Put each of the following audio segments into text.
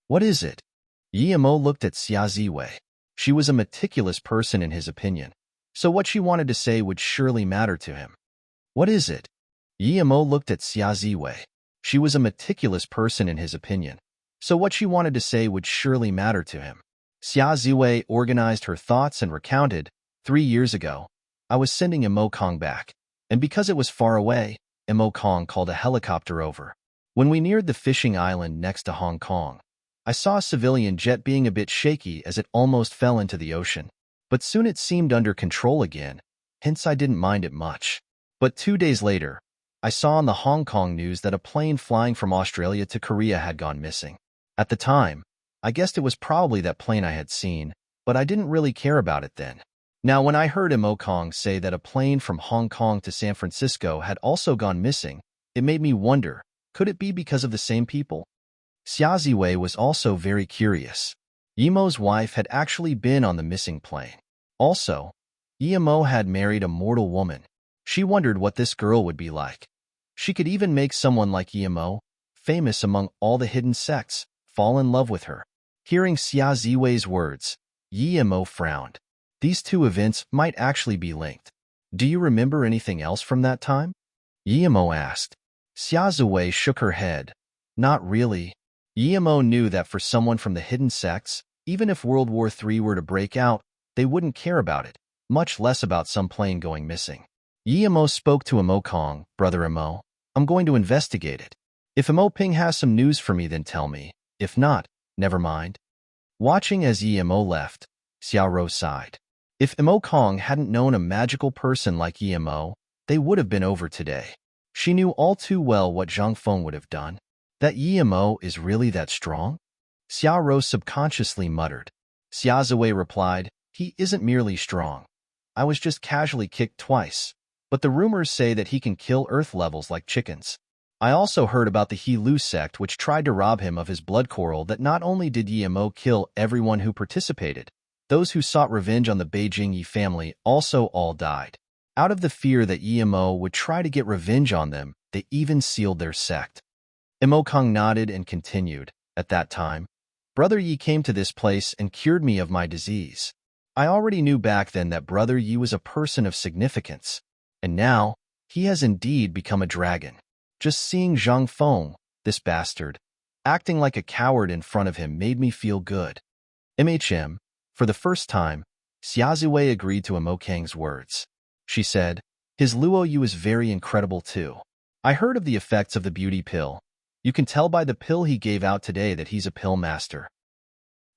What is it? Yimo looked at Xia Ziwei. She was a meticulous person in his opinion, so what she wanted to say would surely matter to him. What is it? Yimo looked at Xia Ziwei. She was a meticulous person in his opinion, so what she wanted to say would surely matter to him. Xia Ziwei organized her thoughts and recounted, 3 years ago, I was sending Imo Kong back, and because it was far away, Imo Kong called a helicopter over. When we neared the fishing island next to Hong Kong, I saw a civilian jet being a bit shaky as it almost fell into the ocean. But soon it seemed under control again, hence I didn't mind it much. But 2 days later, I saw on the Hong Kong news that a plane flying from Australia to Korea had gone missing. At the time, I guessed it was probably that plane I had seen, but I didn't really care about it then. Now, when I heard Imo Kong say that a plane from Hong Kong to San Francisco had also gone missing, it made me wonder, could it be because of the same people? Xia Ziwei was also very curious. Yimo's wife had actually been on the missing plane. Also, Yimo had married a mortal woman. She wondered what this girl would be like. She could even make someone like Yimo, famous among all the hidden sects, fall in love with her. Hearing Xia Ziwei's words, Yimo frowned. These two events might actually be linked. Do you remember anything else from that time? Yimo asked. Xia Ziwei shook her head. Not really. Yimo knew that for someone from the hidden sects, even if World War III were to break out, they wouldn't care about it, much less about some plane going missing. Yimo spoke to Imo Kong, Brother Imo, I'm going to investigate it. If Imo Ping has some news for me, then tell me. If not, never mind. Watching as Yimo left, Xiao Rou sighed. If Imo Kong hadn't known a magical person like Yimo, they would have been over today. She knew all too well what Zhang Feng would have done. That Yimo is really that strong? Xiao Rou subconsciously muttered. Xia Ziwei replied, he isn't merely strong. I was just casually kicked twice, but the rumors say that he can kill Earth levels like chickens. I also heard about the He Lu sect which tried to rob him of his blood coral. That not only did Yimo kill everyone who participated, those who sought revenge on the Beijing Yi family also all died. Out of the fear that Yimo would try to get revenge on them, they even sealed their sect. Imo Kong nodded and continued, at that time, Brother Yi came to this place and cured me of my disease. I already knew back then that Brother Yi was a person of significance, and now, he has indeed become a dragon. Just seeing Zhang Feng, this bastard, acting like a coward in front of him made me feel good. For the first time, Xia Ziwei agreed to Imo Kang's words. She said, his Luo Yu is very incredible too. I heard of the effects of the beauty pill. You can tell by the pill he gave out today that he's a pill master.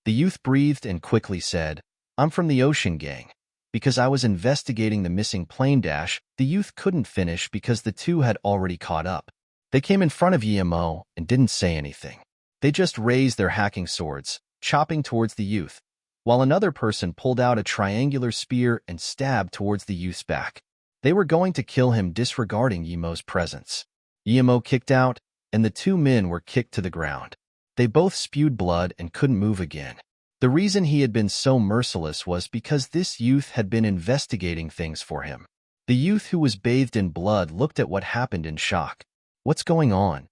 The youth breathed and quickly said, I'm from the Ocean Gang. Because I was investigating the missing plane dash, the youth couldn't finish because the two had already caught up. They came in front of Yimo and didn't say anything. They just raised their hacking swords, chopping towards the youth, while another person pulled out a triangular spear and stabbed towards the youth's back. They were going to kill him disregarding Yimo's presence. Yimo kicked out, and the two men were kicked to the ground. They both spewed blood and couldn't move again. The reason he had been so merciless was because this youth had been investigating things for him. The youth who was bathed in blood looked at what happened in shock. What's going on?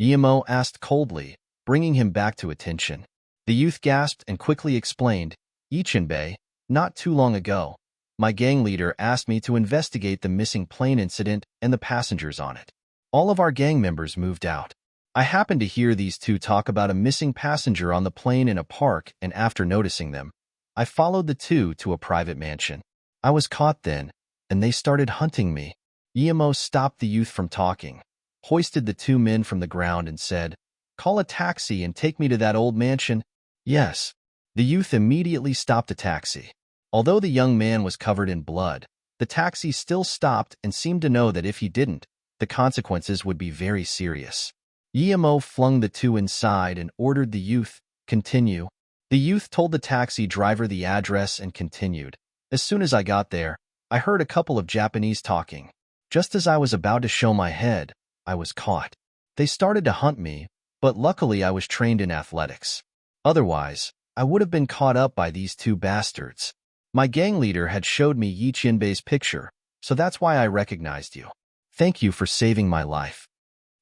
Yimo asked coldly, bringing him back to attention. The youth gasped and quickly explained, Yichenbei, not too long ago, my gang leader asked me to investigate the missing plane incident and the passengers on it. All of our gang members moved out. I happened to hear these two talk about a missing passenger on the plane in a park, and after noticing them, I followed the two to a private mansion. I was caught then, and they started hunting me. Yimo stopped the youth from talking, hoisted the two men from the ground and said, Call a taxi and take me to that old mansion. Yes. The youth immediately stopped a taxi. Although the young man was covered in blood, the taxi still stopped and seemed to know that if he didn't, the consequences would be very serious. Yimo flung the two inside and ordered the youth, continue. The youth told the taxi driver the address and continued. As soon as I got there, I heard a couple of Japanese talking. Just as I was about to show my head, I was caught. They started to hunt me, but luckily I was trained in athletics. Otherwise, I would have been caught up by these two bastards. My gang leader had showed me Yi Qianbei's picture, so that's why I recognized you. Thank you for saving my life.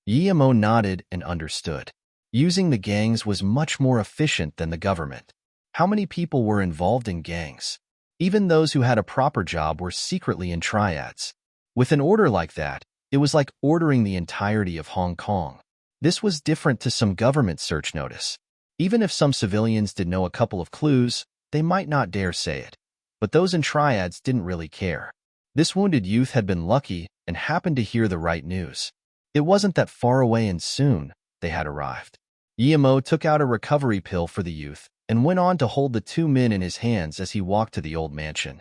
Yimo nodded and understood. Using the gangs was much more efficient than the government. How many people were involved in gangs? Even those who had a proper job were secretly in triads. With an order like that, it was like ordering the entirety of Hong Kong. This was different to some government search notice. Even if some civilians did know a couple of clues, they might not dare say it. But those in triads didn't really care. This wounded youth had been lucky and happened to hear the right news. It wasn't that far away, and soon they had arrived. Yemo took out a recovery pill for the youth and went on to hold the two men in his hands as he walked to the old mansion.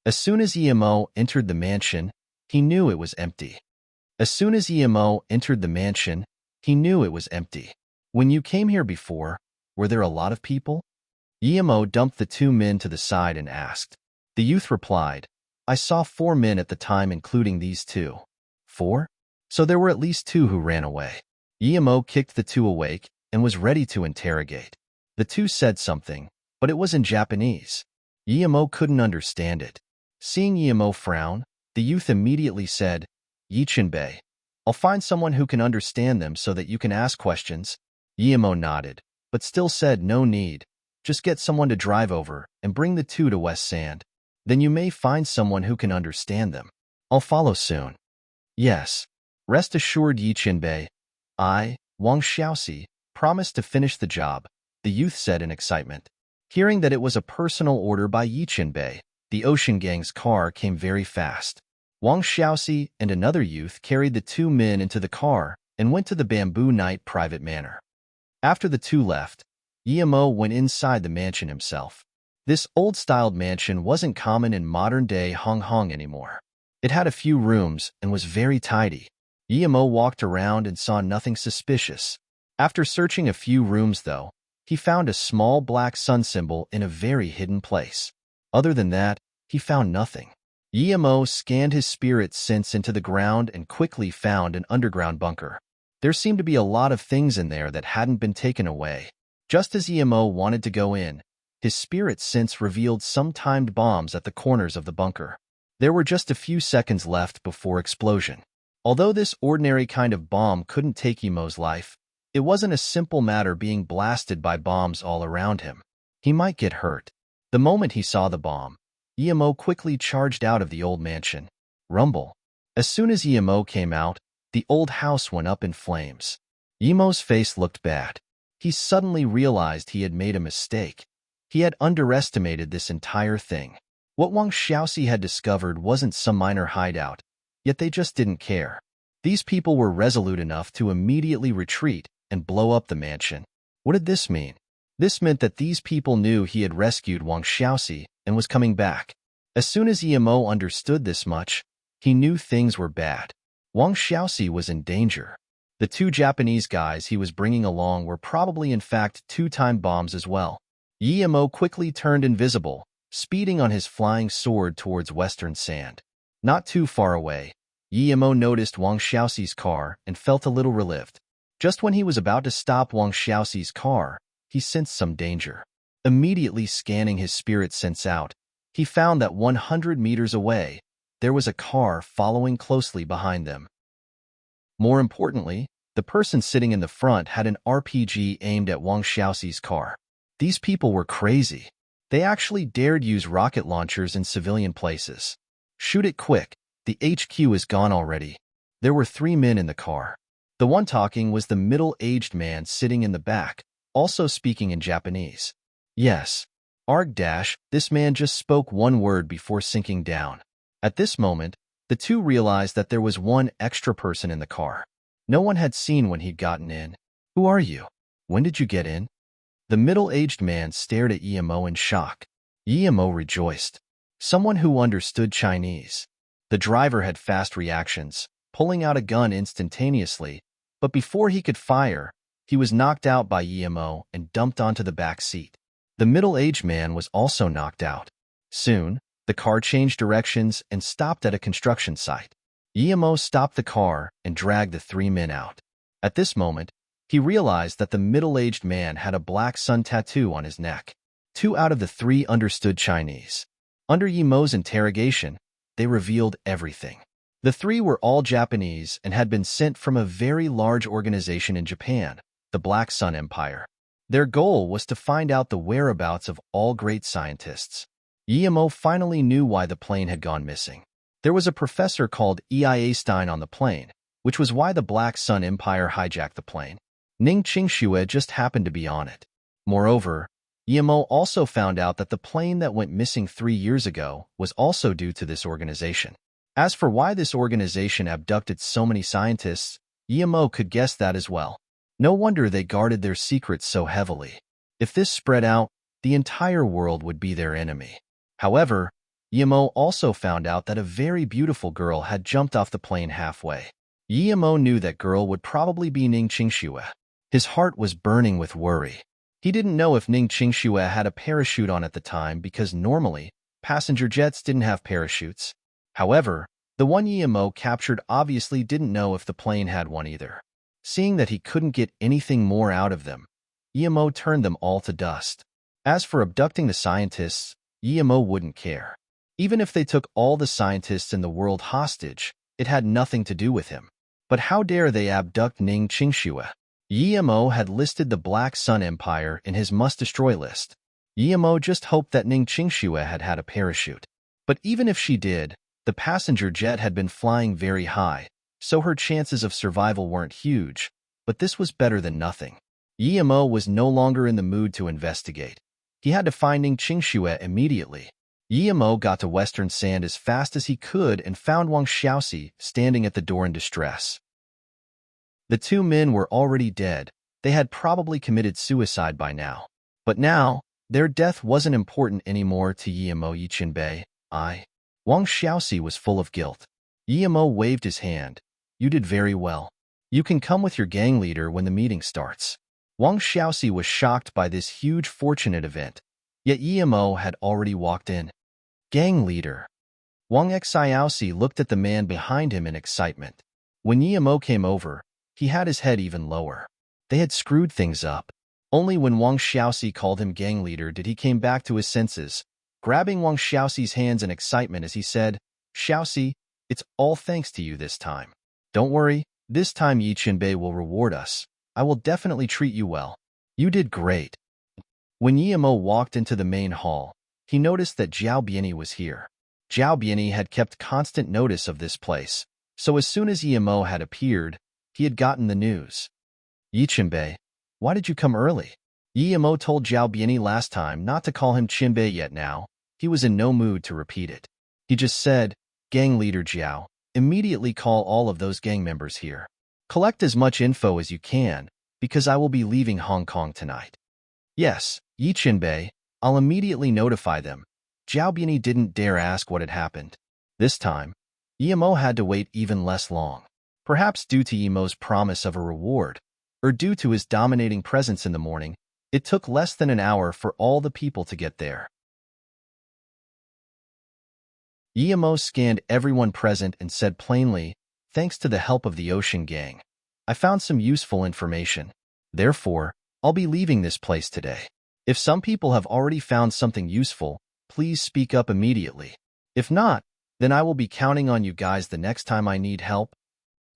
As soon as Yemo entered the mansion, he knew it was empty. When you came here before, were there a lot of people? Yemo dumped the two men to the side and asked. The youth replied, I saw 4 men at the time, including these two. 4? So there were at least 2 who ran away. Yemo kicked the 2 awake and was ready to interrogate. The 2 said something, but it was in Japanese. Yemo couldn't understand it. Seeing Yemo frown, the youth immediately said, Yichinbei, I'll find someone who can understand them so that you can ask questions. Yemo nodded, but still said no need. Just get someone to drive over and bring the 2 to West Sand. Then you may find someone who can understand them. I'll follow soon. Yes. Rest assured, Yichinbei. I, Wang Xiaoxi, promised to finish the job, the youth said in excitement. Hearing that it was a personal order by Yichinbei, the Ocean Gang's car came very fast. Wang Xiaoxi and another youth carried the 2 men into the car and went to the Bamboo Night private manor. After the 2 left, Yemo went inside the mansion himself. This old-styled mansion wasn't common in modern-day Hong Kong anymore. It had a few rooms and was very tidy. Yemo walked around and saw nothing suspicious. After searching a few rooms, though, he found a small black sun symbol in a very hidden place. Other than that, he found nothing. Yemo scanned his spirit sense into the ground and quickly found an underground bunker. There seemed to be a lot of things in there that hadn't been taken away. Just as Yemo wanted to go in, his spirit sense revealed some timed bombs at the corners of the bunker. There were just a few seconds left before explosion. Although this ordinary kind of bomb couldn't take Yemo's life, it wasn't a simple matter being blasted by bombs all around him. He might get hurt. The moment he saw the bomb, Yemo quickly charged out of the old mansion. Rumble. As soon as Yemo came out, the old house went up in flames. Yemo's face looked bad. He suddenly realized he had made a mistake. He had underestimated this entire thing. What Wang Xiaoxi had discovered wasn't some minor hideout, yet they just didn't care. These people were resolute enough to immediately retreat and blow up the mansion. What did this mean? This meant that these people knew he had rescued Wang Xiaoxi and was coming back. As soon as Yemo understood this much, he knew things were bad. Wang Xiaoxi was in danger. The 2 Japanese guys he was bringing along were probably in fact 2-time bombs as well. Yemo quickly turned invisible, speeding on his flying sword towards Western Sand. Not too far away, Yemo noticed Wang Xiaoxi's car and felt a little relieved. Just when he was about to stop Wang Xiaoxi's car, he sensed some danger. Immediately scanning his spirit sense out, he found that 100 meters away, there was a car following closely behind them. More importantly, the person sitting in the front had an RPG aimed at Wang Xiaoxi's car. These people were crazy. They actually dared use rocket launchers in civilian places. Shoot it quick, the HQ is gone already. There were 3 men in the car. The one talking was the middle-aged man sitting in the back, also speaking in Japanese. Yes. This man just spoke one word before sinking down. At this moment, the 2 realized that there was one extra person in the car. No one had seen when he'd gotten in. Who are you? When did you get in? The middle-aged man stared at Yemo in shock. Yemo rejoiced. Someone who understood Chinese. The driver had fast reactions, pulling out a gun instantaneously, but before he could fire, he was knocked out by Yemo and dumped onto the back seat. The middle-aged man was also knocked out. Soon, the car changed directions and stopped at a construction site. Yemo stopped the car and dragged the 3 men out. At this moment, he realized that the middle-aged man had a black sun tattoo on his neck. 2 out of the 3 understood Chinese. Under Yemo's interrogation, they revealed everything. The three were all Japanese and had been sent from a very large organization in Japan, the Black Sun Empire. Their goal was to find out the whereabouts of all great scientists. Guillermo finally knew why the plane had gone missing. There was a professor called E.I.A. Stein on the plane, which was why the Black Sun Empire hijacked the plane. Ning Qingxue just happened to be on it. Moreover, Guillermo also found out that the plane that went missing 3 years ago was also due to this organization. As for why this organization abducted so many scientists, Guillermo could guess that as well. No wonder they guarded their secrets so heavily. If this spread out, the entire world would be their enemy. However, Guillermo also found out that a very beautiful girl had jumped off the plane halfway. Guillermo knew that girl would probably be Ning Qingxue. His heart was burning with worry. He didn't know if Ning Qingxue had a parachute on at the time because normally, passenger jets didn't have parachutes. However, the one Guillermo captured obviously didn't know if the plane had one either. Seeing that he couldn't get anything more out of them, Guillermo turned them all to dust. As for abducting the scientists, Guillermo wouldn't care. Even if they took all the scientists in the world hostage, it had nothing to do with him. But how dare they abduct Ning Qingxue? Guillermo had listed the Black Sun Empire in his must-destroy list. Guillermo just hoped that Ning Qingxue had had a parachute. But even if she did, the passenger jet had been flying very high, so her chances of survival weren't huge, but this was better than nothing. Guillermo was no longer in the mood to investigate. He had to find Ning Qingxue immediately. Guillermo got to Western Sand as fast as he could and found Wang Xiaoxi standing at the door in distress. The two men were already dead. They had probably committed suicide by now. But now, their death wasn't important anymore to Guillermo Yichenbei. Wang Xiaoxi was full of guilt. Guillermo waved his hand. You did very well. You can come with your gang leader when the meeting starts. Wang Xiaoxi was shocked by this huge fortunate event, yet Guillermo had already walked in. Gang leader. Wang Xiaoxi looked at the man behind him in excitement. When Guillermo came over, he had his head even lower. They had screwed things up. Only when Wang Xiaoxi called him gang leader did he came back to his senses, grabbing Wang Xiaoxi's hands in excitement as he said, Xiaoxi, it's all thanks to you this time. Don't worry, this time Yichenbei will reward us. I will definitely treat you well. You did great. When Guillermo walked into the main hall, he noticed that Zhao Biani was here. Zhao Biani had kept constant notice of this place, so as soon as Guillermo had appeared, he had gotten the news. Yichenbei, why did you come early? Guillermo told Zhao Biani last time not to call him Chenbei yet now. He was in no mood to repeat it. He just said, Gang leader Zhao, immediately call all of those gang members here. Collect as much info as you can, because I will be leaving Hong Kong tonight. Yes, Yichenbei, I'll immediately notify them. Zhao Biani didn't dare ask what had happened. This time, Guillermo had to wait even less long. Perhaps due to Guillermo's promise of a reward, or due to his dominating presence in the morning, it took less than an hour for all the people to get there. Guillermo scanned everyone present and said plainly, thanks to the help of the Ocean Gang, I found some useful information. Therefore, I'll be leaving this place today. If some people have already found something useful, please speak up immediately. If not, then I will be counting on you guys the next time I need help.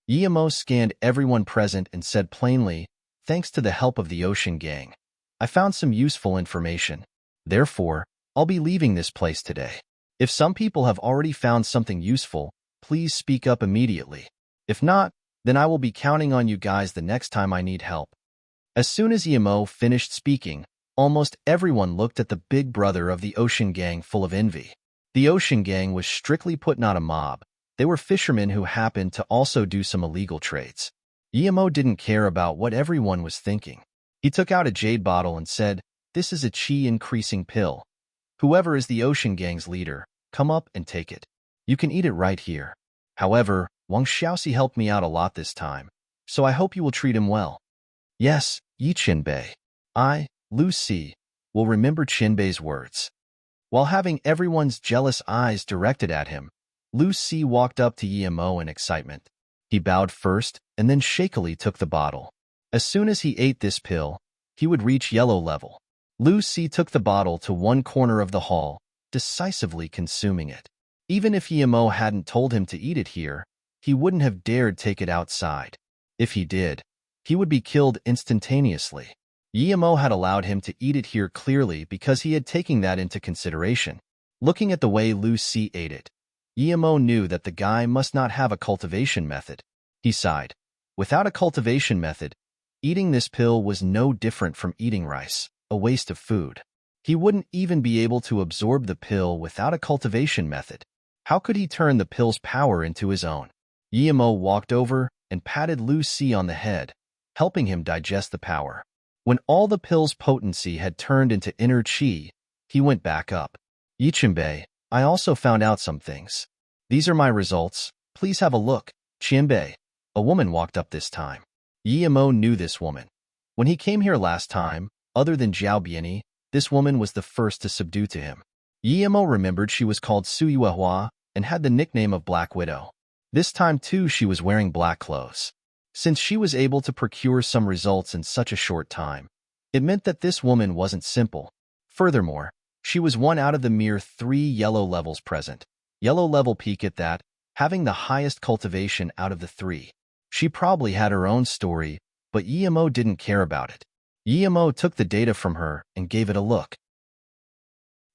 Guillermo scanned everyone present and said plainly, thanks to the help of the Ocean Gang, I found some useful information. Therefore, I'll be leaving this place today. If some people have already found something useful, please speak up immediately. If not, then I will be counting on you guys the next time I need help. As soon as Guillermo finished speaking, almost everyone looked at the big brother of the Ocean Gang full of envy. The Ocean Gang was strictly put not a mob. They were fishermen who happened to also do some illegal trades. Guillermo didn't care about what everyone was thinking. He took out a jade bottle and said, this is a chi-increasing pill. Whoever is the Ocean Gang's leader, come up and take it. You can eat it right here. However, Wang Xiaoxi helped me out a lot this time, so I hope you will treat him well. Yes, Yichenbei. I, Lu Si, will remember Chenbei's words. While having everyone's jealous eyes directed at him, Lu Si walked up to Guillermo in excitement. He bowed first and then shakily took the bottle. As soon as he ate this pill, he would reach yellow level. Lu Si took the bottle to one corner of the hall, decisively consuming it. Even if Guillermo hadn't told him to eat it here, he wouldn't have dared take it outside. If he did, he would be killed instantaneously. Yemo had allowed him to eat it here clearly because he had taken that into consideration. Looking at the way Lu Si ate it, Yemo knew that the guy must not have a cultivation method. He sighed. Without a cultivation method, eating this pill was no different from eating rice, a waste of food. He wouldn't even be able to absorb the pill without a cultivation method. How could he turn the pill's power into his own? Yemo walked over and patted Lu Si on the head, helping him digest the power. When all the pill's potency had turned into inner chi, he went back up. Yichimbe, I also found out some things. These are my results. Please have a look. Chienbei. A woman walked up this time. Yemo knew this woman. When he came here last time, other than Zhao Biani, this woman was the first to subdue to him. Yemo remembered she was called Suyuehua and had the nickname of Black Widow. This time too she was wearing black clothes. Since she was able to procure some results in such a short time, it meant that this woman wasn't simple. Furthermore, she was one out of the mere 3 yellow levels present. Yellow level peak at that, having the highest cultivation out of the 3. She probably had her own story, but Yemo didn't care about it. Yemo took the data from her and gave it a look.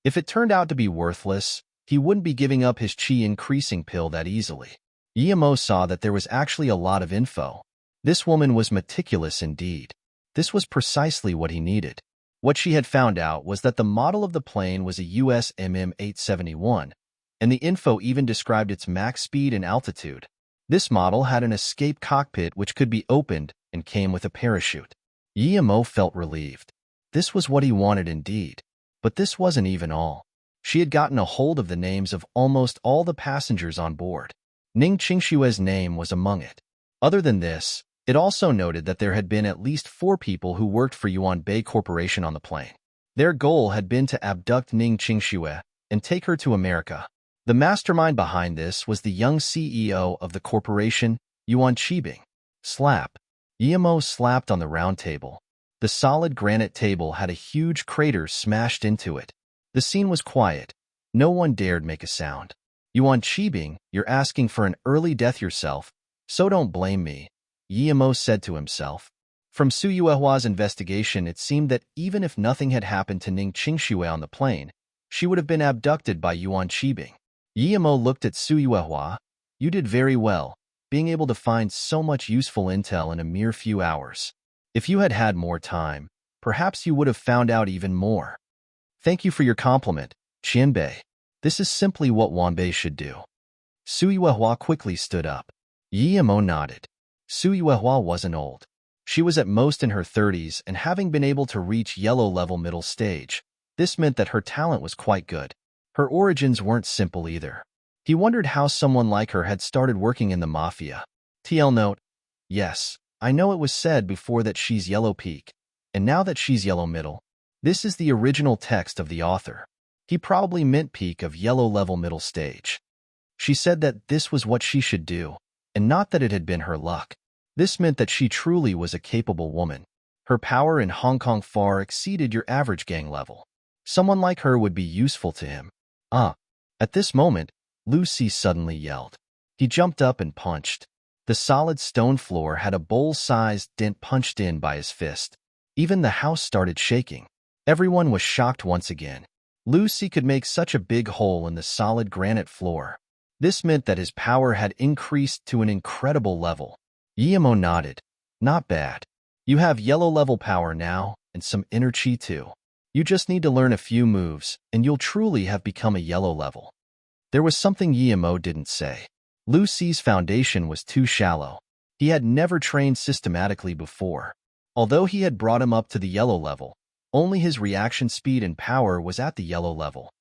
If it turned out to be worthless, he wouldn't be giving up his chi increasing pill that easily. Yemo saw that there was actually a lot of info. This woman was meticulous indeed. This was precisely what he needed. What she had found out was that the model of the plane was a US MM-871, and the info even described its max speed and altitude. This model had an escape cockpit which could be opened and came with a parachute. Yemo felt relieved. This was what he wanted indeed. But this wasn't even all. She had gotten a hold of the names of almost all the passengers on board. Ning Qingshue's name was among it. Other than this, it also noted that there had been at least 4 people who worked for Yuan Bei Corporation on the plane. Their goal had been to abduct Ning Qingxue and take her to America. The mastermind behind this was the young CEO of the corporation, Yuan Qibing. Slap. Yemo slapped on the round table. The solid granite table had a huge crater smashed into it. The scene was quiet. No one dared make a sound. Yuan Qibing, you're asking for an early death yourself, so don't blame me, Yemo said to himself. From Suyuehua's investigation, it seemed that even if nothing had happened to Ning Qingxue on the plane, she would have been abducted by Yuan Qibing. Yemo looked at Suyuehua. You did very well, being able to find so much useful intel in a mere few hours. If you had had more time, perhaps you would have found out even more. Thank you for your compliment, Qianbei. This is simply what Wanbei should do. Suyuehua quickly stood up. Yemo nodded. Suyuehua wasn't old. She was at most in her 30s and having been able to reach yellow level middle stage, this meant that her talent was quite good. Her origins weren't simple either. He wondered how someone like her had started working in the mafia. TL note, yes, I know it was said before that she's yellow peak, and now that she's yellow middle. This is the original text of the author. He probably meant peak of yellow level middle stage. She said that this was what she should do, and not that it had been her luck. This meant that she truly was a capable woman. Her power in Hong Kong far exceeded your average gang level. Someone like her would be useful to him. At this moment, Lu Si suddenly yelled. He jumped up and punched. The solid stone floor had a bowl-sized dent punched in by his fist. Even the house started shaking. Everyone was shocked once again. Lu Si could make such a big hole in the solid granite floor. This meant that his power had increased to an incredible level. Yemo nodded. Not bad. You have yellow level power now, and some inner chi too. You just need to learn a few moves, and you'll truly have become a yellow level. There was something Yemo didn't say. Lu Si's foundation was too shallow. He had never trained systematically before. Although he had brought him up to the yellow level, only his reaction speed and power was at the yellow level.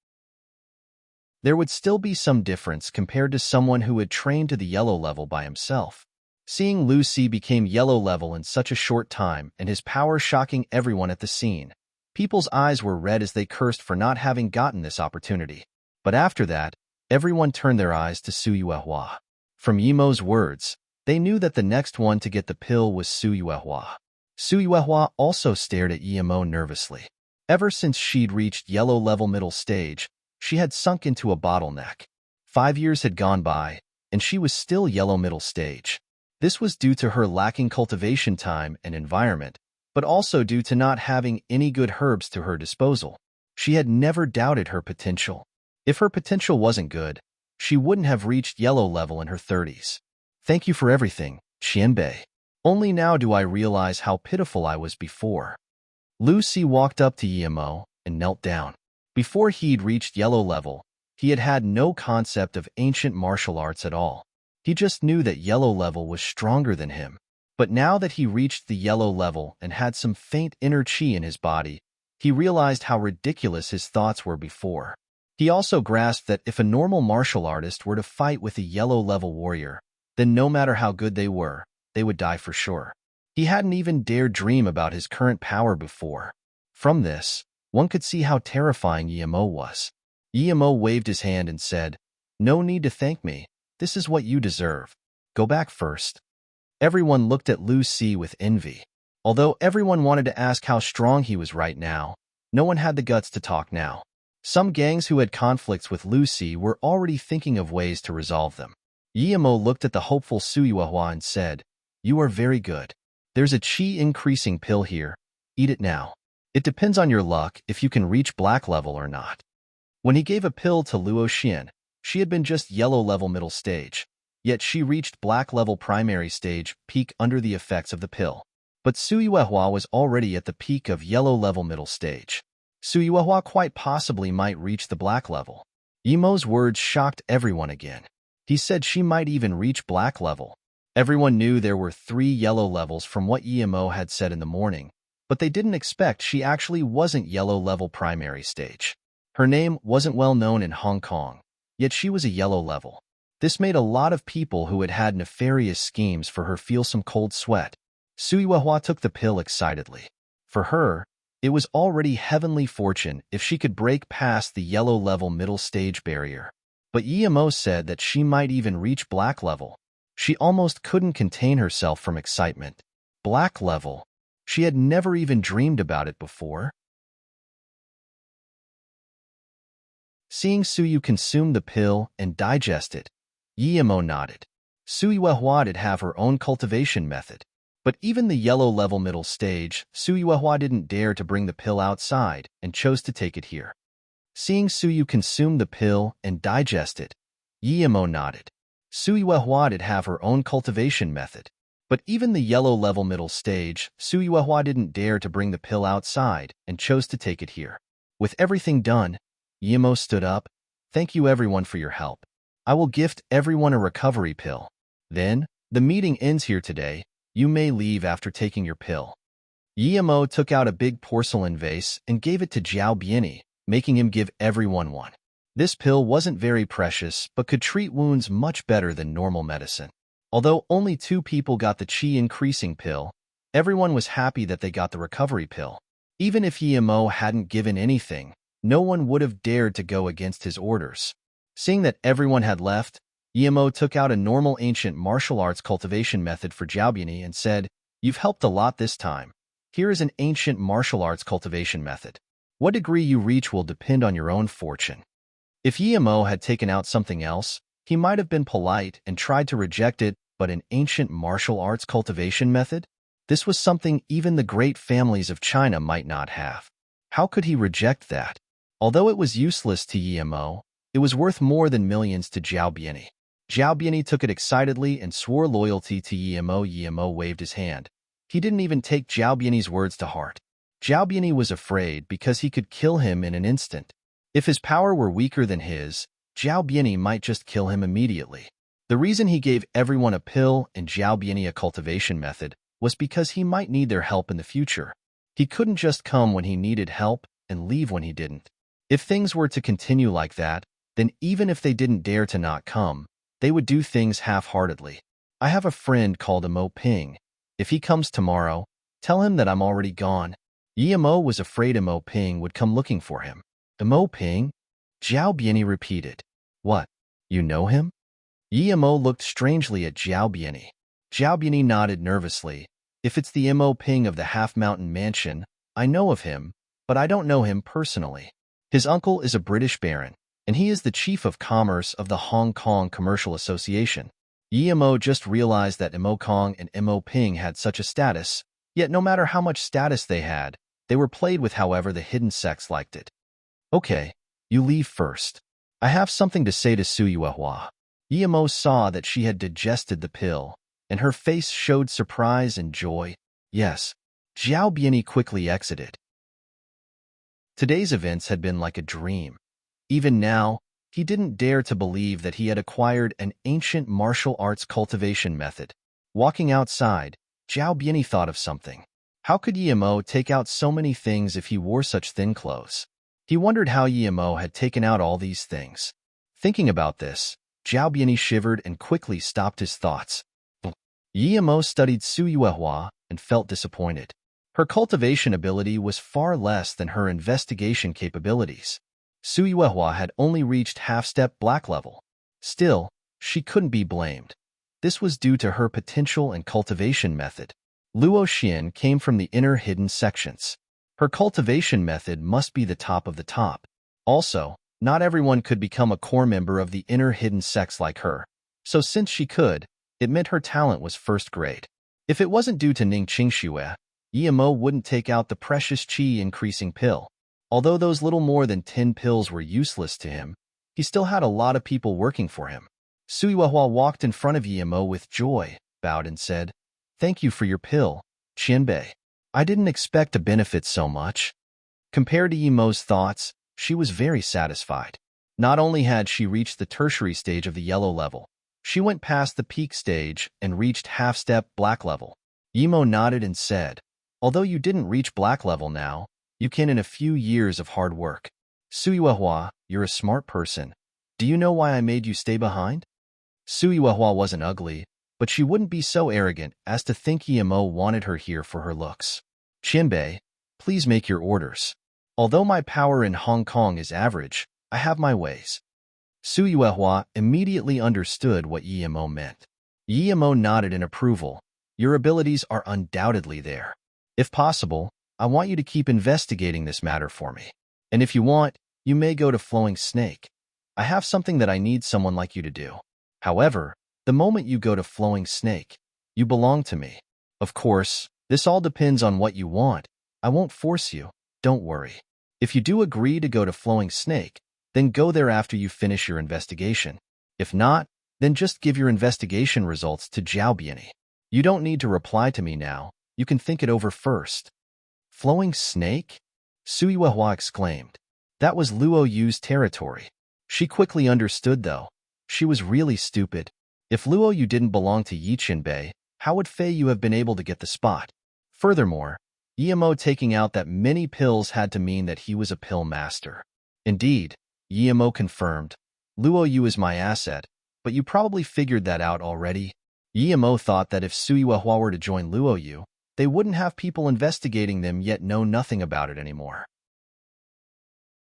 There would still be some difference compared to someone who had trained to the yellow level by himself. Seeing Lu Si became yellow level in such a short time and his power shocking everyone at the scene, people's eyes were red as they cursed for not having gotten this opportunity. But after that, everyone turned their eyes to Suyuehua. From Yemo's words, they knew that the next one to get the pill was Suyuehua. Suyuehua also stared at Yemo nervously. Ever since she'd reached yellow level middle stage, she had sunk into a bottleneck. 5 years had gone by, and she was still yellow middle stage. This was due to her lacking cultivation time and environment, but also due to not having any good herbs to her disposal. She had never doubted her potential. If her potential wasn't good, she wouldn't have reached yellow level in her 30s. Thank you for everything, Qianbei. Only now do I realize how pitiful I was before. Lu Si walked up to Yimo and knelt down. Before he'd reached yellow level, he had no concept of ancient martial arts at all. He just knew that yellow level was stronger than him. But now that he reached the yellow level and had some faint inner qi in his body, he realized how ridiculous his thoughts were before. He also grasped that if a normal martial artist were to fight with a yellow level warrior, then no matter how good they were, they would die for sure. He hadn't even dared dream about his current power before. From this, one could see how terrifying Yimo was. Yimo waved his hand and said, "No need to thank me. This is what you deserve. Go back first." Everyone looked at Lu Si with envy. Although everyone wanted to ask how strong he was right now, no one had the guts to talk now. Some gangs who had conflicts with Lu Si were already thinking of ways to resolve them. Yimo looked at the hopeful Suyuehua and said, "You are very good. There's a qi increasing pill here. Eat it now. It depends on your luck if you can reach black level or not." When he gave a pill to Luo Xian, she had been just yellow level middle stage, yet she reached black level primary stage peak under the effects of the pill. But Suyuehua was already at the peak of yellow level middle stage. Suyuehua quite possibly might reach the black level. Yimo's words shocked everyone again. He said she might even reach black level. Everyone knew there were 3 yellow levels from what Yimo had said in the morning, but they didn't expect she actually wasn't yellow level primary stage. Her name wasn't well known in Hong Kong, yet she was a yellow level. This made a lot of people who had had nefarious schemes for her feel some cold sweat. Suyuehua took the pill excitedly. For her, it was already heavenly fortune if she could break past the yellow level middle stage barrier. But Yimo said that she might even reach black level. She almost couldn't contain herself from excitement. Black level. She had never even dreamed about it before. Seeing Suyu consume the pill and digest it, Yimo nodded. Suyuehua did have her own cultivation method. But even the yellow level middle stage, Suyuehua didn't dare to bring the pill outside and chose to take it here. Seeing Suyu consume the pill and digest it, Yimo nodded. Suyuehua did have her own cultivation method. But even the yellow level middle stage, Suyuehua didn't dare to bring the pill outside and chose to take it here. With everything done, Yimo stood up. "Thank you everyone for your help. I will gift everyone a recovery pill. Then, the meeting ends here today. You may leave after taking your pill." Yimo took out a big porcelain vase and gave it to Jiao Biani, making him give everyone one. This pill wasn't very precious, but could treat wounds much better than normal medicine. Although only 2 people got the qi increasing pill, everyone was happy that they got the recovery pill. Even if Yimo hadn't given anything, no one would have dared to go against his orders. Seeing that everyone had left, Yimo took out a normal ancient martial arts cultivation method for Jiaobiani and said, "You've helped a lot this time. Here is an ancient martial arts cultivation method. What degree you reach will depend on your own fortune." If Yimo had taken out something else, he might have been polite and tried to reject it, but an ancient martial arts cultivation method? This was something even the great families of China might not have. How could he reject that? Although it was useless to Yimo, it was worth more than millions to Jiaobiani. Jiaobiani took it excitedly and swore loyalty to Yimo. Yimo waved his hand. He didn't even take Jiaobiani's words to heart. Jiaobiani was afraid because he could kill him in an instant. If his power were weaker than his, Jiaobiani might just kill him immediately. The reason he gave everyone a pill and Jiaobiani a cultivation method was because he might need their help in the future. He couldn't just come when he needed help and leave when he didn't. If things were to continue like that, then even if they didn't dare to not come, they would do things half-heartedly. I have a friend called Mo Ping. If he comes tomorrow, tell him that I'm already gone. Yimo was afraid Mo Ping would come looking for him. Mo Ping? Jiao Biani repeated. What? You know him? Yimo looked strangely at Jiao Biani. Jiao Biani nodded nervously. If it's the Mo Ping of the Half-Mountain Mansion, I know of him, but I don't know him personally. His uncle is a British baron, and he is the chief of commerce of the Hong Kong Commercial Association. Emo just realized that Emo Kong and Emo Ping had such a status, yet no matter how much status they had, they were played with however the hidden sex liked it. Okay, you leave first. I have something to say to Su Yuehua. Emo saw that she had digested the pill, and her face showed surprise and joy. Yes. Zhao Biani quickly exited. Today's events had been like a dream. Even now, he didn't dare to believe that he had acquired an ancient martial arts cultivation method. Walking outside, Zhao Biani thought of something. How could Yemo take out so many things if he wore such thin clothes? He wondered how Yemo had taken out all these things. Thinking about this, Zhao Biani shivered and quickly stopped his thoughts. Yemo studied Su Yuehua and felt disappointed. Her cultivation ability was far less than her investigation capabilities. Su Yuehua had only reached half-step black level. Still, she couldn't be blamed. This was due to her potential and cultivation method. Luo Xian came from the inner hidden sections. Her cultivation method must be the top of the top. Also, not everyone could become a core member of the inner hidden sex like her. So since she could, it meant her talent was first grade. If it wasn't due to Ning Qingxue, Yemo wouldn't take out the precious qi-increasing pill. Although those little more than 10 pills were useless to him, he still had a lot of people working for him. Su Yuehua walked in front of Yemo with joy, bowed and said, "Thank you for your pill, Qianbei. I didn't expect to benefit so much." Compared to Yemo's thoughts, she was very satisfied. Not only had she reached the tertiary stage of the yellow level, she went past the peak stage and reached half-step black level. Yemo nodded and said, "Although you didn't reach black level now, you can in a few years of hard work. Su Yuehua, you're a smart person. Do you know why I made you stay behind?" Su Yuehua wasn't ugly, but she wouldn't be so arrogant as to think Yemo wanted her here for her looks. "Qianbei, please make your orders. Although my power in Hong Kong is average, I have my ways." Su Yuehua immediately understood what Yemo meant. Yemo nodded in approval. "Your abilities are undoubtedly there. If possible, I want you to keep investigating this matter for me. And if you want, you may go to Flowing Snake. I have something that I need someone like you to do. However, the moment you go to Flowing Snake, you belong to me. Of course, this all depends on what you want. I won't force you, don't worry. If you do agree to go to Flowing Snake, then go there after you finish your investigation. If not, then just give your investigation results to Zhao Biani. You don't need to reply to me now. You can think it over first." "Flowing Snake?" Su Yuehua exclaimed. That was Luo Yu's territory. She quickly understood, though. She was really stupid. If Luo Yu didn't belong to Yi Qinbei, how would Fei Yu have been able to get the spot? Furthermore, Yemo taking out that many pills had to mean that he was a pill master. Indeed, Yemo confirmed, "Luo Yu is my asset, but you probably figured that out already." Yemo thought that if Su Yuehua were to join Luo Yu, they wouldn't have people investigating them yet know nothing about it anymore.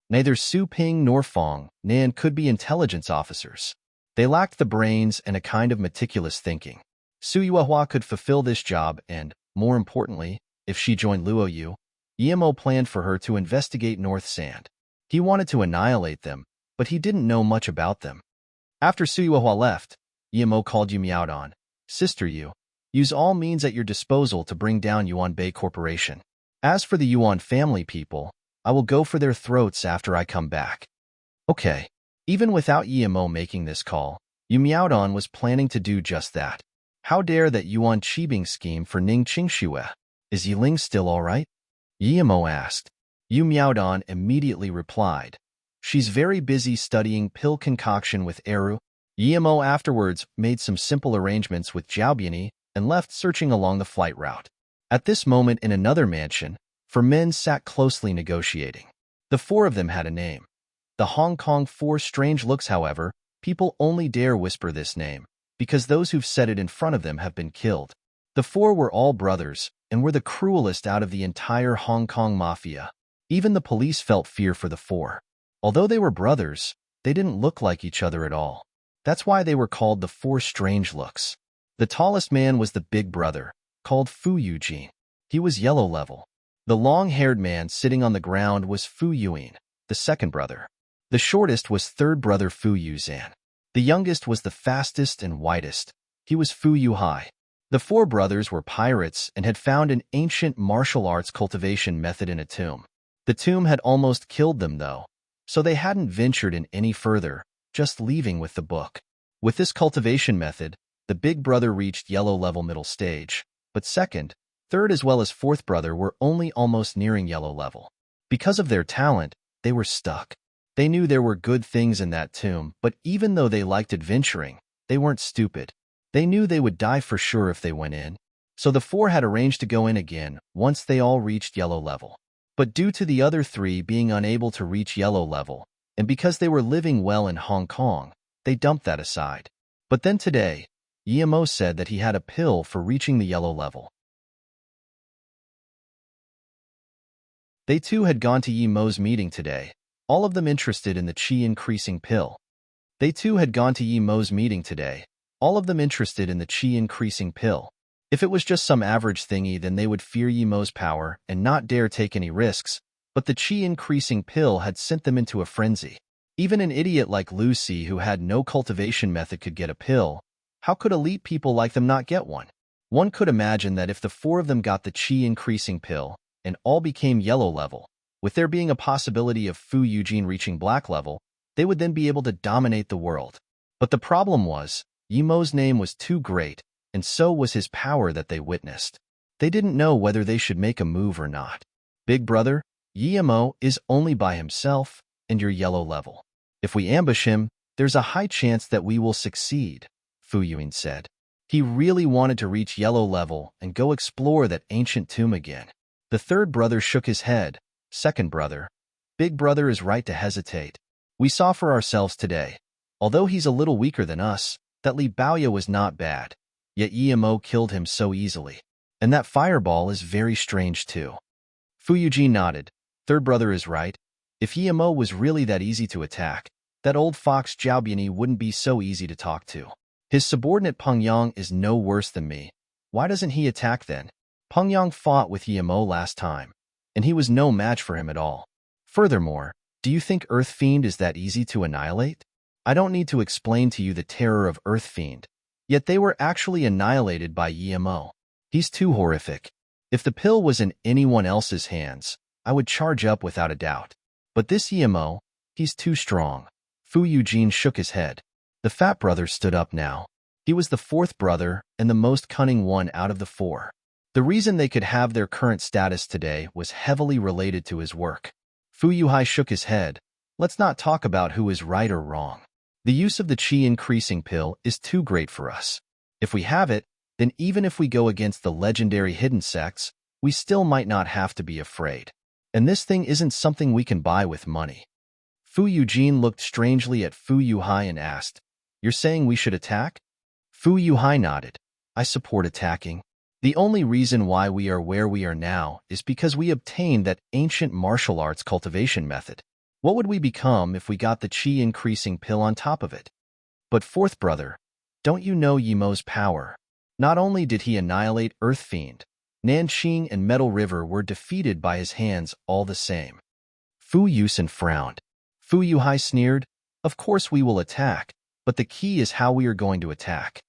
Neither Su Ping nor Fong Nan could be intelligence officers. They lacked the brains and a kind of meticulous thinking. Su Yuehua could fulfill this job and, more importantly, if she joined Luo Yu, Yemo planned for her to investigate North Sand. He wanted to annihilate them, but he didn't know much about them. After Su Yuehua left, Yemo called Yu Miaodong, "Sister Yu, use all means at your disposal to bring down Yuan Bei Corporation. As for the Yuan family people, I will go for their throats after I come back." Okay. Even without Yemo making this call, Yu Miaodong was planning to do just that. How dare that Yuan Qibing scheme for Ning Qingxue? Is Yiling still all right? Yemo asked. Yu Miaodong immediately replied, "She's very busy studying pill concoction with Eru." Yemo afterwards made some simple arrangements with Zhao Biani and left searching along the flight route. At this moment in another mansion, 4 men sat closely negotiating. The 4 of them had a name. The Hong Kong 4 strange looks, however, people only dare whisper this name, because those who've said it in front of them have been killed. The 4 were all brothers, and were the cruelest out of the entire Hong Kong mafia. Even the police felt fear for the 4. Although they were brothers, they didn't look like each other at all. That's why they were called the 4 strange looks. The tallest man was the big brother, called Fu Eugene. He was yellow level. The long-haired man sitting on the ground was Fu Yuan, the second brother. The shortest was third brother Fu Yuzhan. The youngest was the fastest and whitest. He was Fu Yuhai. The four brothers were pirates and had found an ancient martial arts cultivation method in a tomb. The tomb had almost killed them, though, so they hadn't ventured in any further, just leaving with the book. With this cultivation method, the big brother reached yellow level middle stage, but second, third as well as fourth brother were only almost nearing yellow level. Because of their talent, they were stuck. They knew there were good things in that tomb, but even though they liked adventuring, they weren't stupid. They knew they would die for sure if they went in, so the four had arranged to go in again once they all reached yellow level. But due to the other three being unable to reach yellow level, and because they were living well in Hong Kong, they dumped that aside. But then today, Yemo said that he had a pill for reaching the yellow level. They too had gone to Yemo's meeting today, all of them interested in the chi-increasing pill. They too had gone to Yemo's meeting today, all of them interested in the chi-increasing pill. If it was just some average thingy, then they would fear Yemo's power and not dare take any risks, but the chi-increasing pill had sent them into a frenzy. Even an idiot like Lucy, who had no cultivation method, could get a pill. How could elite people like them not get one? One could imagine that if the four of them got the chi-increasing pill and all became yellow level, with there being a possibility of Fu Eugene reaching black level, they would then be able to dominate the world. But the problem was, Yemo's name was too great, and so was his power that they witnessed. They didn't know whether they should make a move or not. Big brother, Yemo is only by himself, and you're yellow level. If we ambush him, there's a high chance that we will succeed, Fu Yuan said. He really wanted to reach yellow level and go explore that ancient tomb again. The third brother shook his head. Second brother, big brother is right to hesitate. We saw for ourselves today. Although he's a little weaker than us, that Li Baoya was not bad, yet Yemo killed him so easily. And that fireball is very strange too. Fu Eugene nodded. Third brother is right. If Yemo was really that easy to attack, that old fox Zhaobiani wouldn't be so easy to talk to. His subordinate Peng Yang is no worse than me. Why doesn't he attack then? Peng Yang fought with Yemo last time, and he was no match for him at all. Furthermore, do you think Earth Fiend is that easy to annihilate? I don't need to explain to you the terror of Earth Fiend, yet they were actually annihilated by Yemo. He's too horrific. If the pill was in anyone else's hands, I would charge up without a doubt. But this Yemo, he's too strong. Fu Eugene shook his head. The fat brother stood up now. He was the fourth brother and the most cunning one out of the four. The reason they could have their current status today was heavily related to his work. Fu Yuhai shook his head. Let's not talk about who is right or wrong. The use of the chi-increasing pill is too great for us. If we have it, then even if we go against the legendary hidden sects, we still might not have to be afraid. And this thing isn't something we can buy with money. Fu Eugene looked strangely at Fu Yuhai and asked, "You're saying we should attack?" Fu Yuhai nodded. I support attacking. The only reason why we are where we are now is because we obtained that ancient martial arts cultivation method. What would we become if we got the chi-increasing pill on top of it? But fourth brother, don't you know Yemo's power? Not only did he annihilate Earth Fiend, Nanqing and Metal River were defeated by his hands all the same. Fu Yusen frowned. Fu Yuhai sneered, of course we will attack, but the key is how we are going to attack.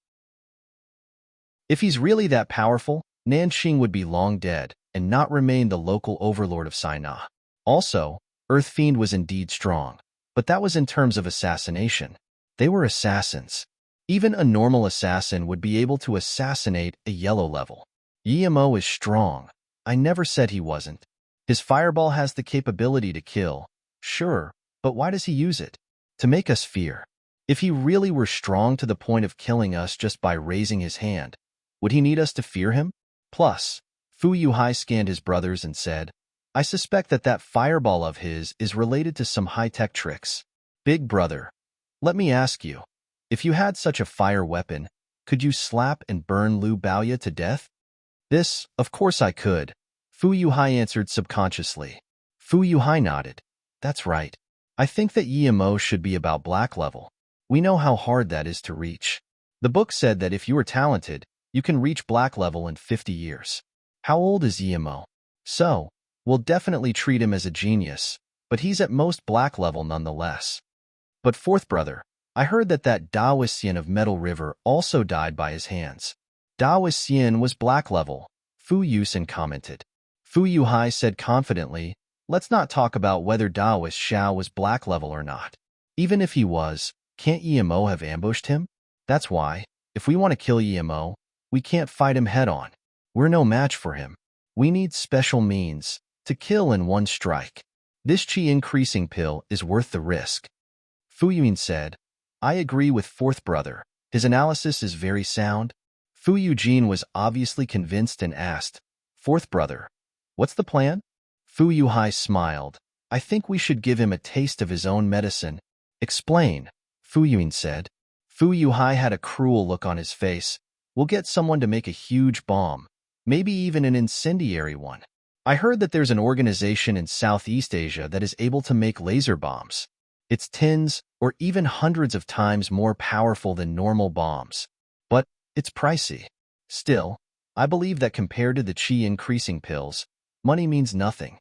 If he's really that powerful, Nanqing would be long dead and not remain the local overlord of Sinai. Also, Earth Fiend was indeed strong, but that was in terms of assassination. They were assassins. Even a normal assassin would be able to assassinate a yellow level. Yemo is strong. I never said he wasn't. His fireball has the capability to kill, sure, but why does he use it? To make us fear. If he really were strong to the point of killing us just by raising his hand, would he need us to fear him? Plus, Fu Yuhai scanned his brothers and said, I suspect that fireball of his is related to some high-tech tricks. Big brother, let me ask you, if you had such a fire weapon, could you slap and burn Lu Baoya to death? This, of course I could, Fu Yuhai answered subconsciously. Fu Yuhai nodded. That's right. I think that Yemo should be about black level. We know how hard that is to reach. The book said that if you are talented, you can reach black level in 50 years. How old is Yemo? So, we'll definitely treat him as a genius, but he's at most black level nonetheless. But fourth brother, I heard that Daoixian of Metal River also died by his hands. Daoixian was black level, Fu Yusin commented. Fu Yuhai said confidently, let's not talk about whether Daoist Xiao was black level or not. Even if he was, can't Yimo have ambushed him? That's why, if we want to kill Yimo, we can't fight him head-on. We're no match for him. We need special means to kill in one strike. This chi increasing pill is worth the risk. Fu Yuin said, I agree with fourth brother. His analysis is very sound. Fu Eugene was obviously convinced and asked, fourth brother, what's the plan? Fu Yuhai smiled. I think we should give him a taste of his own medicine. Explain, Fu Yuin said. Fu Yuhai had a cruel look on his face. We'll get someone to make a huge bomb, maybe even an incendiary one. I heard that there's an organization in Southeast Asia that is able to make laser bombs. It's tens or even hundreds of times more powerful than normal bombs. But it's pricey. Still, I believe that compared to the chi-increasing pills, money means nothing.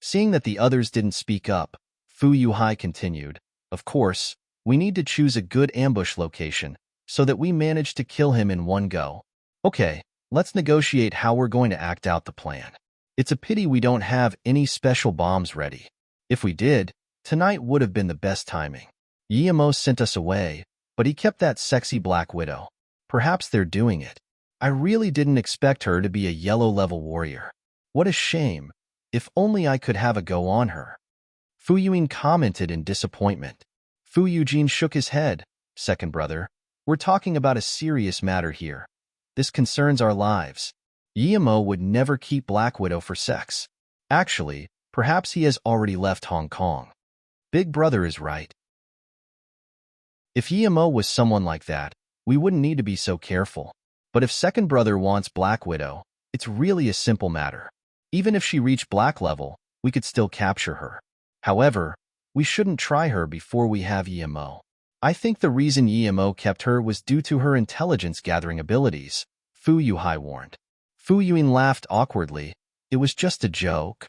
Seeing that the others didn't speak up, Fu Yuhai continued, of course, we need to choose a good ambush location so that we manage to kill him in one go. Okay, let's negotiate how we're going to act out the plan. It's a pity we don't have any special bombs ready. If we did, tonight would have been the best timing. Yimo sent us away, but he kept that sexy Black Widow. Perhaps they're doing it. I really didn't expect her to be a yellow-level warrior. What a shame. If only I could have a go on her. Fu Yuin commented in disappointment. Fu Eugene shook his head. Second brother, we're talking about a serious matter here. This concerns our lives. Yimo would never keep Black Widow for sex. Actually, perhaps he has already left Hong Kong. Big brother is right. If Yimo was someone like that, we wouldn't need to be so careful. But if second brother wants Black Widow, it's really a simple matter. Even if she reached black level, we could still capture her. However, we shouldn't try her before we have Yimo. I think the reason Yimo kept her was due to her intelligence-gathering abilities, Fu Yuhai warned. Fu Yuin laughed awkwardly. It was just a joke.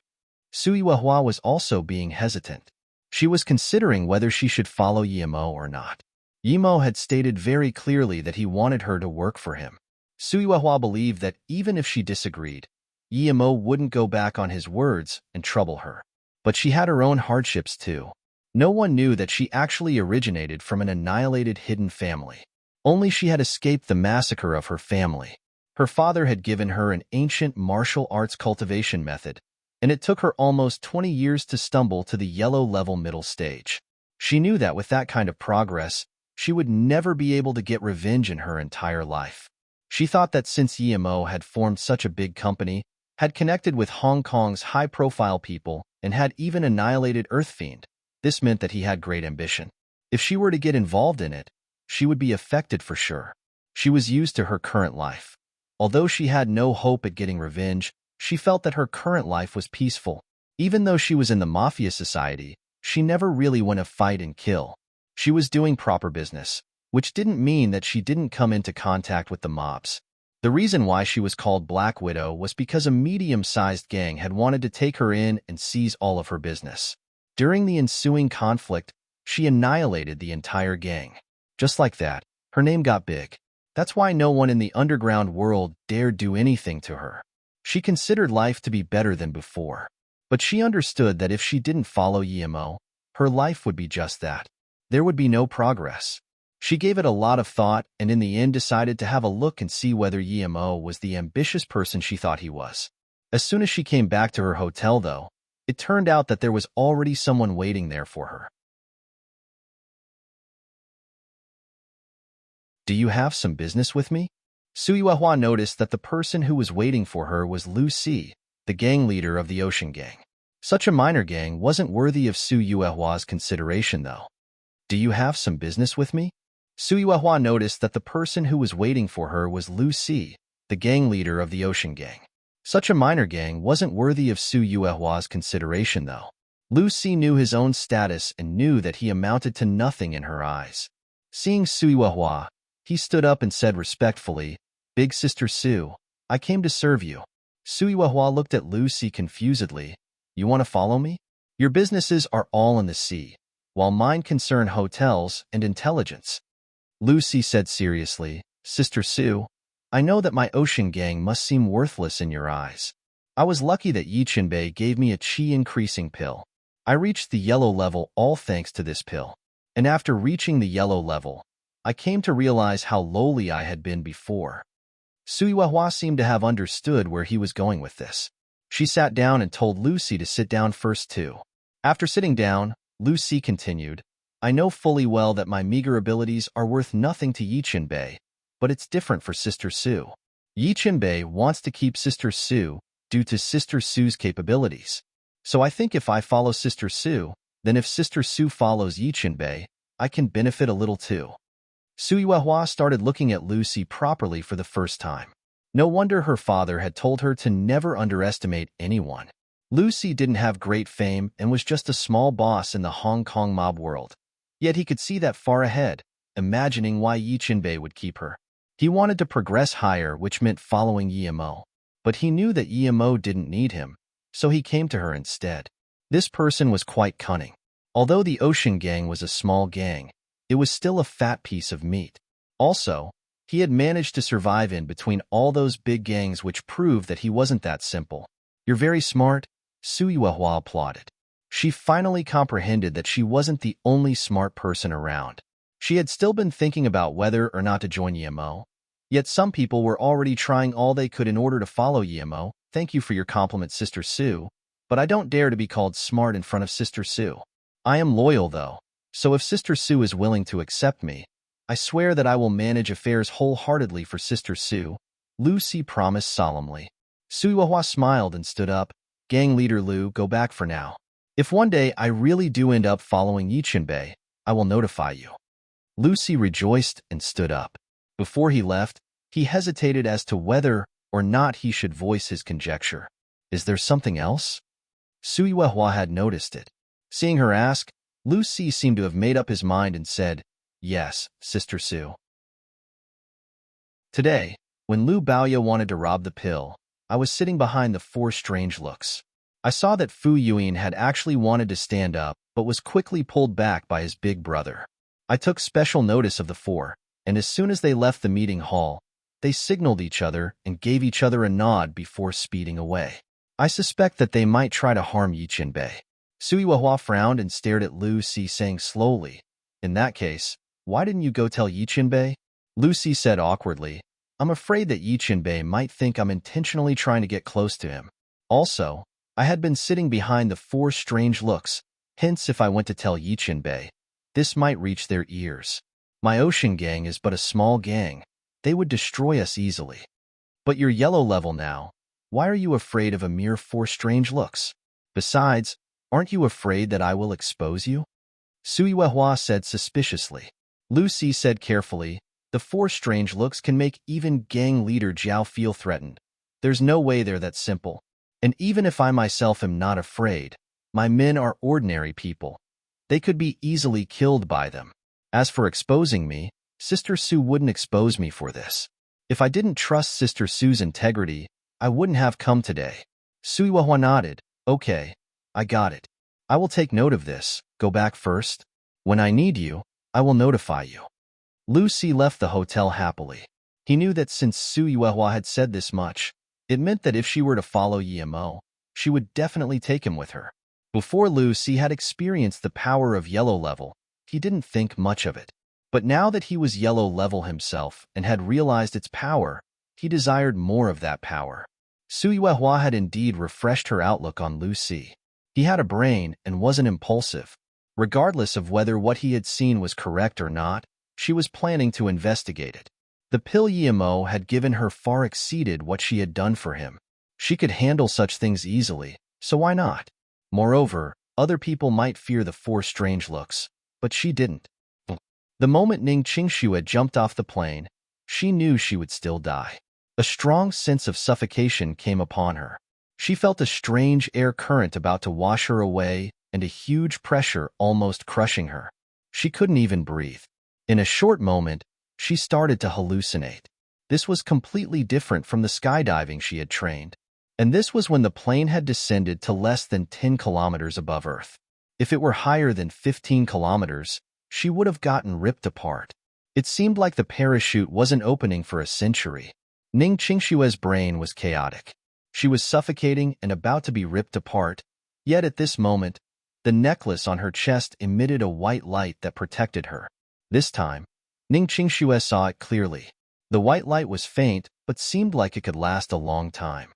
Sui Wehua was also being hesitant. She was considering whether she should follow Yimo or not. Yimo had stated very clearly that he wanted her to work for him. Sui Wehua believed that even if she disagreed, Yimo wouldn't go back on his words and trouble her. But she had her own hardships too. No one knew that she actually originated from an annihilated hidden family. Only she had escaped the massacre of her family. Her father had given her an ancient martial arts cultivation method, and it took her almost 20 years to stumble to the yellow-level middle stage. She knew that with that kind of progress, she would never be able to get revenge in her entire life. She thought that since Yimo had formed such a big company, had connected with Hong Kong's high-profile people, and had even annihilated Earthfiend, this meant that he had great ambition. If she were to get involved in it, she would be affected for sure. She was used to her current life. Although she had no hope at getting revenge, she felt that her current life was peaceful. Even though she was in the mafia society, she never really went to fight and kill. She was doing proper business, which didn't mean that she didn't come into contact with the mobs. The reason why she was called Black Widow was because a medium-sized gang had wanted to take her in and seize all of her business. During the ensuing conflict, she annihilated the entire gang. Just like that, her name got big. That's why no one in the underground world dared do anything to her. She considered life to be better than before. But she understood that if she didn't follow Yimo, her life would be just that. There would be no progress. She gave it a lot of thought and in the end decided to have a look and see whether Yimo was the ambitious person she thought he was. As soon as she came back to her hotel, though, it turned out that there was already someone waiting there for her. Do you have some business with me? Sui Wehua noticed that the person who was waiting for her was Lu Si, the gang leader of the Ocean Gang. Such a minor gang wasn't worthy of Sui Wehua's consideration, though. Do you have some business with me? Sui Wehua noticed that the person who was waiting for her was Lu Si, the gang leader of the Ocean Gang. Such a minor gang wasn't worthy of Sui Wehua's consideration, though. Lu Si knew his own status and knew that he amounted to nothing in her eyes. Seeing Sui Wehua, he stood up and said respectfully, Big Sister Sue, I came to serve you. Sui Wehua looked at Lu Si confusedly. You want to follow me? Your businesses are all in the sea, while mine concern hotels and intelligence. Lucy said seriously, Sister Sue, I know that my ocean gang must seem worthless in your eyes. I was lucky that Yichinbei gave me a chi-increasing pill. I reached the yellow level all thanks to this pill. And after reaching the yellow level, I came to realize how lowly I had been before. Sui Huahua seemed to have understood where he was going with this. She sat down and told Lucy to sit down first too. After sitting down, Lucy continued, I know fully well that my meager abilities are worth nothing to Yichinbei, but it's different for Sister Sue. Yichinbei wants to keep Sister Sue due to Sister Sue's capabilities. So I think if I follow Sister Sue, then if Sister Sue follows Yichinbei, I can benefit a little too. Sui Huahua started looking at Lucy properly for the first time. No wonder her father had told her to never underestimate anyone. Lucy didn't have great fame and was just a small boss in the Hong Kong mob world. Yet he could see that far ahead, imagining why Yichinbei would keep her. He wanted to progress higher, which meant following Yimo. But he knew that Yimo didn't need him, so he came to her instead. This person was quite cunning. Although the Ocean Gang was a small gang, it was still a fat piece of meat. Also, he had managed to survive in between all those big gangs, which proved that he wasn't that simple. You're very smart, Sui Huahua applauded. She finally comprehended that she wasn't the only smart person around. She had still been thinking about whether or not to join Yimo. Yet some people were already trying all they could in order to follow Yimo. Thank you for your compliment, Sister Sue, but I don't dare to be called smart in front of Sister Sue. I am loyal, though, so if Sister Sue is willing to accept me, I swear that I will manage affairs wholeheartedly for Sister Sue, Lucy promised solemnly. Sui Huahua smiled and stood up. Gang leader Lu, go back for now. If one day I really do end up following Yichinbei, I will notify you. Lucy rejoiced and stood up. Before he left, he hesitated as to whether or not he should voice his conjecture. Is there something else? Sui Huahua had noticed it. Seeing her ask, Lucy seemed to have made up his mind and said, Yes, Sister Sue. Today, when Lu Baoya wanted to rob the pill, I was sitting behind the four strange looks. I saw that Fu Yuan had actually wanted to stand up, but was quickly pulled back by his big brother. I took special notice of the four, and as soon as they left the meeting hall, they signaled each other and gave each other a nod before speeding away. I suspect that they might try to harm Yichinbei. Sui Huahua frowned and stared at Lucy, saying slowly, In that case, why didn't you go tell Yichinbei? Lucy said awkwardly, I'm afraid that Yichinbei might think I'm intentionally trying to get close to him. Also, I had been sitting behind the four strange looks, hence if I went to tell Yichinbei, this might reach their ears. My ocean gang is but a small gang. They would destroy us easily. But you're yellow level now. Why are you afraid of a mere four strange looks? Besides, aren't you afraid that I will expose you? Sui Huahua said suspiciously. Lucy said carefully, the four strange looks can make even gang leader Jiao feel threatened. There's no way they're that simple. And even if I myself am not afraid, my men are ordinary people. They could be easily killed by them. As for exposing me, Sister Sue wouldn't expose me for this. If I didn't trust Sister Sue's integrity, I wouldn't have come today. Sui Huahua nodded. Okay, I got it. I will take note of this. Go back first. When I need you, I will notify you. Lucy left the hotel happily. He knew that since Sui Huahua had said this much, it meant that if she were to follow Yimo, she would definitely take him with her. Before Lucy had experienced the power of yellow level, he didn't think much of it. But now that he was yellow level himself and had realized its power, he desired more of that power. Sui Huahua had indeed refreshed her outlook on Lucy. He had a brain and wasn't impulsive. Regardless of whether what he had seen was correct or not, she was planning to investigate it. The pill Yimo had given her far exceeded what she had done for him. She could handle such things easily, so why not? Moreover, other people might fear the four strange looks, but she didn't. The moment Ning Qingshu had jumped off the plane, she knew she would still die. A strong sense of suffocation came upon her. She felt a strange air current about to wash her away and a huge pressure almost crushing her. She couldn't even breathe. In a short moment, she started to hallucinate. This was completely different from the skydiving she had trained. And this was when the plane had descended to less than 10 kilometers above Earth. If it were higher than 15 kilometers, she would have gotten ripped apart. It seemed like the parachute wasn't opening for a century. Ning Qingshue's brain was chaotic. She was suffocating and about to be ripped apart, yet at this moment, the necklace on her chest emitted a white light that protected her. This time, Ning Qingxue saw it clearly. The white light was faint, but seemed like it could last a long time.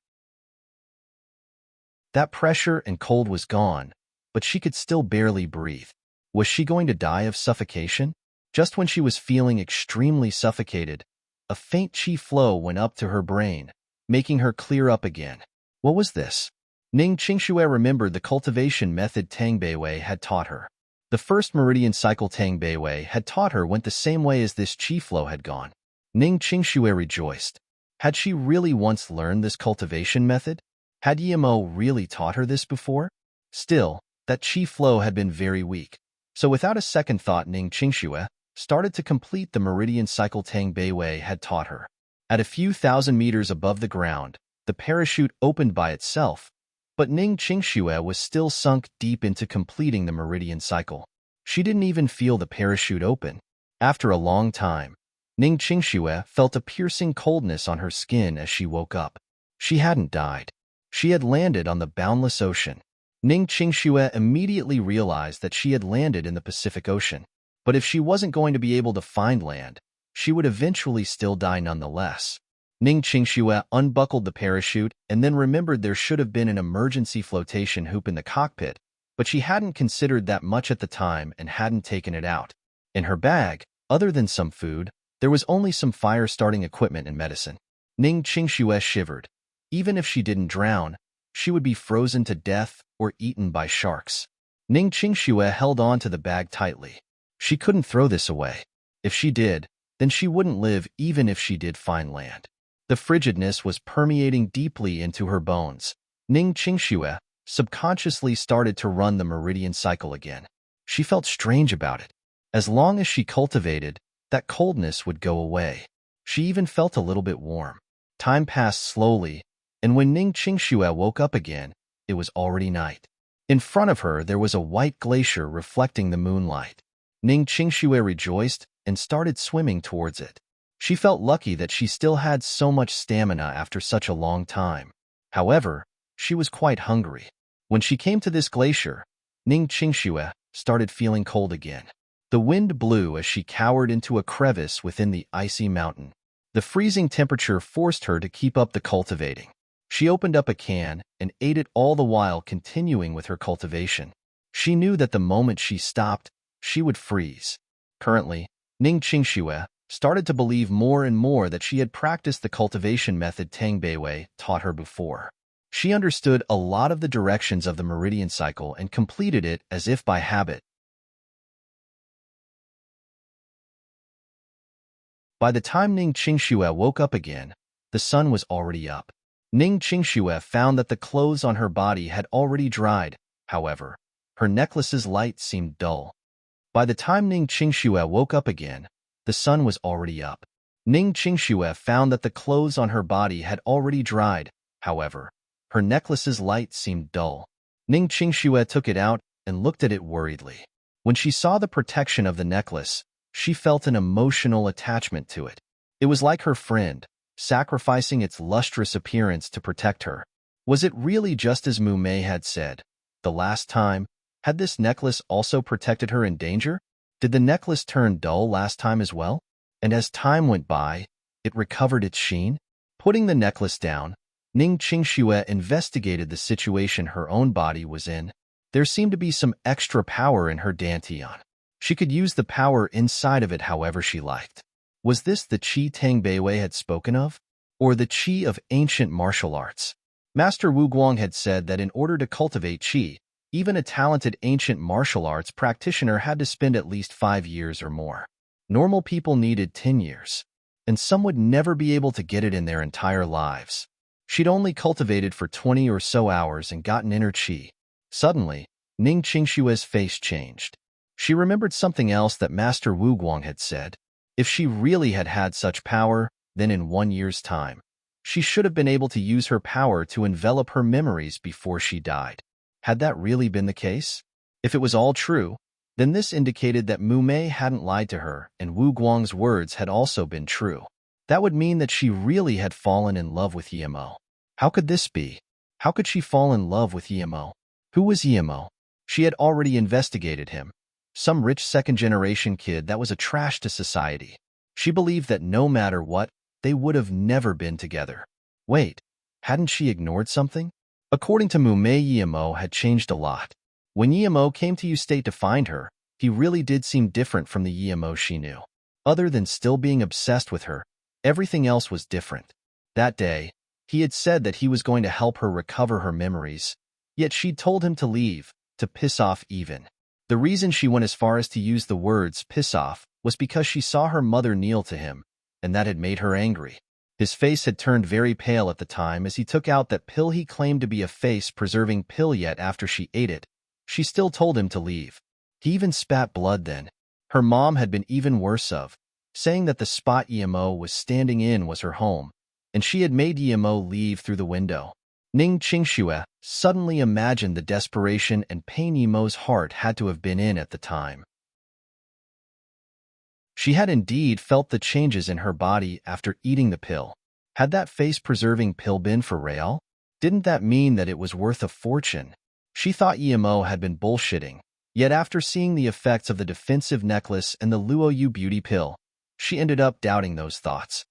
That pressure and cold was gone, but she could still barely breathe. Was she going to die of suffocation? Just when she was feeling extremely suffocated, a faint qi flow went up to her brain, making her clear up again. What was this? Ning Qingxue remembered the cultivation method Tang Beiwei had taught her. The first meridian cycle Tang Beiwei had taught her went the same way as this qi flow had gone. Ning Qingxue rejoiced. Had she really once learned this cultivation method? Had Yimo really taught her this before? Still, that qi flow had been very weak. So without a second thought, Ning Qingxue started to complete the meridian cycle Tang Beiwei had taught her. At a few thousand meters above the ground, the parachute opened by itself, but Ning Qingxue was still sunk deep into completing the meridian cycle. She didn't even feel the parachute open. After a long time, Ning Qingxue felt a piercing coldness on her skin as she woke up. She hadn't died. She had landed on the boundless ocean. Ning Qingxue immediately realized that she had landed in the Pacific Ocean. But if she wasn't going to be able to find land, she would eventually still die nonetheless. Ning Qingxue unbuckled the parachute and then remembered there should have been an emergency flotation hoop in the cockpit, but she hadn't considered that much at the time and hadn't taken it out. In her bag, other than some food, there was only some fire-starting equipment and medicine. Ning Qingxue shivered. Even if she didn't drown, she would be frozen to death or eaten by sharks. Ning Qingxue held on to the bag tightly. She couldn't throw this away. If she did, then she wouldn't live even if she did find land. The frigidness was permeating deeply into her bones. Ning Qingxue subconsciously started to run the meridian cycle again. She felt strange about it. As long as she cultivated, that coldness would go away. She even felt a little bit warm. Time passed slowly, and when Ning Qingxue woke up again, it was already night. In front of her, there was a white glacier reflecting the moonlight. Ning Qingxue rejoiced and started swimming towards it. She felt lucky that she still had so much stamina after such a long time. However, she was quite hungry. When she came to this glacier, Ning Qingxue started feeling cold again. The wind blew as she cowered into a crevice within the icy mountain. The freezing temperature forced her to keep up the cultivating. She opened up a can and ate it, all the while continuing with her cultivation. She knew that the moment she stopped, she would freeze. Currently, Ning Qingxue started to believe more and more that she had practiced the cultivation method Tang Beiwei taught her before. She understood a lot of the directions of the meridian cycle and completed it as if by habit. By the time Ning Qingxue woke up again, the sun was already up. Ning Qingxue found that the clothes on her body had already dried. However, her necklace's light seemed dull. By the time Ning Qingxue woke up again, the sun was already up. Ning Qingxue found that the clothes on her body had already dried. However, her necklace's light seemed dull. Ning Qingxue took it out and looked at it worriedly. When she saw the protection of the necklace, she felt an emotional attachment to it. It was like her friend, sacrificing its lustrous appearance to protect her. Was it really just as Mu Mei had said? The last time, had this necklace also protected her in danger? Did the necklace turn dull last time as well? And as time went by, it recovered its sheen? Putting the necklace down, Ning Qingxue investigated the situation her own body was in. There seemed to be some extra power in her dantian. She could use the power inside of it however she liked. Was this the qi Tang Beiwei had spoken of? Or the qi of ancient martial arts? Master Wu Guang had said that in order to cultivate qi, even a talented ancient martial arts practitioner had to spend at least 5 years or more. Normal people needed 10 years. And some would never be able to get it in their entire lives. She'd only cultivated for 20 or so hours and gotten inner qi. Suddenly, Ning Qingxue's face changed. She remembered something else that Master Wu Guang had said. If she really had had such power, then in 1 year's time, She should have been able to use her power to envelop her memories before she died. Had that really been the case? If it was all true, then this indicated that Mu Mei hadn't lied to her and Wu Guang's words had also been true. That would mean that she really had fallen in love with Yemo. How could this be? How could she fall in love with Yemo? Who was Yemo? She had already investigated him. Some rich second-generation kid that was a trash to society. She believed that no matter what, they would have never been together. Wait, hadn't she ignored something? According to Mu Mei, Yemo had changed a lot. When Yemo came to U-State to find her, he really did seem different from the Yemo she knew. Other than still being obsessed with her, everything else was different. That day, he had said that he was going to help her recover her memories, yet she'd told him to leave, to piss off even. The reason she went as far as to use the words piss off was because she saw her mother kneel to him, and that had made her angry. His face had turned very pale at the time as he took out that pill he claimed to be a face-preserving pill, yet after she ate it, she still told him to leave. He even spat blood then. Her mom had been even worse of, saying that the spot Yemo was standing in was her home, and she had made Yemo leave through the window. Ning Qingxue suddenly imagined the desperation and pain Yemo's heart had to have been in at the time. She had indeed felt the changes in her body after eating the pill. Had that face-preserving pill been for real? Didn't that mean that it was worth a fortune? She thought Yemo had been bullshitting, yet after seeing the effects of the defensive necklace and the Luo Yu beauty pill, she ended up doubting those thoughts.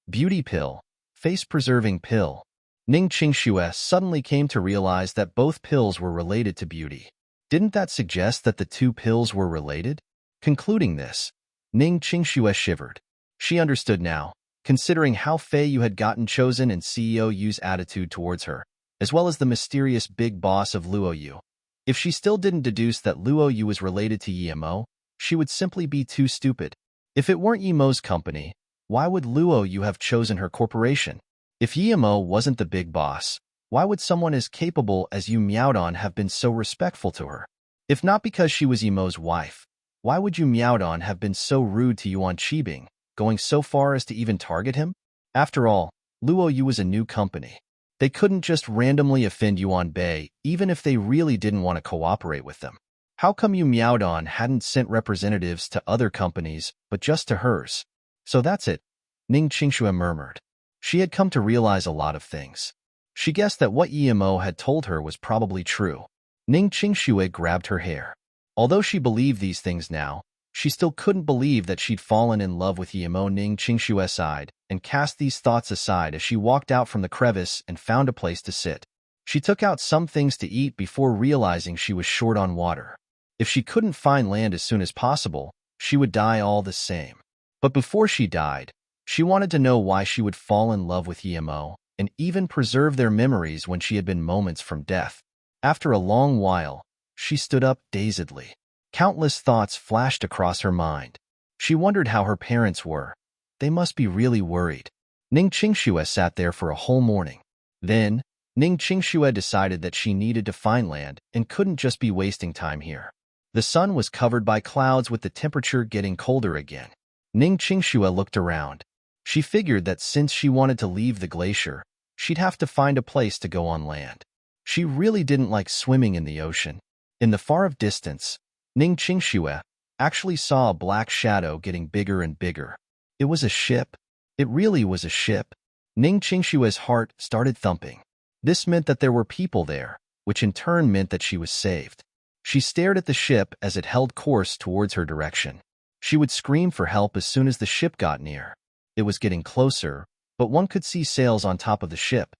Beauty pill, face-preserving pill. Ning Qingxue suddenly came to realize that both pills were related to beauty. Didn't that suggest that the two pills were related? Concluding this, Ning Qingxue shivered. She understood now, considering how Fei Yu had gotten chosen and CEO Yu's attitude towards her, as well as the mysterious big boss of Luo Yu. If she still didn't deduce that Luo Yu was related to Yemo, she would simply be too stupid. If it weren't Yemo's company, why would Luo Yu have chosen her corporation? If Yemo wasn't the big boss, why would someone as capable as Yu Miaodong have been so respectful to her? If not because she was Yemo's wife, why would Yu Miaodong have been so rude to Yuan Qibing, going so far as to even target him? After all, Luo Yu was a new company. They couldn't just randomly offend Yuan Bei, even if they really didn't want to cooperate with them. How come Yu Miaodong hadn't sent representatives to other companies, but just to hers? So that's it, Ning Qingxue murmured. She had come to realize a lot of things. She guessed that what Yemo had told her was probably true. Ning Qingxue grabbed her hair. Although she believed these things now, she still couldn't believe that she'd fallen in love with Yemo. Ning Qingxue sighed and cast these thoughts aside as she walked out from the crevice and found a place to sit. She took out some things to eat before realizing she was short on water. If she couldn't find land as soon as possible, she would die all the same. But before she died, she wanted to know why she would fall in love with Yemo and even preserve their memories when she had been moments from death. After a long while, she stood up dazedly. Countless thoughts flashed across her mind. She wondered how her parents were. They must be really worried. Ning Qingxue sat there for a whole morning. Then, Ning Qingxue decided that she needed to find land and couldn't just be wasting time here. The sun was covered by clouds with the temperature getting colder again. Ning Qingxue looked around. She figured that since she wanted to leave the glacier, she'd have to find a place to go on land. She really didn't like swimming in the ocean. In the far off distance, Ning Qingxue actually saw a black shadow getting bigger and bigger. It was a ship. It really was a ship. Ning Qingxue's heart started thumping. This meant that there were people there, which in turn meant that she was saved. She stared at the ship as it held course towards her direction. She would scream for help as soon as the ship got near. It was getting closer, but one could see sails on top of the ship.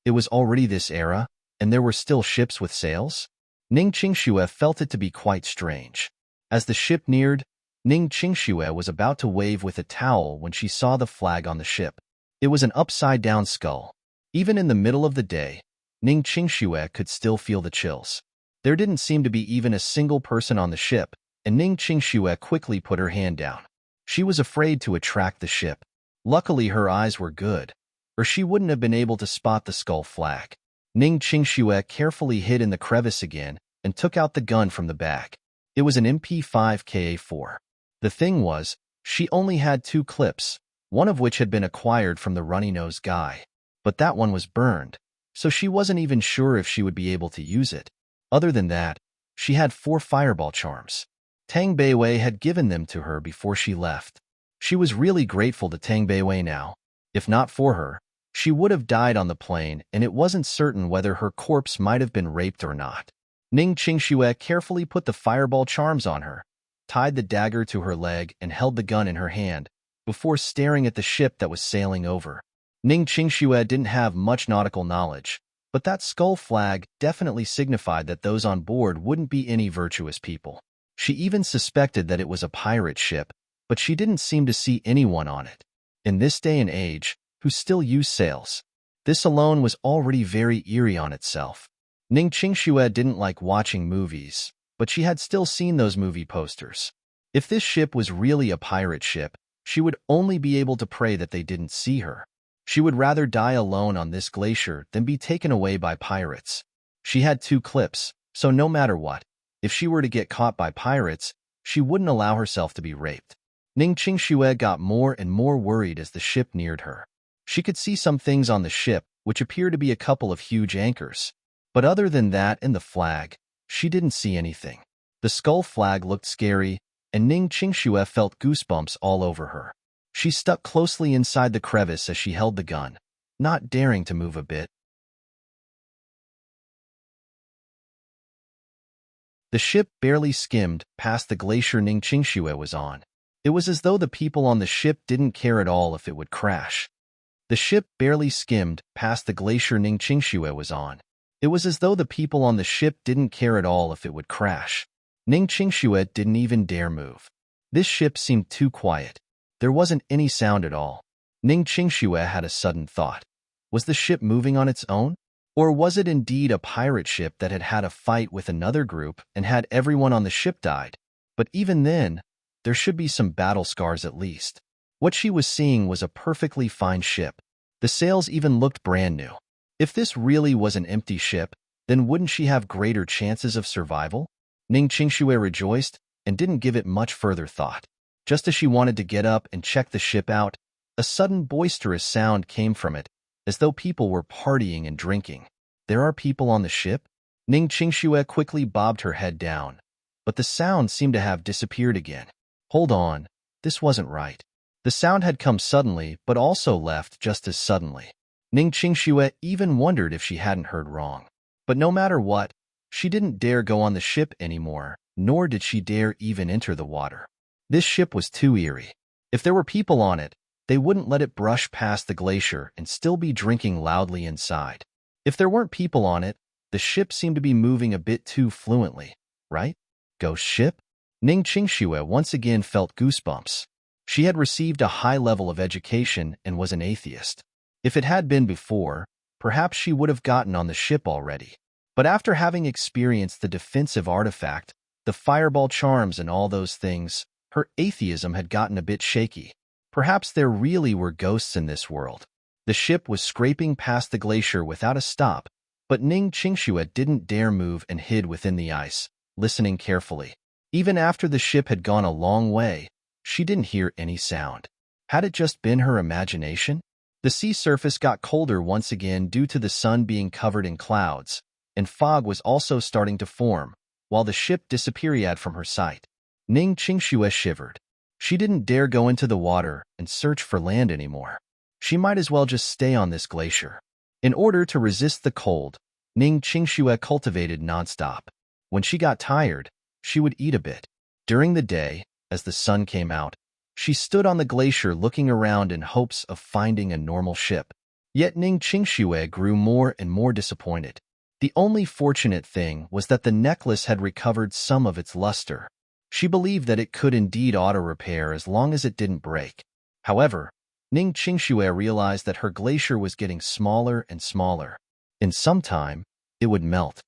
It was already this era, and there were still ships with sails? Ning Qingxue felt it to be quite strange. As the ship neared, Ning Qingxue was about to wave with a towel when she saw the flag on the ship. It was an upside-down skull. Even in the middle of the day, Ning Qingxue could still feel the chills. There didn't seem to be even a single person on the ship, and Ning Qingxue quickly put her hand down. She was afraid to attract the ship. Luckily, her eyes were good, or she wouldn't have been able to spot the skull flag. Ning Qingxue carefully hid in the crevice again and took out the gun from the bag. It was an MP5 KA4. The thing was, she only had 2 clips, one of which had been acquired from the runny-nosed guy. But that one was burned, so she wasn't even sure if she would be able to use it. Other than that, she had 4 fireball charms. Tang Beiwei had given them to her before she left. She was really grateful to Tang Beiwei now. If not for her, she would have died on the plane, and it wasn't certain whether her corpse might have been raped or not. Ning Qingxue carefully put the fireball charms on her, tied the dagger to her leg, and held the gun in her hand, before staring at the ship that was sailing over. Ning Qingxue didn't have much nautical knowledge, but that skull flag definitely signified that those on board wouldn't be any virtuous people. She even suspected that it was a pirate ship, but she didn't seem to see anyone on it. In this day and age, who still use sails. This alone was already very eerie on itself. Ning Qingxue didn't like watching movies, but she had still seen those movie posters. If this ship was really a pirate ship, she would only be able to pray that they didn't see her. She would rather die alone on this glacier than be taken away by pirates. She had 2 clips, so no matter what, if she were to get caught by pirates, she wouldn't allow herself to be raped. Ning Qingxue got more and more worried as the ship neared her. She could see some things on the ship, which appeared to be a couple of huge anchors. But other than that and the flag, she didn't see anything. The skull flag looked scary, and Ning Qingxue felt goosebumps all over her. She stuck closely inside the crevice as she held the gun, not daring to move a bit. The ship barely skimmed past the glacier Ning Qingxue was on. It was as though the people on the ship didn't care at all if it would crash. The ship barely skimmed past the glacier Ning Qingxue was on. It was as though the people on the ship didn't care at all if it would crash. Ning Qingxue didn't even dare move. This ship seemed too quiet. There wasn't any sound at all. Ning Qingxue had a sudden thought. Was the ship moving on its own? Or was it indeed a pirate ship that had had a fight with another group and had everyone on the ship died? But even then, there should be some battle scars at least. What she was seeing was a perfectly fine ship. The sails even looked brand new. If this really was an empty ship, then wouldn't she have greater chances of survival? Ning Qingxue rejoiced and didn't give it much further thought. Just as she wanted to get up and check the ship out, a sudden boisterous sound came from it, as though people were partying and drinking. There are people on the ship? Ning Qingxue quickly bobbed her head down, but the sound seemed to have disappeared again. Hold on, this wasn't right. The sound had come suddenly, but also left just as suddenly. Ning Qingxue even wondered if she hadn't heard wrong. But no matter what, she didn't dare go on the ship anymore, nor did she dare even enter the water. This ship was too eerie. If there were people on it, they wouldn't let it brush past the glacier and still be drinking loudly inside. If there weren't people on it, the ship seemed to be moving a bit too fluently, right? Ghost ship? Ning Qingxue once again felt goosebumps. She had received a high level of education and was an atheist. If it had been before, perhaps she would have gotten on the ship already. But after having experienced the defensive artifact, the fireball charms and all those things, her atheism had gotten a bit shaky. Perhaps there really were ghosts in this world. The ship was scraping past the glacier without a stop, but Ning Qingxue didn't dare move and hid within the ice, listening carefully. Even after the ship had gone a long way, she didn't hear any sound. Had it just been her imagination? The sea surface got colder once again due to the sun being covered in clouds, and fog was also starting to form, while the ship disappeared from her sight. Ning Qingxue shivered. She didn't dare go into the water and search for land anymore. She might as well just stay on this glacier. In order to resist the cold, Ning Qingxue cultivated nonstop. When she got tired, she would eat a bit. During the day, as the sun came out, she stood on the glacier looking around in hopes of finding a normal ship. Yet Ning Qingxue grew more and more disappointed. The only fortunate thing was that the necklace had recovered some of its luster. She believed that it could indeed auto-repair as long as it didn't break. However, Ning Qingxue realized that her glacier was getting smaller and smaller. In some time, it would melt.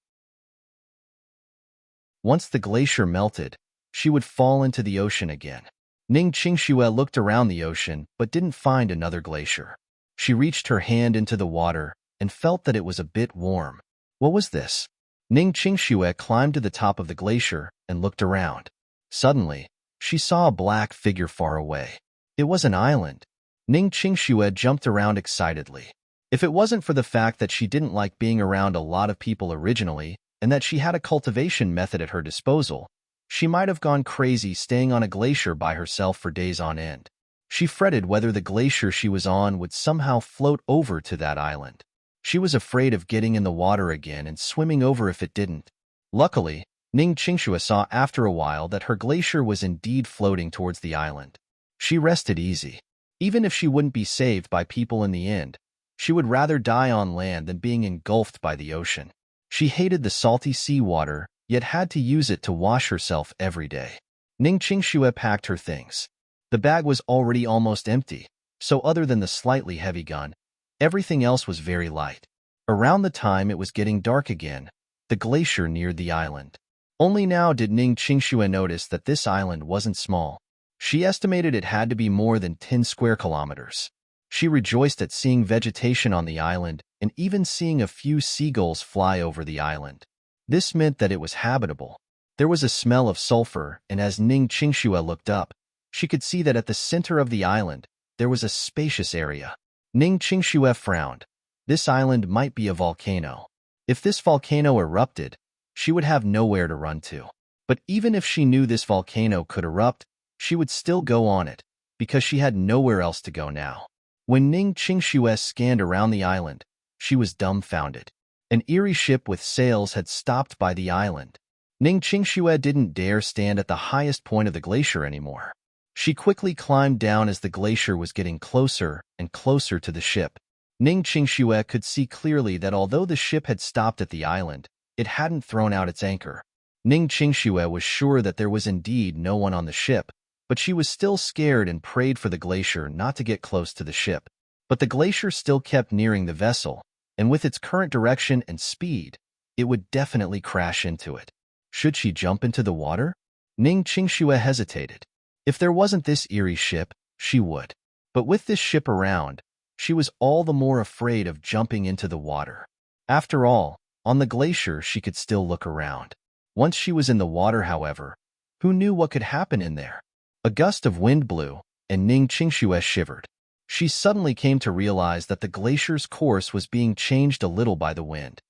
Once the glacier melted, she would fall into the ocean again. Ning Qingxue looked around the ocean but didn't find another glacier. She reached her hand into the water and felt that it was a bit warm. What was this? Ning Qingxue climbed to the top of the glacier and looked around. Suddenly, she saw a black figure far away. It was an island. Ning Qingxue jumped around excitedly. If it wasn't for the fact that she didn't like being around a lot of people originally, and that she had a cultivation method at her disposal, she might have gone crazy staying on a glacier by herself for days on end. She fretted whether the glacier she was on would somehow float over to that island. She was afraid of getting in the water again and swimming over if it didn't. Luckily, Ning Qingxue saw after a while that her glacier was indeed floating towards the island. She rested easy. Even if she wouldn't be saved by people in the end, she would rather die on land than being engulfed by the ocean. She hated the salty seawater, yet had to use it to wash herself every day. Ning Qingxue packed her things. The bag was already almost empty, so other than the slightly heavy gun, everything else was very light. Around the time it was getting dark again, the glacier neared the island. Only now did Ning Qingxue notice that this island wasn't small. She estimated it had to be more than 10 square kilometers. She rejoiced at seeing vegetation on the island and even seeing a few seagulls fly over the island. This meant that it was habitable. There was a smell of sulfur, and as Ning Qingxue looked up, she could see that at the center of the island, there was a spacious area. Ning Qingxue frowned. This island might be a volcano. If this volcano erupted, she would have nowhere to run to. But even if she knew this volcano could erupt, she would still go on it, because she had nowhere else to go now. When Ning Qingxue scanned around the island, she was dumbfounded. An eerie ship with sails had stopped by the island. Ning Qingxue didn't dare stand at the highest point of the glacier anymore. She quickly climbed down as the glacier was getting closer and closer to the ship. Ning Qingxue could see clearly that although the ship had stopped at the island, it hadn't thrown out its anchor. Ning Qingxue was sure that there was indeed no one on the ship, but she was still scared and prayed for the glacier not to get close to the ship. But the glacier still kept nearing the vessel, and with its current direction and speed, it would definitely crash into it. Should she jump into the water? Ning Qingxue hesitated. If there wasn't this eerie ship, she would. But with this ship around, she was all the more afraid of jumping into the water. After all, on the glacier she could still look around. Once she was in the water, however, who knew what could happen in there? A gust of wind blew, and Ning Qingxue shivered. She suddenly came to realize that the glacier's course was being changed a little by the wind.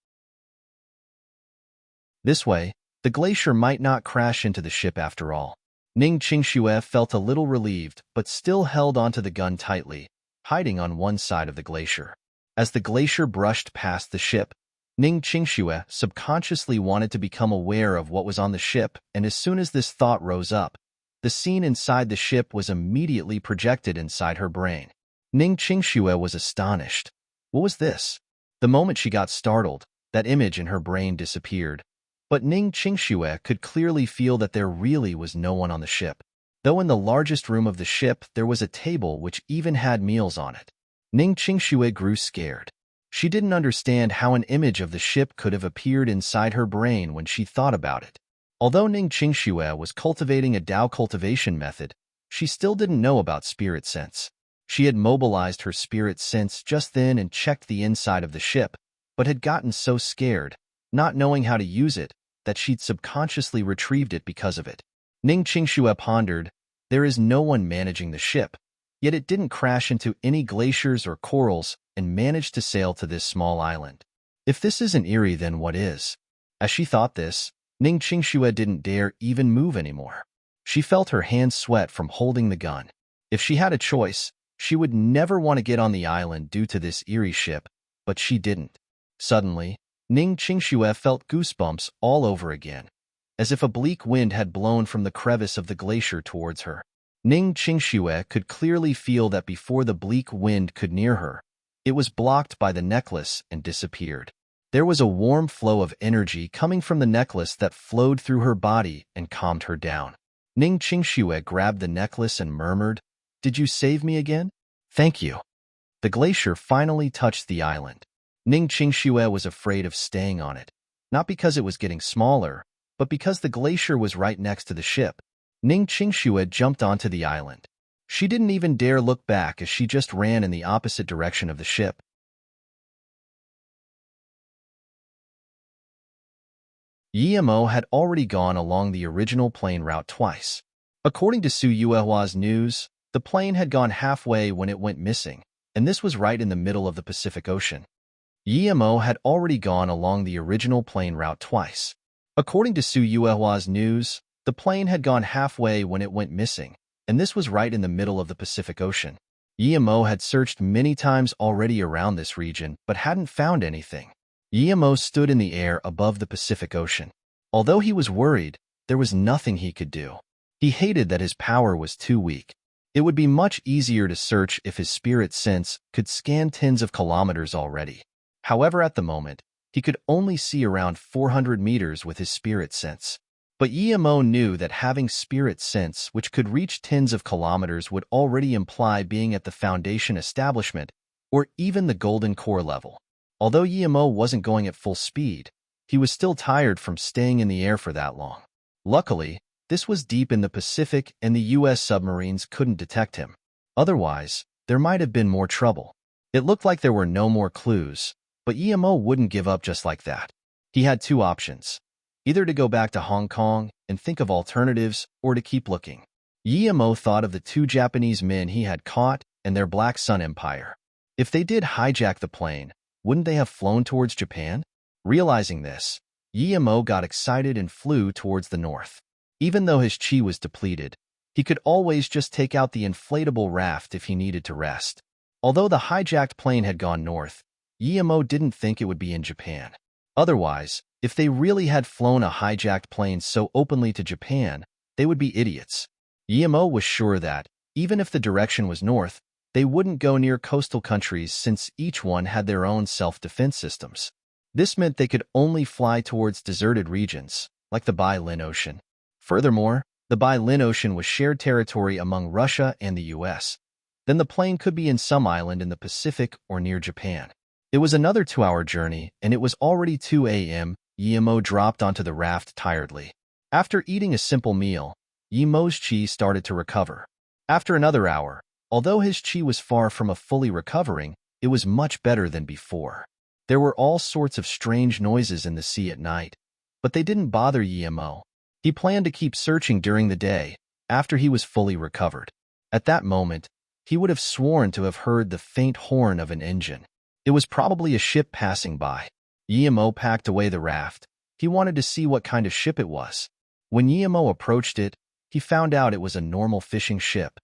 This way, the glacier might not crash into the ship after all. Ning Qingxue felt a little relieved, but still held onto the gun tightly, hiding on one side of the glacier. As the glacier brushed past the ship, Ning Qingxue subconsciously wanted to become aware of what was on the ship, and as soon as this thought rose up, the scene inside the ship was immediately projected inside her brain. Ning Qingxue was astonished. What was this? The moment she got startled, that image in her brain disappeared. But Ning Qingxue could clearly feel that there really was no one on the ship. Though in the largest room of the ship there was a table which even had meals on it. Ning Qingxue grew scared. She didn't understand how an image of the ship could have appeared inside her brain when she thought about it. Although Ning Qingxue was cultivating a Dao cultivation method, she still didn't know about spirit sense. She had mobilized her spirit sense just then and checked the inside of the ship, but had gotten so scared, not knowing how to use it, that she'd subconsciously retrieved it because of it. Ning Qingxue pondered, there is no one managing the ship, yet it didn't crash into any glaciers or corals and managed to sail to this small island. If this isn't eerie, then what is? As she thought this, Ning Qingxue didn't dare even move anymore. She felt her hands sweat from holding the gun. If she had a choice, she would never want to get on the island due to this eerie ship, but she didn't. Suddenly, Ning Qingxue felt goosebumps all over again, as if a bleak wind had blown from the crevice of the glacier towards her. Ning Qingxue could clearly feel that before the bleak wind could near her, it was blocked by the necklace and disappeared. There was a warm flow of energy coming from the necklace that flowed through her body and calmed her down. Ning Qingxue grabbed the necklace and murmured, "Did you save me again? Thank you." The glacier finally touched the island. Ning Qingxue was afraid of staying on it, not because it was getting smaller, but because the glacier was right next to the ship. Ning Qingxue jumped onto the island. She didn't even dare look back as she just ran in the opposite direction of the ship. Yimo had already gone along the original plane route twice. According to Su Yuehua's news, The plane had gone halfway when it went missing, and this was right in the middle of the Pacific Ocean. Guillermo had already gone along the original plane route twice. According to Su Yuehua's news, the plane had gone halfway when it went missing, and this was right in the middle of the Pacific Ocean. Guillermo had searched many times already around this region, but hadn't found anything. Guillermo stood in the air above the Pacific Ocean. Although he was worried, there was nothing he could do. He hated that his power was too weak. It would be much easier to search if his spirit sense could scan tens of kilometers already. However, at the moment, he could only see around 400 meters with his spirit sense. But Guillermo knew that having spirit sense which could reach tens of kilometers would already imply being at the Foundation establishment or even the Golden Core level. Although Guillermo wasn't going at full speed, he was still tired from staying in the air for that long. Luckily, this was deep in the Pacific and the U.S. submarines couldn't detect him. Otherwise, there might have been more trouble. It looked like there were no more clues, but Guillermo wouldn't give up just like that. He had two options: either to go back to Hong Kong and think of alternatives, or to keep looking. Guillermo thought of the two Japanese men he had caught and their Black Sun Empire. If they did hijack the plane, wouldn't they have flown towards Japan? Realizing this, Guillermo got excited and flew towards the north. Even though his chi was depleted, he could always just take out the inflatable raft if he needed to rest. Although the hijacked plane had gone north, Guillermo didn't think it would be in Japan. Otherwise, if they really had flown a hijacked plane so openly to Japan, they would be idiots. Guillermo was sure that, even if the direction was north, they wouldn't go near coastal countries since each one had their own self-defense systems. This meant they could only fly towards deserted regions, like the Bai-Lin Ocean. Furthermore, the Bai-Lin Ocean was shared territory among Russia and the U.S. Then the plane could be in some island in the Pacific or near Japan. It was another 2-hour journey, and it was already 2 a.m. Guillermo dropped onto the raft tiredly. After eating a simple meal, Guillermo's chi started to recover. After another hour, although his chi was far from fully recovering, it was much better than before. There were all sorts of strange noises in the sea at night, but they didn't bother Guillermo. He planned to keep searching during the day, after he was fully recovered. At that moment, he would have sworn to have heard the faint horn of an engine. It was probably a ship passing by. Guillermo packed away the raft. He wanted to see what kind of ship it was. When Guillermo approached it, he found out it was a normal fishing ship.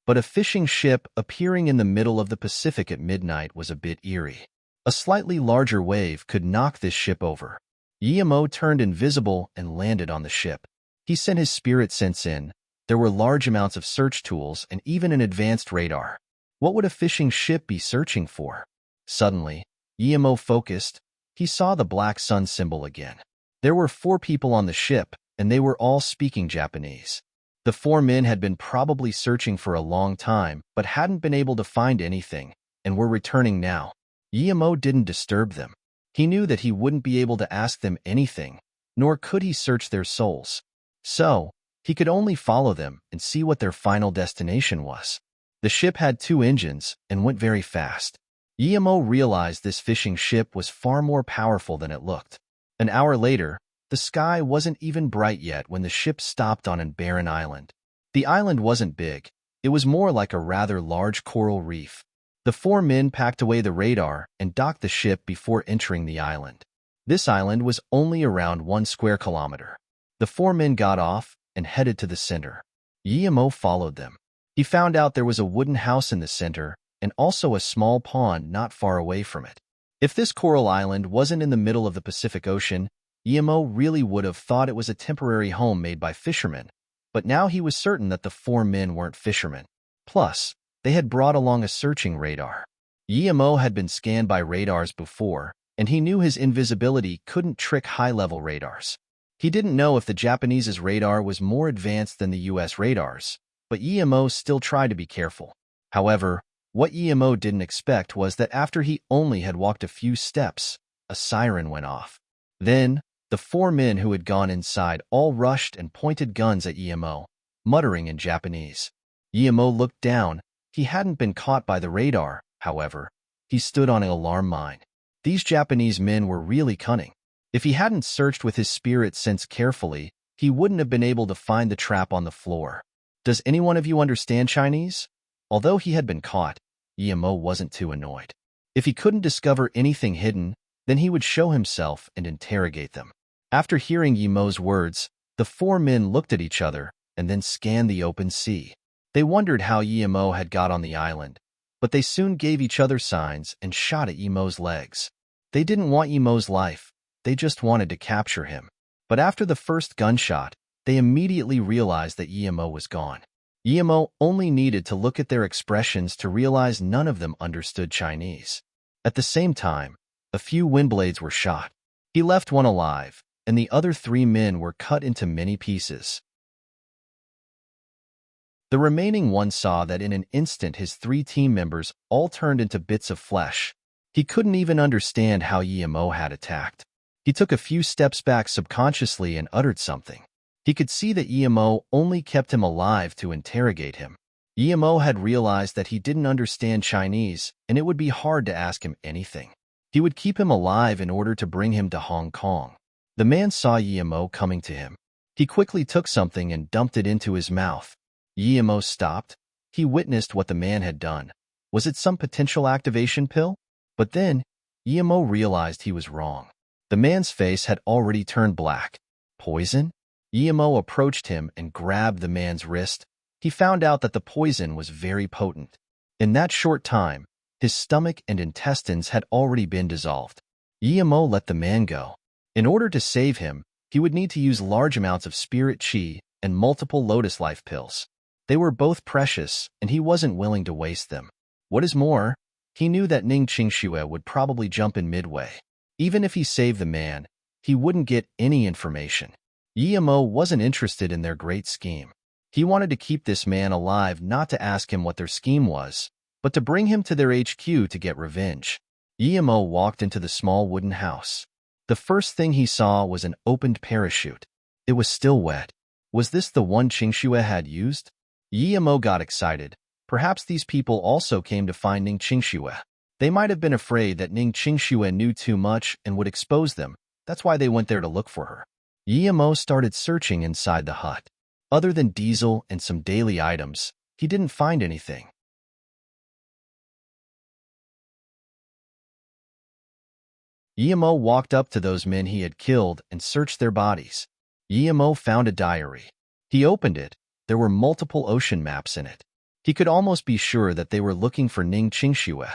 But a fishing ship appearing in the middle of the Pacific at midnight was a bit eerie. A slightly larger wave could knock this ship over. Guillermo turned invisible and landed on the ship. He sent his spirit sense in. There were large amounts of search tools and even an advanced radar. What would a fishing ship be searching for? Suddenly, Guillermo focused. He saw the Black Sun symbol again. There were 4 people on the ship, and they were all speaking Japanese. The 4 men had been probably searching for a long time, but hadn't been able to find anything, and were returning now. Guillermo didn't disturb them. He knew that he wouldn't be able to ask them anything, nor could he search their souls. So, he could only follow them and see what their final destination was. The ship had 2 engines and went very fast. Guillermo realized this fishing ship was far more powerful than it looked. An hour later, the sky wasn't even bright yet when the ship stopped on a barren island. The island wasn't big. It was more like a rather large coral reef. The 4 men packed away the radar and docked the ship before entering the island. This island was only around 1 square kilometer. The 4 men got off and headed to the center. Guillermo followed them. He found out there was a wooden house in the center and also a small pond not far away from it. If this coral island wasn't in the middle of the Pacific Ocean, Guillermo really would have thought it was a temporary home made by fishermen, but now he was certain that the 4 men weren't fishermen. Plus, they had brought along a searching radar. Guillermo had been scanned by radars before, and he knew his invisibility couldn't trick high-level radars. He didn't know if the Japanese's radar was more advanced than the U.S. radars, but Guillermo still tried to be careful. However, what Guillermo didn't expect was that after he only had walked a few steps, a siren went off. Then, the 4 men who had gone inside all rushed and pointed guns at Guillermo, muttering in Japanese. Guillermo looked down. He hadn't been caught by the radar, however. He stood on an alarm mine. These Japanese men were really cunning. If he hadn't searched with his spirit sense carefully, he wouldn't have been able to find the trap on the floor. Does any one of you understand Chinese? Although he had been caught, Yimo wasn't too annoyed. If he couldn't discover anything hidden, then he would show himself and interrogate them. After hearing Yimo's words, the four men looked at each other and then scanned the open sea. They wondered how Yimo had got on the island, but they soon gave each other signs and shot at Yimo's legs. They didn't want Yimo's life, they just wanted to capture him. But after the first gunshot, they immediately realized that Yimo was gone. Yimo only needed to look at their expressions to realize none of them understood Chinese. At the same time, a few windblades were shot. He left one alive, and the other three men were cut into many pieces. The remaining one saw that in an instant his three team members all turned into bits of flesh. He couldn't even understand how Yimo had attacked. He took a few steps back subconsciously and uttered something. He could see that Yimo only kept him alive to interrogate him. Yimo had realized that he didn't understand Chinese, and it would be hard to ask him anything. He would keep him alive in order to bring him to Hong Kong. The man saw Yimo coming to him. He quickly took something and dumped it into his mouth. Yimo stopped. He witnessed what the man had done. Was it some potential activation pill? But then, Yimo realized he was wrong. The man's face had already turned black. Poison? Yimo approached him and grabbed the man's wrist. He found out that the poison was very potent. In that short time, his stomach and intestines had already been dissolved. Yimo let the man go. In order to save him, he would need to use large amounts of spirit chi and multiple lotus life pills. They were both precious, and he wasn't willing to waste them. What is more, he knew that Ning Qingxue would probably jump in midway. Even if he saved the man, he wouldn't get any information. Yimo wasn't interested in their great scheme. He wanted to keep this man alive, not to ask him what their scheme was, but to bring him to their HQ to get revenge. Yimo walked into the small wooden house. The first thing he saw was an opened parachute. It was still wet. Was this the one Qingxue had used? Yimo got excited. Perhaps these people also came to find Ning Qingxue. They might have been afraid that Ning Qingxue knew too much and would expose them. That's why they went there to look for her. Yimo started searching inside the hut. Other than diesel and some daily items, he didn't find anything. Yimo walked up to those men he had killed and searched their bodies. Yimo found a diary. He opened it. There were multiple ocean maps in it. He could almost be sure that they were looking for Ning Qingxue.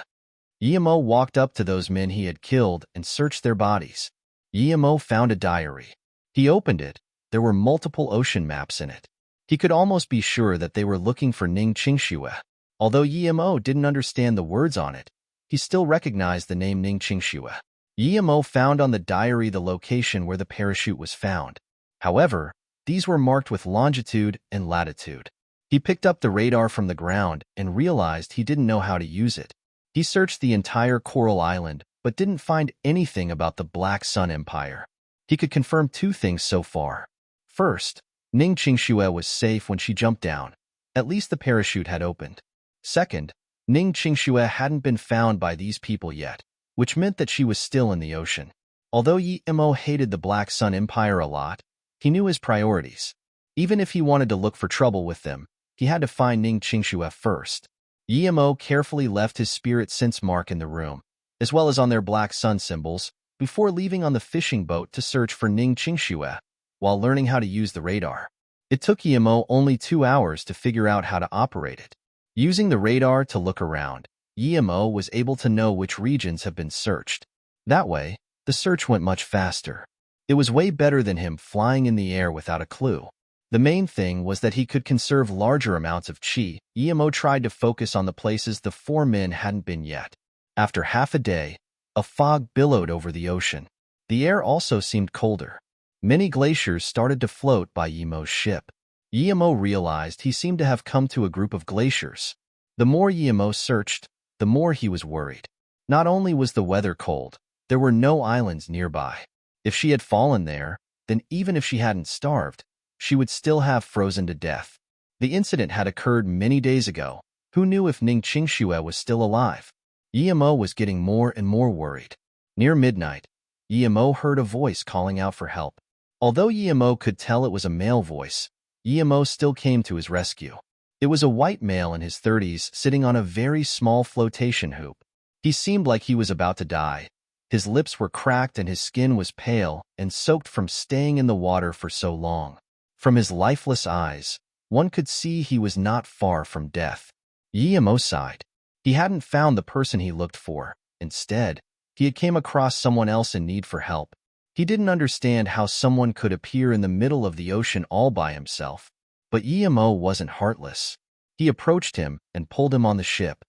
Yimo walked up to those men he had killed and searched their bodies. Yimo found a diary. He opened it. There were multiple ocean maps in it. He could almost be sure that they were looking for Ning Qingxue. Although Yimo didn't understand the words on it, he still recognized the name Ning Qingxue. Yimo found on the diary the location where the parachute was found. However, these were marked with longitude and latitude. He picked up the radar from the ground and realized he didn't know how to use it. He searched the entire Coral Island, but didn't find anything about the Black Sun Empire. He could confirm two things so far. First, Ning Qingxue was safe when she jumped down. At least the parachute had opened. Second, Ning Qingxue hadn't been found by these people yet, which meant that she was still in the ocean. Although Yimo hated the Black Sun Empire a lot, he knew his priorities. Even if he wanted to look for trouble with them, he had to find Ning Qingxue first. Yimo carefully left his spirit sense mark in the room, as well as on their Black Sun symbols, before leaving on the fishing boat to search for Ning Qingxue, while learning how to use the radar. It took Yimo only 2 hours to figure out how to operate it. Using the radar to look around, Yimo was able to know which regions have been searched. That way, the search went much faster. It was way better than him flying in the air without a clue. The main thing was that he could conserve larger amounts of chi. Yimo tried to focus on the places the four men hadn't been yet. After half a day, a fog billowed over the ocean. The air also seemed colder. Many glaciers started to float by Yimo's ship. Yimo realized he seemed to have come to a group of glaciers. The more Yimo searched, the more he was worried. Not only was the weather cold, there were no islands nearby. If she had fallen there, then even if she hadn't starved, she would still have frozen to death. The incident had occurred many days ago. Who knew if Ning Qingxue was still alive? Yimo was getting more and more worried. Near midnight, Yimo heard a voice calling out for help. Although Yimo could tell it was a male voice, Emo still came to his rescue. It was a white male in his 30s sitting on a very small flotation hoop. He seemed like he was about to die. His lips were cracked and his skin was pale and soaked from staying in the water for so long. From his lifeless eyes, one could see he was not far from death. Emo sighed. He hadn't found the person he looked for. Instead, he had came across someone else in need for help. He didn't understand how someone could appear in the middle of the ocean all by himself. But Emo wasn't heartless. He approached him and pulled him on the ship.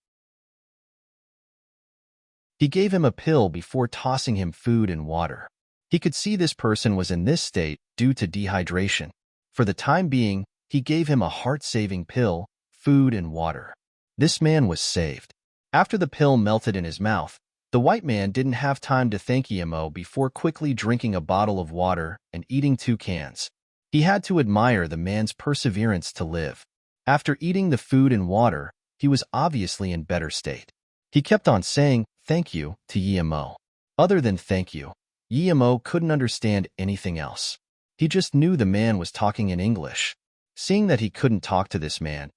He gave him a pill before tossing him food and water. He could see this person was in this state due to dehydration. For the time being, he gave him a heart-saving pill, food, and water. This man was saved. After the pill melted in his mouth, the white man didn't have time to thank Emo before quickly drinking a bottle of water and eating 2 cans. He had to admire the man's perseverance to live. After eating the food and water, he was obviously in better state. He kept on saying thank you to Emo. Other than thank you, Emo couldn't understand anything else. He just knew the man was talking in English. Seeing that he couldn't talk to this man,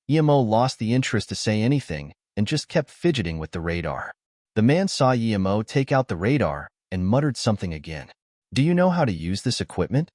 Emo lost the interest to say anything and just kept fidgeting with the radar. The man saw Emo take out the radar and muttered something again. "Do you know how to use this equipment?"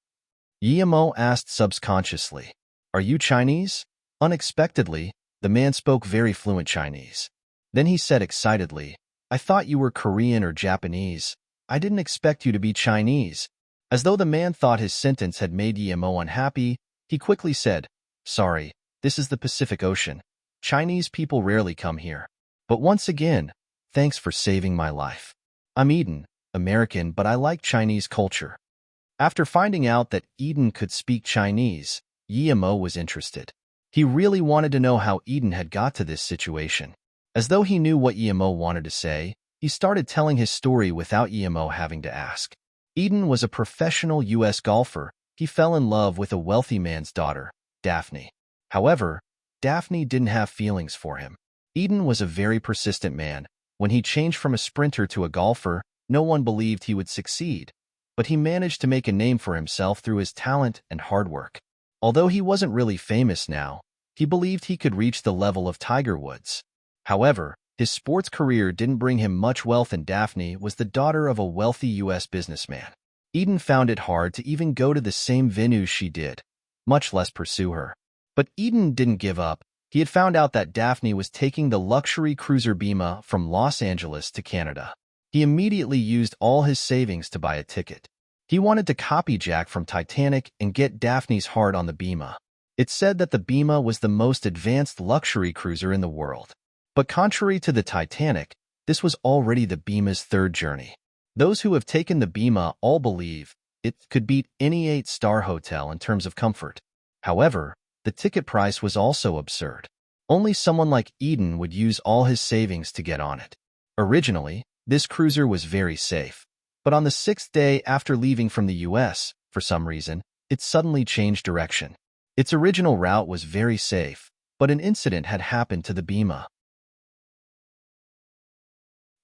Emo asked subconsciously. "Are you Chinese?" Unexpectedly, the man spoke very fluent Chinese. Then he said excitedly, "I thought you were Korean or Japanese. I didn't expect you to be Chinese." As though the man thought his sentence had made Emo unhappy, he quickly said, "Sorry, this is the Pacific Ocean. Chinese people rarely come here. But once again, thanks for saving my life. I'm Eden, American, but I like Chinese culture." After finding out that Eden could speak Chinese, Emo was interested. He really wanted to know how Eden had got to this situation. As though he knew what Emo wanted to say, he started telling his story without Emo having to ask. Eden was a professional U.S. golfer. He fell in love with a wealthy man's daughter, Daphne. However, Daphne didn't have feelings for him. Eden was a very persistent man. When he changed from a sprinter to a golfer, no one believed he would succeed, but he managed to make a name for himself through his talent and hard work. Although he wasn't really famous now, he believed he could reach the level of Tiger Woods. However, his sports career didn't bring him much wealth, and Daphne was the daughter of a wealthy U.S. businessman. Eden found it hard to even go to the same venues she did, much less pursue her. But Eden didn't give up. He had found out that Daphne was taking the luxury cruiser Bima from Los Angeles to Canada. He immediately used all his savings to buy a ticket. He wanted to copy Jack from Titanic and get Daphne's heart on the Bima. It said that the Bima was the most advanced luxury cruiser in the world. But contrary to the Titanic, this was already the Bima's 3rd journey. Those who have taken the Bima all believe it could beat any 8-star hotel in terms of comfort. However, the ticket price was also absurd. Only someone like Eden would use all his savings to get on it. Originally, this cruiser was very safe. But on the 6th day after leaving from the U.S., for some reason, it suddenly changed direction. Its original route was very safe, but an incident had happened to the Bima.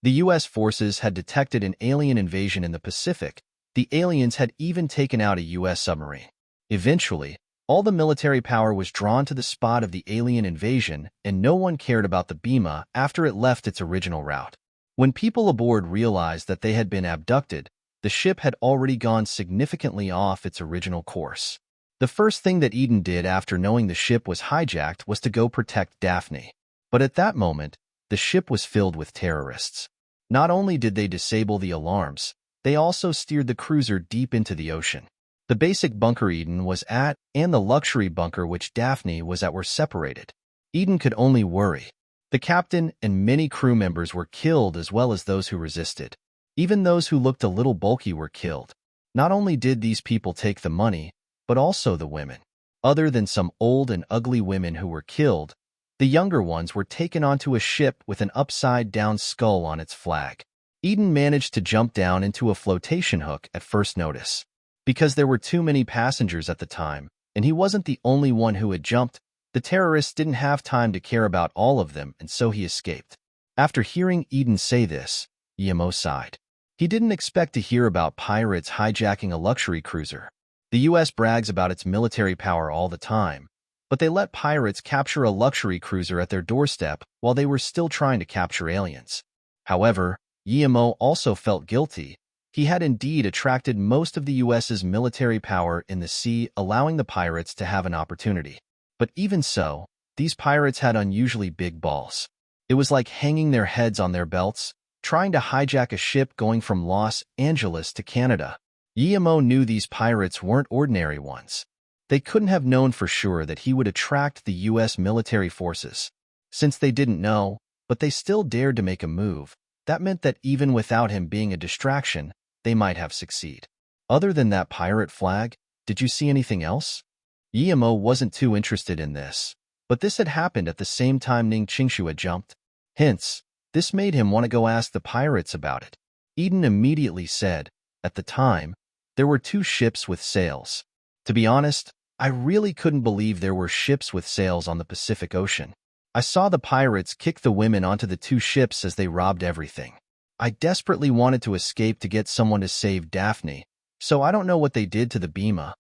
The U.S. forces had detected an alien invasion in the Pacific. The aliens had even taken out a U.S. submarine. Eventually, all the military power was drawn to the spot of the alien invasion, and no one cared about the Bima after it left its original route. When people aboard realized that they had been abducted, the ship had already gone significantly off its original course. The first thing that Eden did after knowing the ship was hijacked was to go protect Daphne. But at that moment, the ship was filled with terrorists. Not only did they disable the alarms, they also steered the cruiser deep into the ocean. The basic bunker Eden was at and the luxury bunker which Daphne was at were separated. Eden could only worry. The captain and many crew members were killed, as well as those who resisted. Even those who looked a little bulky were killed. Not only did these people take the money, but also the women. Other than some old and ugly women who were killed, the younger ones were taken onto a ship with an upside-down skull on its flag. Eden managed to jump down into a flotation hook at first notice. Because there were too many passengers at the time, and he wasn't the only one who had jumped, the terrorists didn't have time to care about all of them, and so he escaped. After hearing Eden say this, Emo sighed. He didn't expect to hear about pirates hijacking a luxury cruiser. The US brags about its military power all the time, but they let pirates capture a luxury cruiser at their doorstep while they were still trying to capture aliens. However, Guillemot also felt guilty. He had indeed attracted most of the US's military power in the sea, allowing the pirates to have an opportunity. But even so, these pirates had unusually big balls. It was like hanging their heads on their belts, trying to hijack a ship going from Los Angeles to Canada. Guillemot knew these pirates weren't ordinary ones. They couldn't have known for sure that he would attract the U.S. military forces. Since they didn't know, but they still dared to make a move, that meant that even without him being a distraction, they might have succeeded. Other than that pirate flag, did you see anything else? Guillemot wasn't too interested in this, but this had happened at the same time Ning Qingshu had jumped. Hence, this made him want to go ask the pirates about it. Eden immediately said, at the time, there were 2 ships with sails. To be honest, I really couldn't believe there were ships with sails on the Pacific Ocean. I saw the pirates kick the women onto the 2 ships as they robbed everything. I desperately wanted to escape to get someone to save Daphne, so I don't know what they did to the Bima.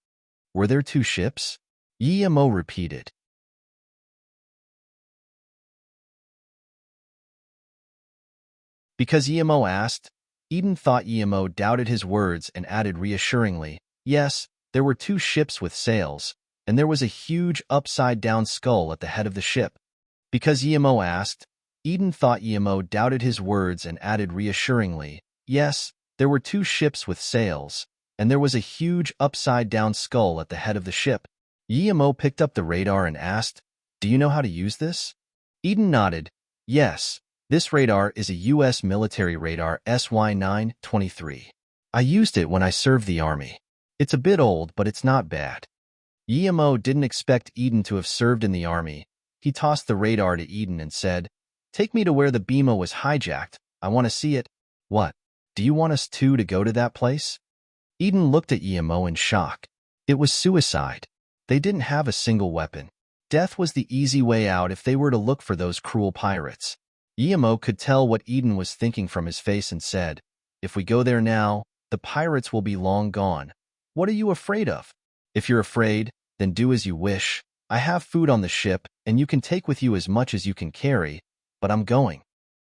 Were there 2 ships? Guillemot repeated. Because Guillemot asked, Eden thought Guillemot doubted his words and added reassuringly, yes, there were 2 ships with sails, and there was a huge upside-down skull at the head of the ship. Because Guillemot asked, Eden thought Guillemot doubted his words and added reassuringly, yes, there were 2 ships with sails, and there was a huge upside-down skull at the head of the ship. Guillemot picked up the radar and asked, do you know how to use this? Eden nodded, yes. This radar is a U.S. military radar SY-923. I used it when I served the Army. It's a bit old, but it's not bad. Guillemot didn't expect Eden to have served in the Army. He tossed the radar to Eden and said, take me to where the Bima was hijacked. I want to see it. What? Do you want us two to go to that place? Eden looked at Guillemot in shock. It was suicide. They didn't have a single weapon. Death was the easy way out if they were to look for those cruel pirates. Guillemot could tell what Eden was thinking from his face and said, if we go there now, the pirates will be long gone. What are you afraid of? If you're afraid, then do as you wish. I have food on the ship, and you can take with you as much as you can carry, but I'm going.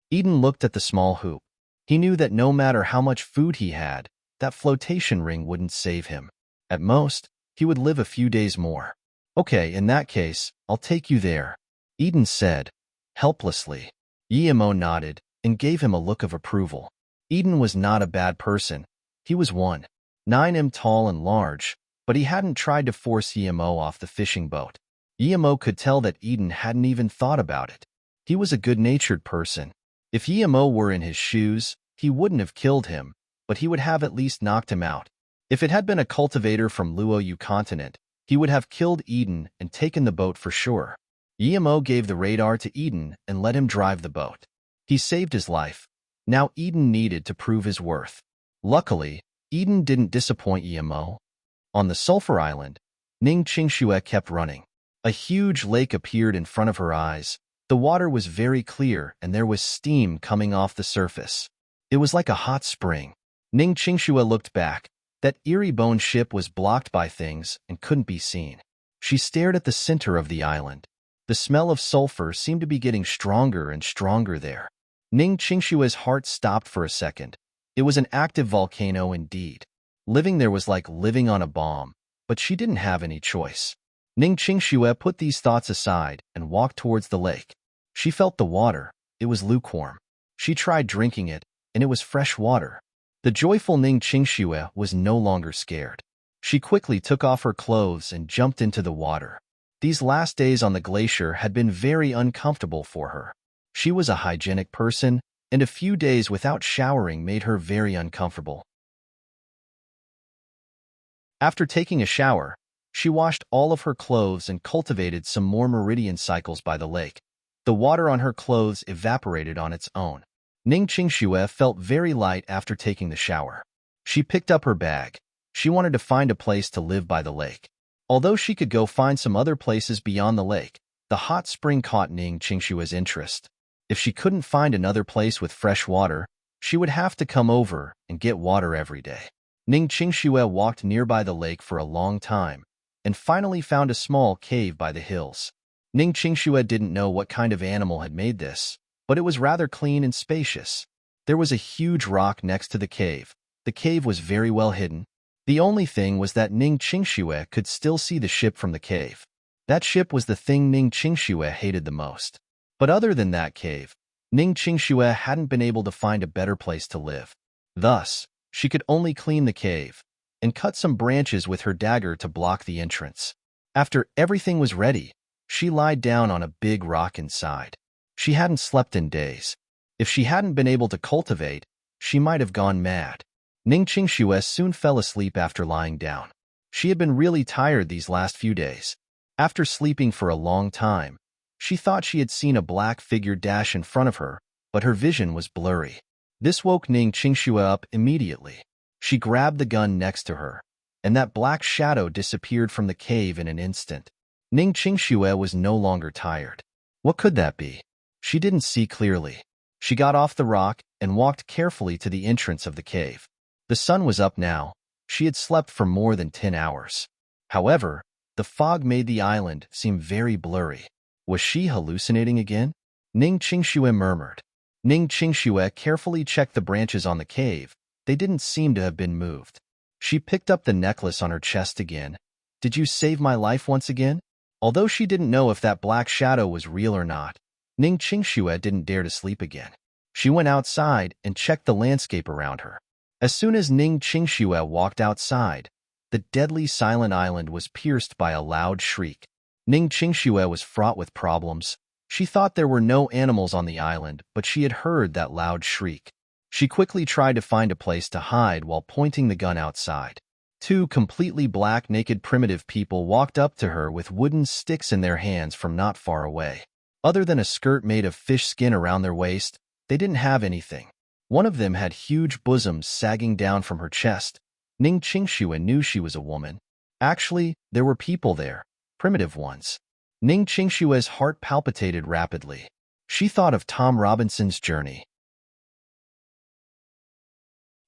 Eden looked at the small hoop. He knew that no matter how much food he had, that flotation ring wouldn't save him. At most, he would live a few days more. Okay, in that case, I'll take you there, Eden said, helplessly. Guillemot nodded and gave him a look of approval. Eden was not a bad person. He was 1.9 tall and large, but he hadn't tried to force Guillemot off the fishing boat. Guillemot could tell that Eden hadn't even thought about it. He was a good-natured person. If Guillemot were in his shoes, he wouldn't have killed him, but he would have at least knocked him out. If it had been a cultivator from Luoyu continent, he would have killed Eden and taken the boat for sure. Guillemot gave the radar to Eden and let him drive the boat. He saved his life. Now Eden needed to prove his worth. Luckily, Eden didn't disappoint Guillemot. On the Sulphur Island, Ning Qingshu kept running. A huge lake appeared in front of her eyes. The water was very clear and there was steam coming off the surface. It was like a hot spring. Ning Qingshu looked back. That eerie bone ship was blocked by things and couldn't be seen. She stared at the center of the island. The smell of sulfur seemed to be getting stronger and stronger there. Ning Qingshu's heart stopped for a second. It was an active volcano indeed. Living there was like living on a bomb, but she didn't have any choice. Ning Qingshu put these thoughts aside and walked towards the lake. She felt the water. It was lukewarm. She tried drinking it, and it was fresh water. The joyful Ning Qingshu was no longer scared. She quickly took off her clothes and jumped into the water. These last days on the glacier had been very uncomfortable for her. She was a hygienic person, and a few days without showering made her very uncomfortable. After taking a shower, she washed all of her clothes and cultivated some more meridian cycles by the lake. The water on her clothes evaporated on its own. Ning Qingshu felt very light after taking the shower. She picked up her bag. She wanted to find a place to live by the lake. Although she could go find some other places beyond the lake, the hot spring caught Ning Qingshu's interest. If she couldn't find another place with fresh water, she would have to come over and get water every day. Ning Qingxue walked nearby the lake for a long time and finally found a small cave by the hills. Ning Qingxue didn't know what kind of animal had made this, but it was rather clean and spacious. There was a huge rock next to the cave. The cave was very well hidden. The only thing was that Ning Qingxue could still see the ship from the cave. That ship was the thing Ning Qingxue hated the most. But other than that cave, Ning Qingxue hadn't been able to find a better place to live. Thus, she could only clean the cave and cut some branches with her dagger to block the entrance. After everything was ready, she lied down on a big rock inside. She hadn't slept in days. If she hadn't been able to cultivate, she might have gone mad. Ning Qingxue soon fell asleep after lying down. She had been really tired these last few days. After sleeping for a long time, she thought she had seen a black figure dash in front of her, but her vision was blurry. This woke Ning Qingxue up immediately. She grabbed the gun next to her, and that black shadow disappeared from the cave in an instant. Ning Qingxue was no longer tired. What could that be? She didn't see clearly. She got off the rock and walked carefully to the entrance of the cave. The sun was up now. She had slept for more than 10 hours. However, the fog made the island seem very blurry. Was she hallucinating again? Ning Qingxue murmured. Ning Qingxue carefully checked the branches on the cave. They didn't seem to have been moved. She picked up the necklace on her chest again. Did you save my life once again? Although she didn't know if that black shadow was real or not, Ning Qingxue didn't dare to sleep again. She went outside and checked the landscape around her. As soon as Ning Qingxue walked outside, the deadly silent island was pierced by a loud shriek. Ning Qingxue was fraught with problems. She thought there were no animals on the island, but she had heard that loud shriek. She quickly tried to find a place to hide while pointing the gun outside. Two completely black, naked primitive people walked up to her with wooden sticks in their hands from not far away. Other than a skirt made of fish skin around their waist, they didn't have anything. One of them had huge bosoms sagging down from her chest. Ning Qingxue knew she was a woman. Actually, there were people there, primitive ones. Ning Qingxue's heart palpitated rapidly. She thought of Tom Robinson's journey.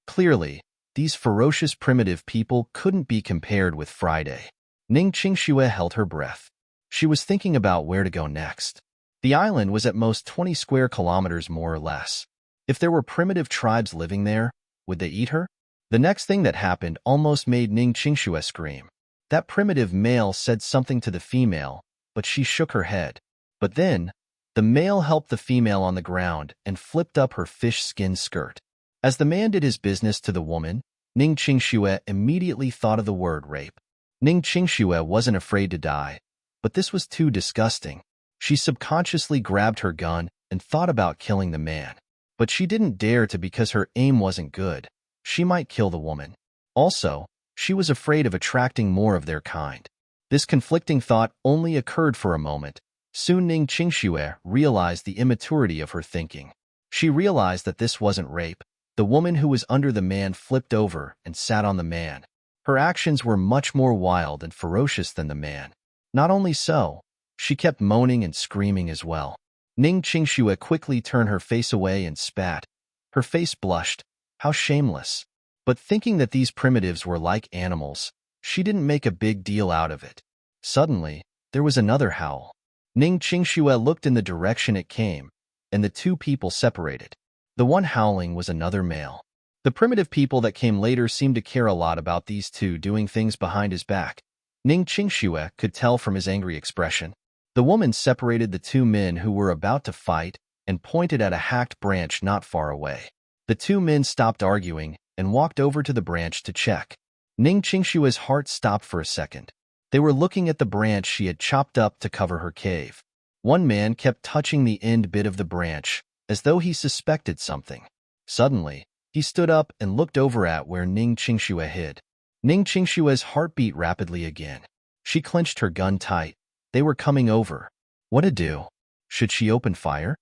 Clearly, these ferocious primitive people couldn't be compared with Friday. Ning Qingxue held her breath. She was thinking about where to go next. The island was at most 20 square kilometers more or less. If there were primitive tribes living there, would they eat her? The next thing that happened almost made Ning Qingxue scream. That primitive male said something to the female, but she shook her head. But then, the male helped the female on the ground and flipped up her fish skin skirt. As the man did his business to the woman, Ning Qingxue immediately thought of the word rape. Ning Qingxue wasn't afraid to die, but this was too disgusting. She subconsciously grabbed her gun and thought about killing the man. But she didn't dare to because her aim wasn't good. She might kill the woman. Also, she was afraid of attracting more of their kind. This conflicting thought only occurred for a moment. Soon Ning Qingxue realized the immaturity of her thinking. She realized that this wasn't rape. The woman who was under the man flipped over and sat on the man. Her actions were much more wild and ferocious than the man. Not only so, she kept moaning and screaming as well. Ning Qingxue quickly turned her face away and spat. Her face blushed. How shameless. But thinking that these primitives were like animals, she didn't make a big deal out of it. Suddenly, there was another howl. Ning Qingxue looked in the direction it came, and the two people separated. The one howling was another male. The primitive people that came later seemed to care a lot about these two doing things behind his back. Ning Qingxue could tell from his angry expression. The woman separated the two men who were about to fight and pointed at a hacked branch not far away. The two men stopped arguing and walked over to the branch to check. Ning Qingxue's heart stopped for a second. They were looking at the branch she had chopped up to cover her cave. One man kept touching the end bit of the branch, as though he suspected something. Suddenly, he stood up and looked over at where Ning Qingxue hid. Ning Qingxue's heart beat rapidly again. She clenched her gun tight. They were coming over. What to do? Should she open fire?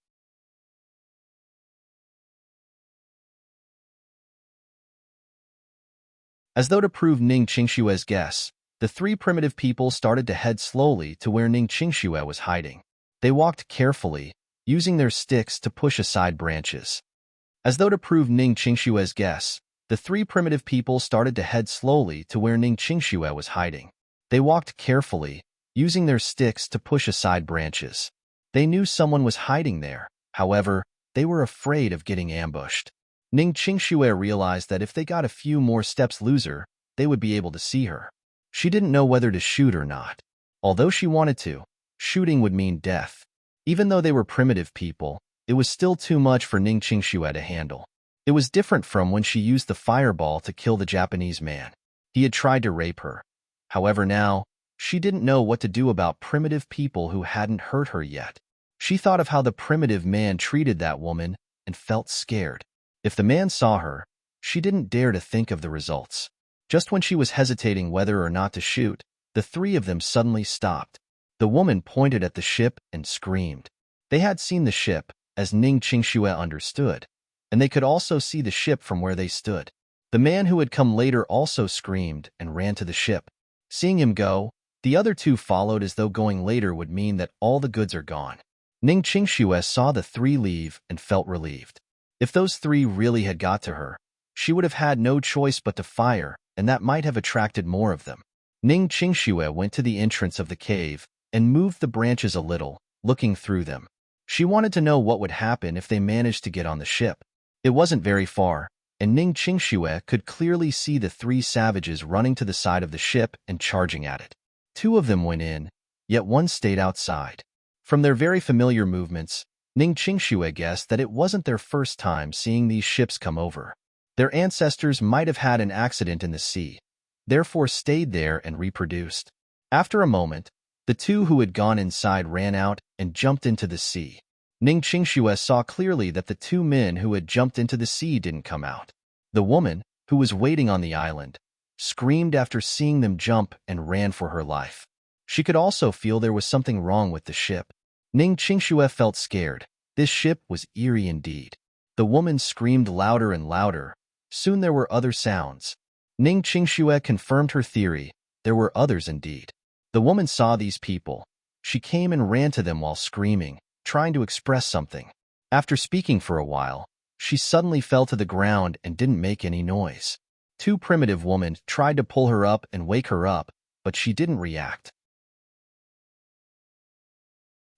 As though to prove Ning Qingxue's guess, the three primitive people started to head slowly to where Ning Qingxue was hiding. They walked carefully, using their sticks to push aside branches. As though to prove Ning Qingxue's guess, The three primitive people started to head slowly to where Ning Qingxue was hiding. They walked carefully, using their sticks to push aside branches. They knew someone was hiding there. However, they were afraid of getting ambushed. Ning Qingxue realized that if they got a few more steps closer, they would be able to see her. She didn't know whether to shoot or not. Although she wanted to, shooting would mean death. Even though they were primitive people, it was still too much for Ning Qingxue to handle. It was different from when she used the fireball to kill the Japanese man. He had tried to rape her. However, now, she didn't know what to do about primitive people who hadn't hurt her yet. She thought of how the primitive man treated that woman and felt scared. If the man saw her, she didn't dare to think of the results. Just when she was hesitating whether or not to shoot, the three of them suddenly stopped. The woman pointed at the ship and screamed. They had seen the ship, as Ning Qingxue understood, and they could also see the ship from where they stood. The man who had come later also screamed and ran to the ship. Seeing him go, the other two followed as though going later would mean that all the goods are gone. Ning Qingxue saw the three leave and felt relieved. If those three really had got to her, she would have had no choice but to fire, and that might have attracted more of them. Ning Qingxue went to the entrance of the cave and moved the branches a little, looking through them. She wanted to know what would happen if they managed to get on the ship. It wasn't very far, and Ning Qingxue could clearly see the three savages running to the side of the ship and charging at it. Two of them went in, yet one stayed outside. From their very familiar movements, Ning Qingxue guessed that it wasn't their first time seeing these ships come over. Their ancestors might have had an accident in the sea, therefore stayed there and reproduced. After a moment, the two who had gone inside ran out and jumped into the sea. Ning Qingxue saw clearly that the two men who had jumped into the sea didn't come out. The woman, who was waiting on the island, screamed after seeing them jump and ran for her life. She could also feel there was something wrong with the ship. Ning Qingxue felt scared. This ship was eerie indeed. The woman screamed louder and louder. Soon there were other sounds. Ning Qingxue confirmed her theory. There were others indeed. The woman saw these people. She came and ran to them while screaming, trying to express something. After speaking for a while, she suddenly fell to the ground and didn't make any noise. Two primitive women tried to pull her up and wake her up, but she didn't react.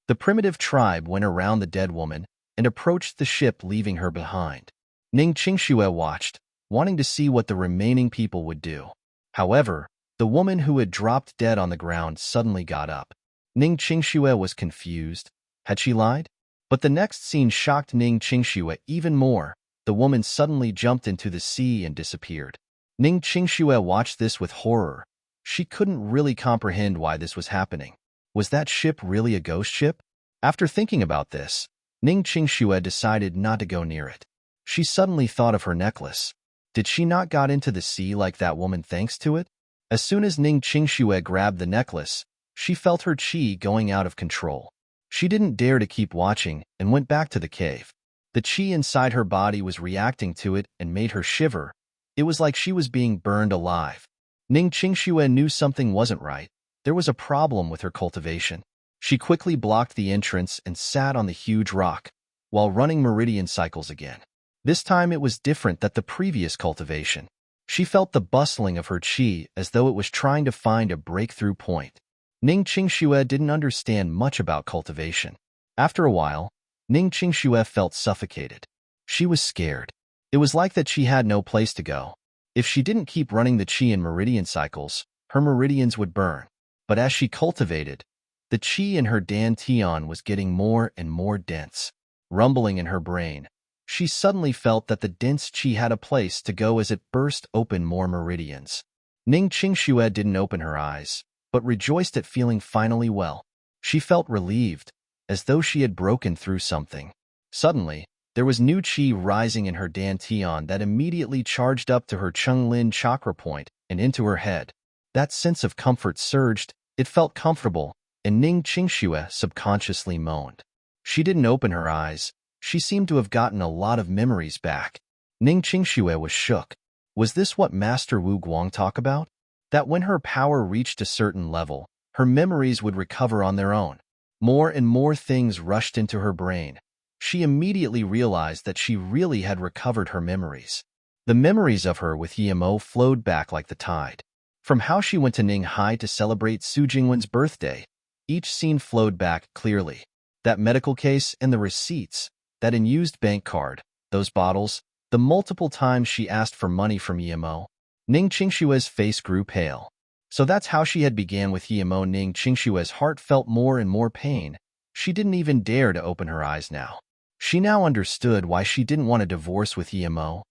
The primitive tribe went around the dead woman and approached the ship, leaving her behind. Ning Qingxue watched, wanting to see what the remaining people would do. However, the woman who had dropped dead on the ground suddenly got up. Ning Qingxue was confused. Had she lied? But the next scene shocked Ning Qingxue even more. The woman suddenly jumped into the sea and disappeared. Ning Qingxue watched this with horror. She couldn't really comprehend why this was happening. Was that ship really a ghost ship? After thinking about this, Ning Qingxue decided not to go near it. She suddenly thought of her necklace. Did she not got into the sea like that woman thanks to it? As soon as Ning Qingxue grabbed the necklace, she felt her qi going out of control. She didn't dare to keep watching and went back to the cave. The qi inside her body was reacting to it and made her shiver. It was like she was being burned alive. Ning Qingxue knew something wasn't right. There was a problem with her cultivation. She quickly blocked the entrance and sat on the huge rock, while running meridian cycles again. This time it was different than the previous cultivation. She felt the bustling of her qi as though it was trying to find a breakthrough point. Ning Qingxue didn't understand much about cultivation. After a while, Ning Qingxue felt suffocated. She was scared. It was like that she had no place to go. If she didn't keep running the qi in meridian cycles, her meridians would burn. But as she cultivated, the qi in her dantian was getting more and more dense. Rumbling in her brain, she suddenly felt that the dense qi had a place to go as it burst open more meridians. Ning Qingxue didn't open her eyes, but rejoiced at feeling finally well. She felt relieved, as though she had broken through something. Suddenly, there was new qi rising in her dantian that immediately charged up to her Chunglin chakra point and into her head. That sense of comfort surged. It felt comfortable, and Ning Qingxue subconsciously moaned. She didn't open her eyes. She seemed to have gotten a lot of memories back. Ning Qingxue was shook. Was this what Master Wu Guang talked about? That when her power reached a certain level, her memories would recover on their own. More and more things rushed into her brain. She immediately realized that she really had recovered her memories. The memories of her with Yemo flowed back like the tide. From how she went to Ninghai to celebrate Su Jingwen's birthday, each scene flowed back clearly. That medical case and the receipts, that unused bank card, those bottles, the multiple times she asked for money from Yemo. Ning Qingshue's face grew pale. So that's how she had began with Yemo. Ning Qingshue's heart felt more and more pain. She didn't even dare to open her eyes now. She now understood why she didn't want a divorce with Yemo.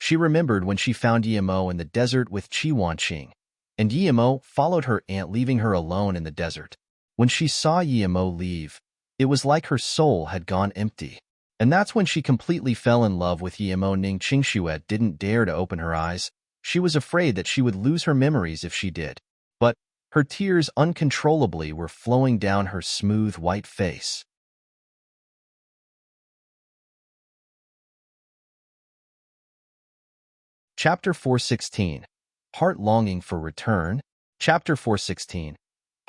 She remembered when she found Yemo in the desert with Qi Wanqing, and Yemo followed her aunt, leaving her alone in the desert. When she saw Yemo leave, it was like her soul had gone empty. And that's when she completely fell in love with Yemo. Ning Qingxue didn't dare to open her eyes. She was afraid that she would lose her memories if she did. But her tears uncontrollably were flowing down her smooth white face. Chapter 416. Heart Longing for Return. Chapter 416.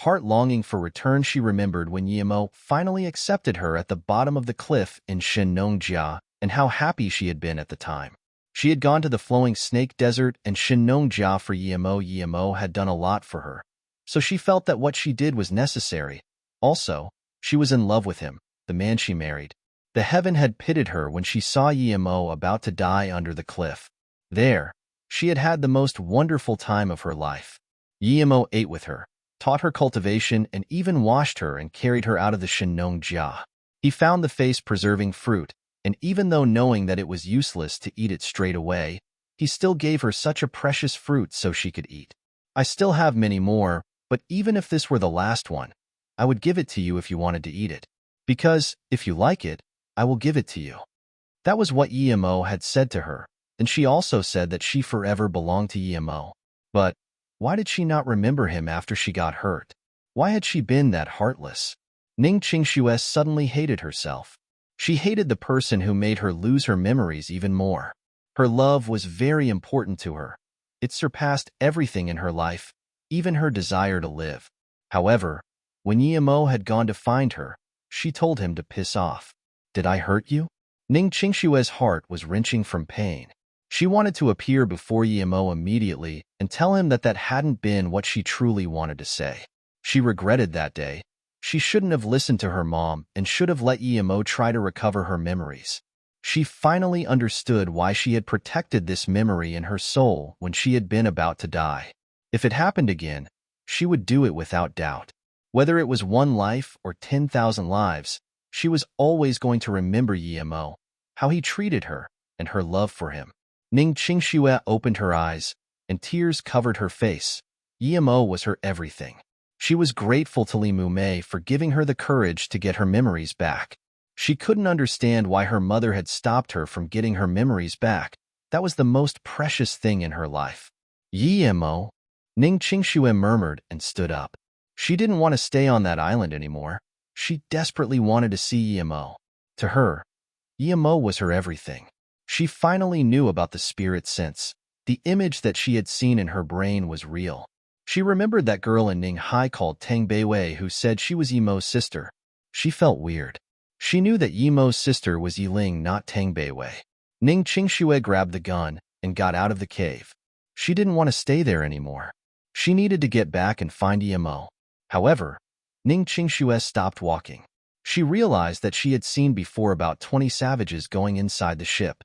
Heart longing for return. She remembered when Yemo finally accepted her at the bottom of the cliff in Shinnongjia, and how happy she had been at the time. She had gone to the flowing snake desert and Shinnongjia for Yemo. Yemo had done a lot for her, so she felt that what she did was necessary. Also, she was in love with him, the man she married. The heaven had pitied her when she saw Yemo about to die under the cliff. There, she had had the most wonderful time of her life. Yemo ate with her, taught her cultivation, and even washed her and carried her out of the Shinnongjia. He found the face-preserving fruit, and even though knowing that it was useless to eat it straight away, he still gave her such a precious fruit so she could eat. I still have many more, but even if this were the last one, I would give it to you if you wanted to eat it. Because, if you like it, I will give it to you. That was what Yemo had said to her, and she also said that she forever belonged to Yemo. But why did she not remember him after she got hurt? Why had she been that heartless? Ning Qingxue suddenly hated herself. She hated the person who made her lose her memories even more. Her love was very important to her. It surpassed everything in her life, even her desire to live. However, when Yemo had gone to find her, she told him to piss off. Did I hurt you? Ning Qingxue's heart was wrenching from pain. She wanted to appear before Yemo immediately and tell him that that hadn't been what she truly wanted to say. She regretted that day. She shouldn't have listened to her mom and should have let Yemo try to recover her memories. She finally understood why she had protected this memory in her soul when she had been about to die. If it happened again, she would do it without doubt. Whether it was one life or 10,000 lives, she was always going to remember Yemo, how he treated her, and her love for him. Ning Qingxue opened her eyes, and tears covered her face. Yemo was her everything. She was grateful to Li Mumei for giving her the courage to get her memories back. She couldn't understand why her mother had stopped her from getting her memories back. That was the most precious thing in her life. Yemo, Ning Qingxue murmured and stood up. She didn't want to stay on that island anymore. She desperately wanted to see Yemo. To her, Yemo was her everything. She finally knew about the spirit sense. The image that she had seen in her brain was real. She remembered that girl in Ninghai called Tang Beiwei who said she was Yemo's sister. She felt weird. She knew that Yemo's sister was Yiling, not Tang Beiwei. Ning Qingxue grabbed the gun and got out of the cave. She didn't want to stay there anymore. She needed to get back and find Yemo. However, Ning Qingxue stopped walking. She realized that she had seen before about 20 savages going inside the ship.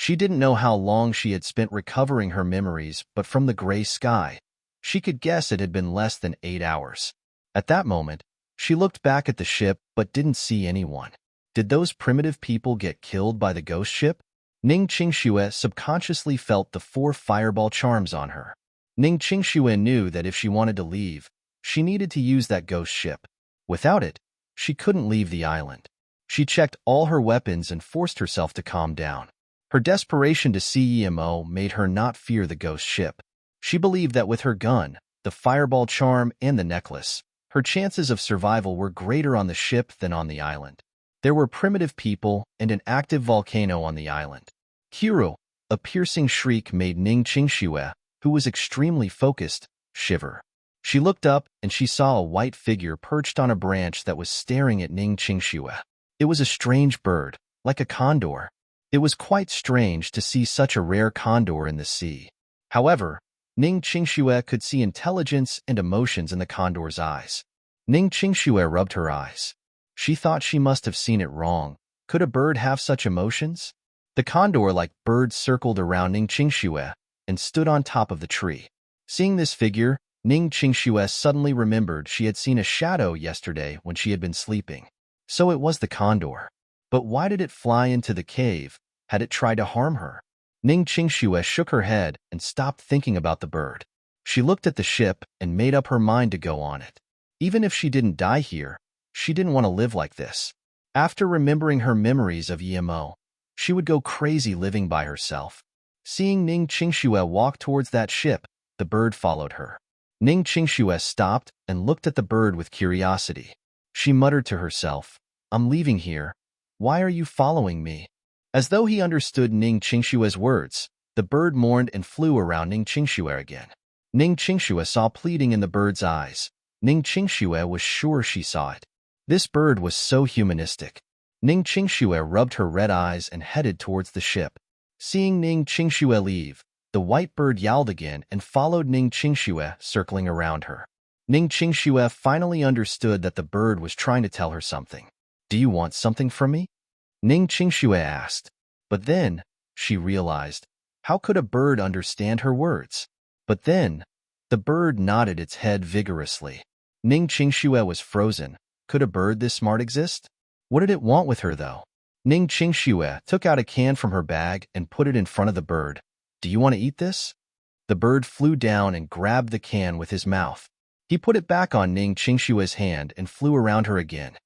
She didn't know how long she had spent recovering her memories, but from the gray sky, she could guess it had been less than 8 hours. At that moment, she looked back at the ship but didn't see anyone. Did those primitive people get killed by the ghost ship? Ning Qingxue subconsciously felt the 4 fireball charms on her. Ning Qingxue knew that if she wanted to leave, she needed to use that ghost ship. Without it, she couldn't leave the island. She checked all her weapons and forced herself to calm down. Her desperation to see Yemo made her not fear the ghost ship. She believed that with her gun, the fireball charm, and the necklace, her chances of survival were greater on the ship than on the island. There were primitive people and an active volcano on the island. Kiro, a piercing shriek made Ning Qingxue, who was extremely focused, shiver. She looked up and she saw a white figure perched on a branch that was staring at Ning Qingxue. It was a strange bird, like a condor. It was quite strange to see such a rare condor in the sea. However, Ning Qingxue could see intelligence and emotions in the condor's eyes. Ning Qingxue rubbed her eyes. She thought she must have seen it wrong. Could a bird have such emotions? The condor-like bird circled around Ning Qingxue and stood on top of the tree. Seeing this figure, Ning Qingxue suddenly remembered she had seen a shadow yesterday when she had been sleeping. So it was the condor. But why did it fly into the cave? Had it tried to harm her? Ning Qingxue shook her head and stopped thinking about the bird. She looked at the ship and made up her mind to go on it. Even if she didn't die here, she didn't want to live like this. After remembering her memories of Emo, she would go crazy living by herself. Seeing Ning Qingxue walk towards that ship, the bird followed her. Ning Qingxue stopped and looked at the bird with curiosity. She muttered to herself, "I'm leaving here. Why are you following me?" As though he understood Ning Qingxue's words, the bird mourned and flew around Ning Qingxue again. Ning Qingxue saw pleading in the bird's eyes. Ning Qingxue was sure she saw it. This bird was so humanistic. Ning Qingxue rubbed her red eyes and headed towards the ship. Seeing Ning Qingxue leave, the white bird yowled again and followed Ning Qingxue, circling around her. Ning Qingxue finally understood that the bird was trying to tell her something. "Do you want something from me?" Ning Qingxue asked. But then, she realized, how could a bird understand her words? But then, the bird nodded its head vigorously. Ning Qingxue was frozen. Could a bird this smart exist? What did it want with her, though? Ning Qingxue took out a can from her bag and put it in front of the bird. "Do you want to eat this?" The bird flew down and grabbed the can with his mouth. He put it back on Ning Qingxue's hand and flew around her again.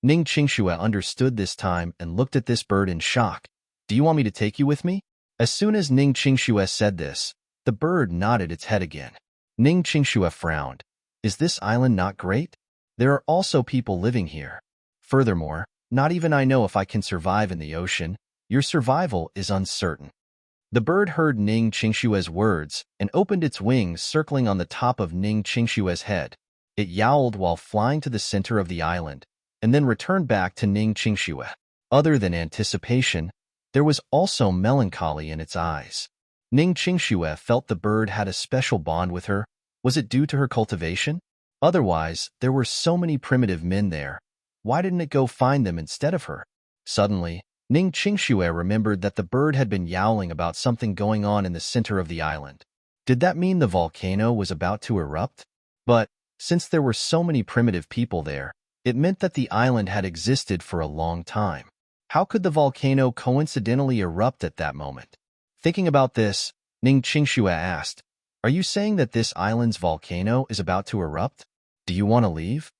Ning Qingxue understood this time and looked at this bird in shock. "Do you want me to take you with me?" As soon as Ning Qingxue said this, the bird nodded its head again. Ning Qingxue frowned. "Is this island not great? There are also people living here. Furthermore, not even I know if I can survive in the ocean. Your survival is uncertain." The bird heard Ning Qingxue's words and opened its wings, circling on the top of Ning Qingxue's head. It yowled while flying to the center of the island, and then returned back to Ning Qingxue. Other than anticipation, there was also melancholy in its eyes. Ning Qingxue felt the bird had a special bond with her. Was it due to her cultivation? Otherwise, there were so many primitive men there. Why didn't it go find them instead of her? Suddenly, Ning Qingxue remembered that the bird had been yowling about something going on in the center of the island. Did that mean the volcano was about to erupt? But, since there were so many primitive people there, it meant that the island had existed for a long time. How could the volcano coincidentally erupt at that moment? Thinking about this, Ning Qingxue asked, "Are you saying that this island's volcano is about to erupt? Do you want to leave?"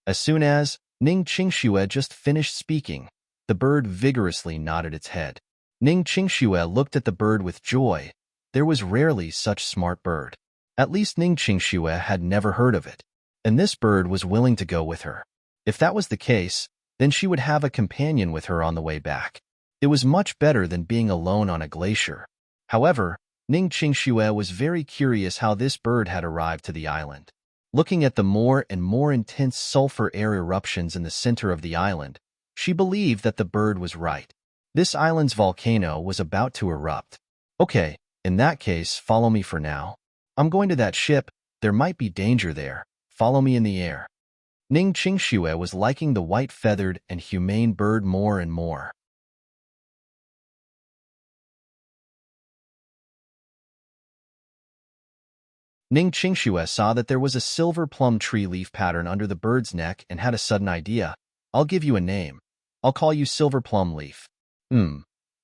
As soon as Ning Qingxue just finished speaking, the bird vigorously nodded its head. Ning Qingxue looked at the bird with joy. There was rarely such smart bird. At least Ning Qingxue had never heard of it, and this bird was willing to go with her. If that was the case, then she would have a companion with her on the way back. It was much better than being alone on a glacier. However, Ning Qingxue was very curious how this bird had arrived to the island. Looking at the more and more intense sulfur air eruptions in the center of the island, she believed that the bird was right. This island's volcano was about to erupt. "Okay, in that case, follow me for now. I'm going to that ship. There might be danger there. Follow me in the air." Ning Qingxue was liking the white-feathered and humane bird more and more. Ning Qingxue saw that there was a silver plum tree leaf pattern under the bird's neck and had a sudden idea. "I'll give you a name. I'll call you Silver Plum Leaf."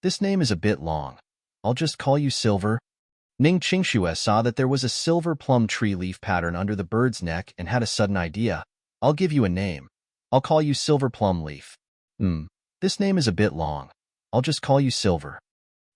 This name is a bit long. I'll just call you Silver." Ning Qingxue saw that there was a silver plum tree leaf pattern under the bird's neck and had a sudden idea. "I'll give you a name. I'll call you Silver Plum Leaf." This name is a bit long. I'll just call you Silver."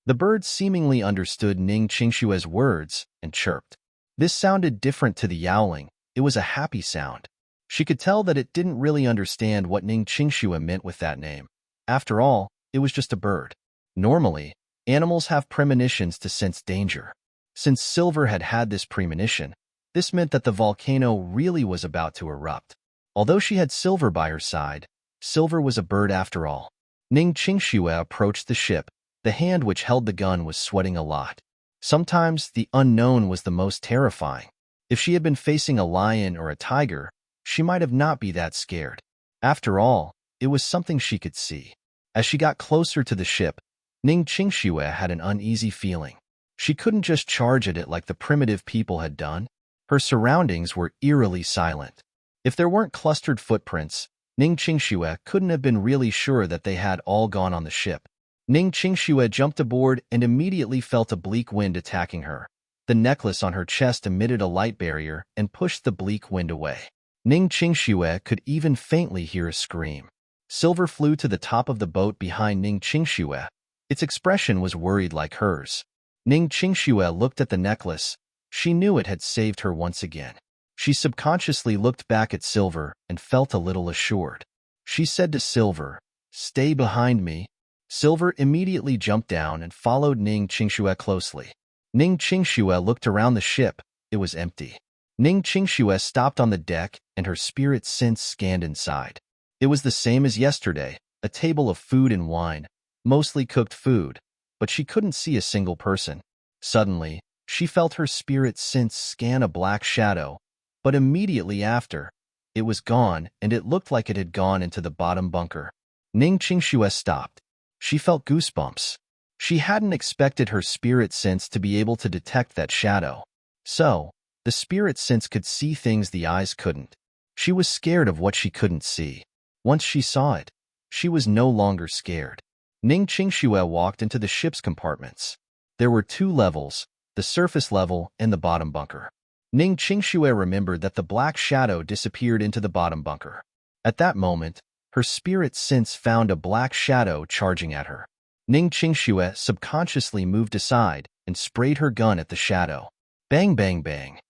The bird seemingly understood Ning Qingxue's words and chirped. This sounded different to the yowling. It was a happy sound. She could tell that it didn't really understand what Ning Qingxue meant with that name. After all, it was just a bird. Normally, animals have premonitions to sense danger. Since Silver had had this premonition, this meant that the volcano really was about to erupt. Although she had Silver by her side, Silver was a bird after all. Ning Qingxue approached the ship. The hand which held the gun was sweating a lot. Sometimes the unknown was the most terrifying. If she had been facing a lion or a tiger, she might have not be that scared. After all, it was something she could see. As she got closer to the ship, Ning Qingxue had an uneasy feeling. She couldn't just charge at it like the primitive people had done. Her surroundings were eerily silent. If there weren't clustered footprints, Ning Qingxue couldn't have been really sure that they had all gone on the ship. Ning Qingxue jumped aboard and immediately felt a bleak wind attacking her. The necklace on her chest emitted a light barrier and pushed the bleak wind away. Ning Qingxue could even faintly hear a scream. Silver flew to the top of the boat behind Ning Qingxue. Its expression was worried like hers. Ning Qingxue looked at the necklace. She knew it had saved her once again. She subconsciously looked back at Silver and felt a little assured. She said to Silver, "Stay behind me." Silver immediately jumped down and followed Ning Qingxue closely. Ning Qingxue looked around the ship. It was empty. Ning Qingxue stopped on the deck and her spirit sense scanned inside. It was the same as yesterday, a table of food and wine, mostly cooked food, but she couldn't see a single person. Suddenly, she felt her spirit sense scan a black shadow, but immediately after, it was gone and it looked like it had gone into the bottom bunker. Ning Qingxue stopped. She felt goosebumps. She hadn't expected her spirit sense to be able to detect that shadow. So, the spirit sense could see things the eyes couldn't. She was scared of what she couldn't see. Once she saw it, she was no longer scared. Ning Qingxue walked into the ship's compartments. There were 2 levels, the surface level and the bottom bunker. Ning Qingxue remembered that the black shadow disappeared into the bottom bunker. At that moment, her spirit sense found a black shadow charging at her. Ning Qingxue subconsciously moved aside and sprayed her gun at the shadow. Bang, bang, bang.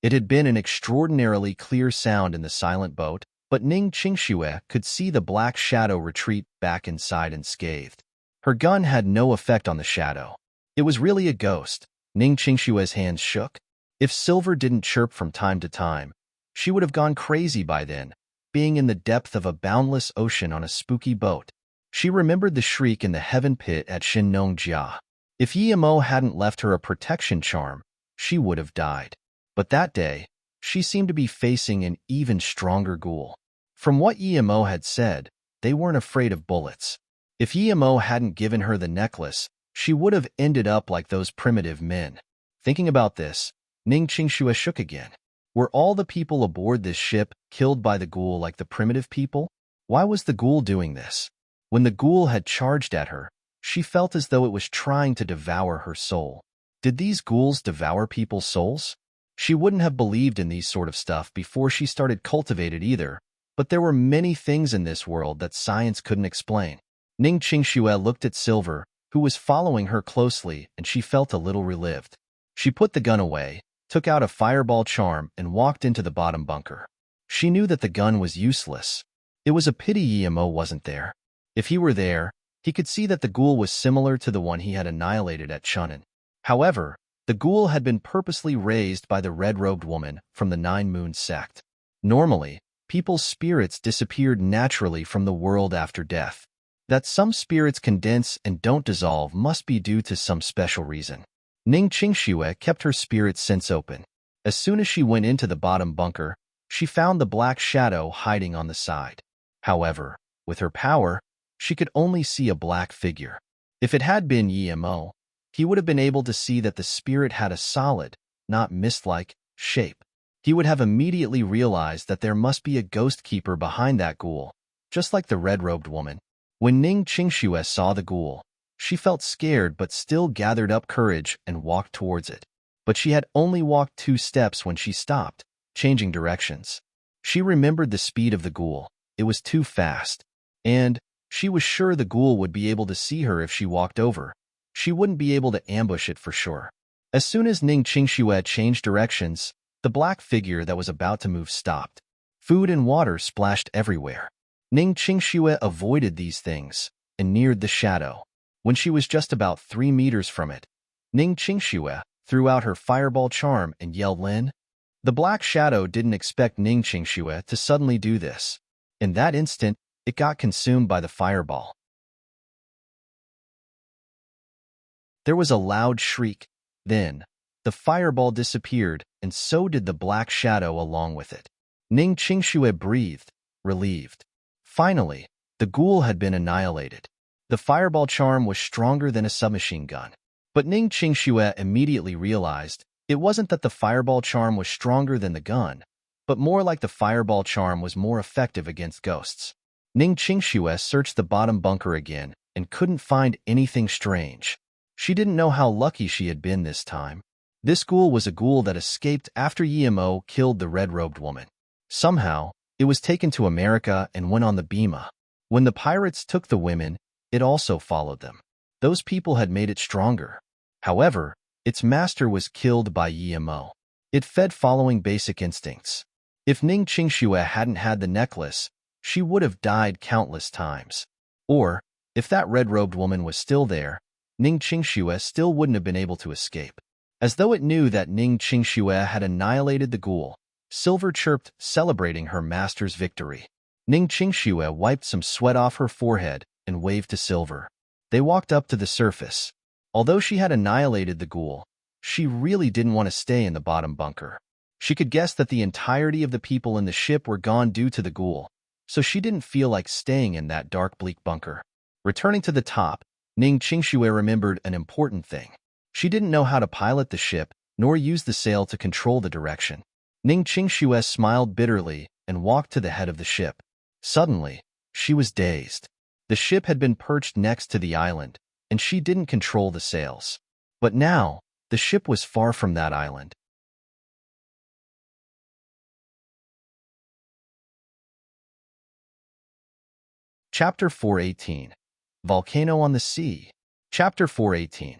It had been an extraordinarily clear sound in the silent boat, but Ning Qingxue could see the black shadow retreat back inside unscathed. Her gun had no effect on the shadow. It was really a ghost. Ning Qingxue's hands shook. If Silver didn't chirp from time to time, she would have gone crazy by then, being in the depth of a boundless ocean on a spooky boat. She remembered the shriek in the heaven pit at Shinnongjia. If Yimo hadn't left her a protection charm, she would have died. But that day, she seemed to be facing an even stronger ghoul. From what Yimo had said, they weren't afraid of bullets. If Yimo hadn't given her the necklace, she would have ended up like those primitive men. Thinking about this, Ning Qingxue shook again. Were all the people aboard this ship killed by the ghoul like the primitive people? Why was the ghoul doing this? When the ghoul had charged at her, she felt as though it was trying to devour her soul. Did these ghouls devour people's souls? She wouldn't have believed in these sort of stuff before she started cultivated either, but there were many things in this world that science couldn't explain. Ning Qingxue looked at Silver, who was following her closely, and she felt a little relieved. She put the gun away, took out a fireball charm, and walked into the bottom bunker. She knew that the gun was useless. It was a pity Yimo wasn't there. If he were there, he could see that the ghoul was similar to the one he had annihilated at Chunnan. However, the ghoul had been purposely raised by the red-robed woman from the Nine Moon sect. Normally, people's spirits disappeared naturally from the world after death. That some spirits condense and don't dissolve must be due to some special reason. Ning Qingxue kept her spirit sense open. As soon as she went into the bottom bunker, she found the black shadow hiding on the side. However, with her power, she could only see a black figure. If it had been Yimo, he would have been able to see that the spirit had a solid, not mist-like, shape. He would have immediately realized that there must be a ghost keeper behind that ghoul, just like the red-robed woman. When Ning Qingxue saw the ghoul, she felt scared but still gathered up courage and walked towards it. But she had only walked 2 steps when she stopped, changing directions. She remembered the speed of the ghoul. It was too fast. And she was sure the ghoul would be able to see her if she walked over. She wouldn't be able to ambush it for sure. As soon as Ning Qingxue changed directions, the black figure that was about to move stopped. Food and water splashed everywhere. Ning Qingxue avoided these things and neared the shadow. When she was just about 3 meters from it, Ning Qingxue threw out her fireball charm and yelled, "Lin!" The black shadow didn't expect Ning Qingxue to suddenly do this. In that instant, it got consumed by the fireball. There was a loud shriek. Then, the fireball disappeared, and so did the black shadow along with it. Ning Qingxue breathed, relieved. Finally, the ghoul had been annihilated. The fireball charm was stronger than a submachine gun. But Ning Qingxue immediately realized it wasn't that the fireball charm was stronger than the gun, but more like the fireball charm was more effective against ghosts. Ning Qingxue searched the bottom bunker again and couldn't find anything strange. She didn't know how lucky she had been this time. This ghoul was a ghoul that escaped after Yemo killed the red-robed woman. Somehow, it was taken to America and went on the Bima. When the pirates took the women, it also followed them. Those people had made it stronger. However, its master was killed by Yemo. It fed following basic instincts. If Ning Qingxue hadn't had the necklace, she would have died countless times. Or, if that red-robed woman was still there, Ning Qingxue still wouldn't have been able to escape. As though it knew that Ning Qingxue had annihilated the ghoul, Silver chirped, celebrating her master's victory. Ning Qingxue wiped some sweat off her forehead and waved to Silver. They walked up to the surface. Although she had annihilated the ghoul, she really didn't want to stay in the bottom bunker. She could guess that the entirety of the people in the ship were gone due to the ghoul, so she didn't feel like staying in that dark, bleak bunker. Returning to the top, Ning Qingxue remembered an important thing. She didn't know how to pilot the ship, nor use the sail to control the direction. Ning Qingxue smiled bitterly and walked to the head of the ship. Suddenly, she was dazed. The ship had been perched next to the island, and she didn't control the sails. But now, the ship was far from that island. Chapter 418. Volcano on the Sea. Chapter 418.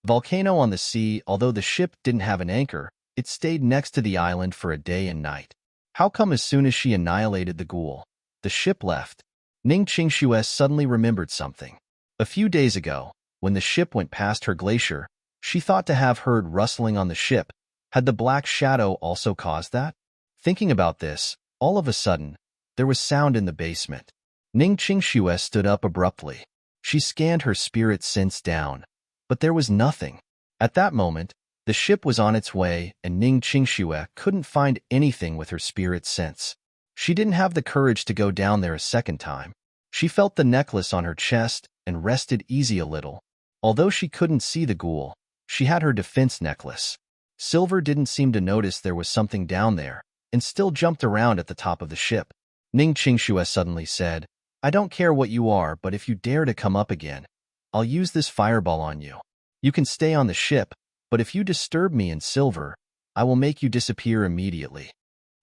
Volcano on the Sea. Although the ship didn't have an anchor, it stayed next to the island for a day and night. How come as soon as she annihilated the ghoul, the ship left? Ning Qingxue suddenly remembered something. A few days ago, when the ship went past her glacier, she thought to have heard rustling on the ship. Had the black shadow also caused that? Thinking about this, all of a sudden, there was sound in the basement. Ning Qingxue stood up abruptly. She scanned her spirit sense down, but there was nothing. At that moment, the ship was on its way, and Ning Qingxue couldn't find anything with her spirit sense. She didn't have the courage to go down there a second time. She felt the necklace on her chest and rested easy a little. Although she couldn't see the ghoul, she had her defense necklace. Silver didn't seem to notice there was something down there, and still jumped around at the top of the ship. Ning Qingxue suddenly said, "I don't care what you are, but if you dare to come up again, I'll use this fireball on you. You can stay on the ship, but if you disturb me in Silver, I will make you disappear immediately."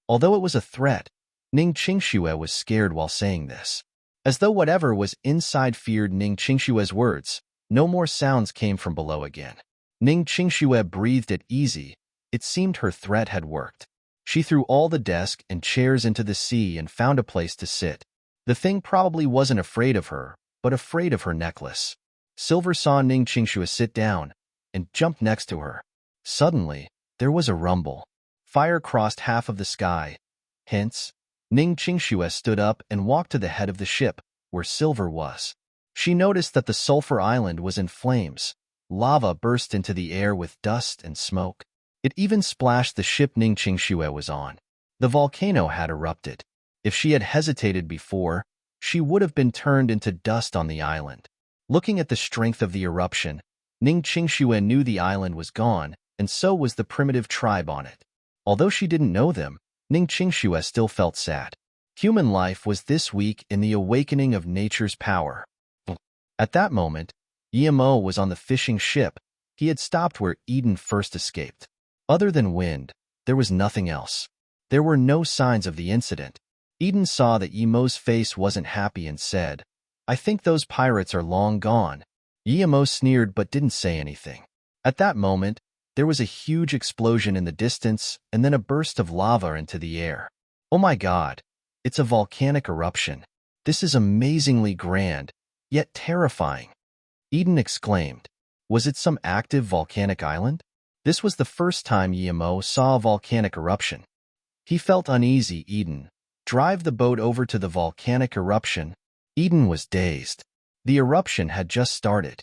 Although it was a threat, Ning Qingxue was scared while saying this. As though whatever was inside feared Ning Qingxue's words, no more sounds came from below again. Ning Qingxue breathed at ease. It seemed her threat had worked. She threw all the desks and chairs into the sea and found a place to sit. The thing probably wasn't afraid of her, but afraid of her necklace. Silver saw Ning Qingxue sit down and jumped next to her. Suddenly, there was a rumble. Fire crossed half of the sky. Hence, Ning Qingxue stood up and walked to the head of the ship, where Silver was. She noticed that the sulfur island was in flames. Lava burst into the air with dust and smoke. It even splashed the ship Ning Qingxue was on. The volcano had erupted. If she had hesitated before, she would have been turned into dust on the island. Looking at the strength of the eruption, Ning Qingxue knew the island was gone, and so was the primitive tribe on it. Although she didn't know them, Ning Qingxue still felt sad. Human life was this weak in the awakening of nature's power. At that moment, Yemo was on the fishing ship. He had stopped where Eden first escaped. Other than wind, there was nothing else. There were no signs of the incident. Eden saw that Yemo's face wasn't happy and said, "I think those pirates are long gone." Yemo sneered but didn't say anything. At that moment, there was a huge explosion in the distance and then a burst of lava into the air. "Oh my God, it's a volcanic eruption. This is amazingly grand, yet terrifying," Eden exclaimed. Was it some active volcanic island? This was the first time Yemo saw a volcanic eruption. He felt uneasy. Eden, drive the boat over to the volcanic eruption. Eden was dazed. The eruption had just started.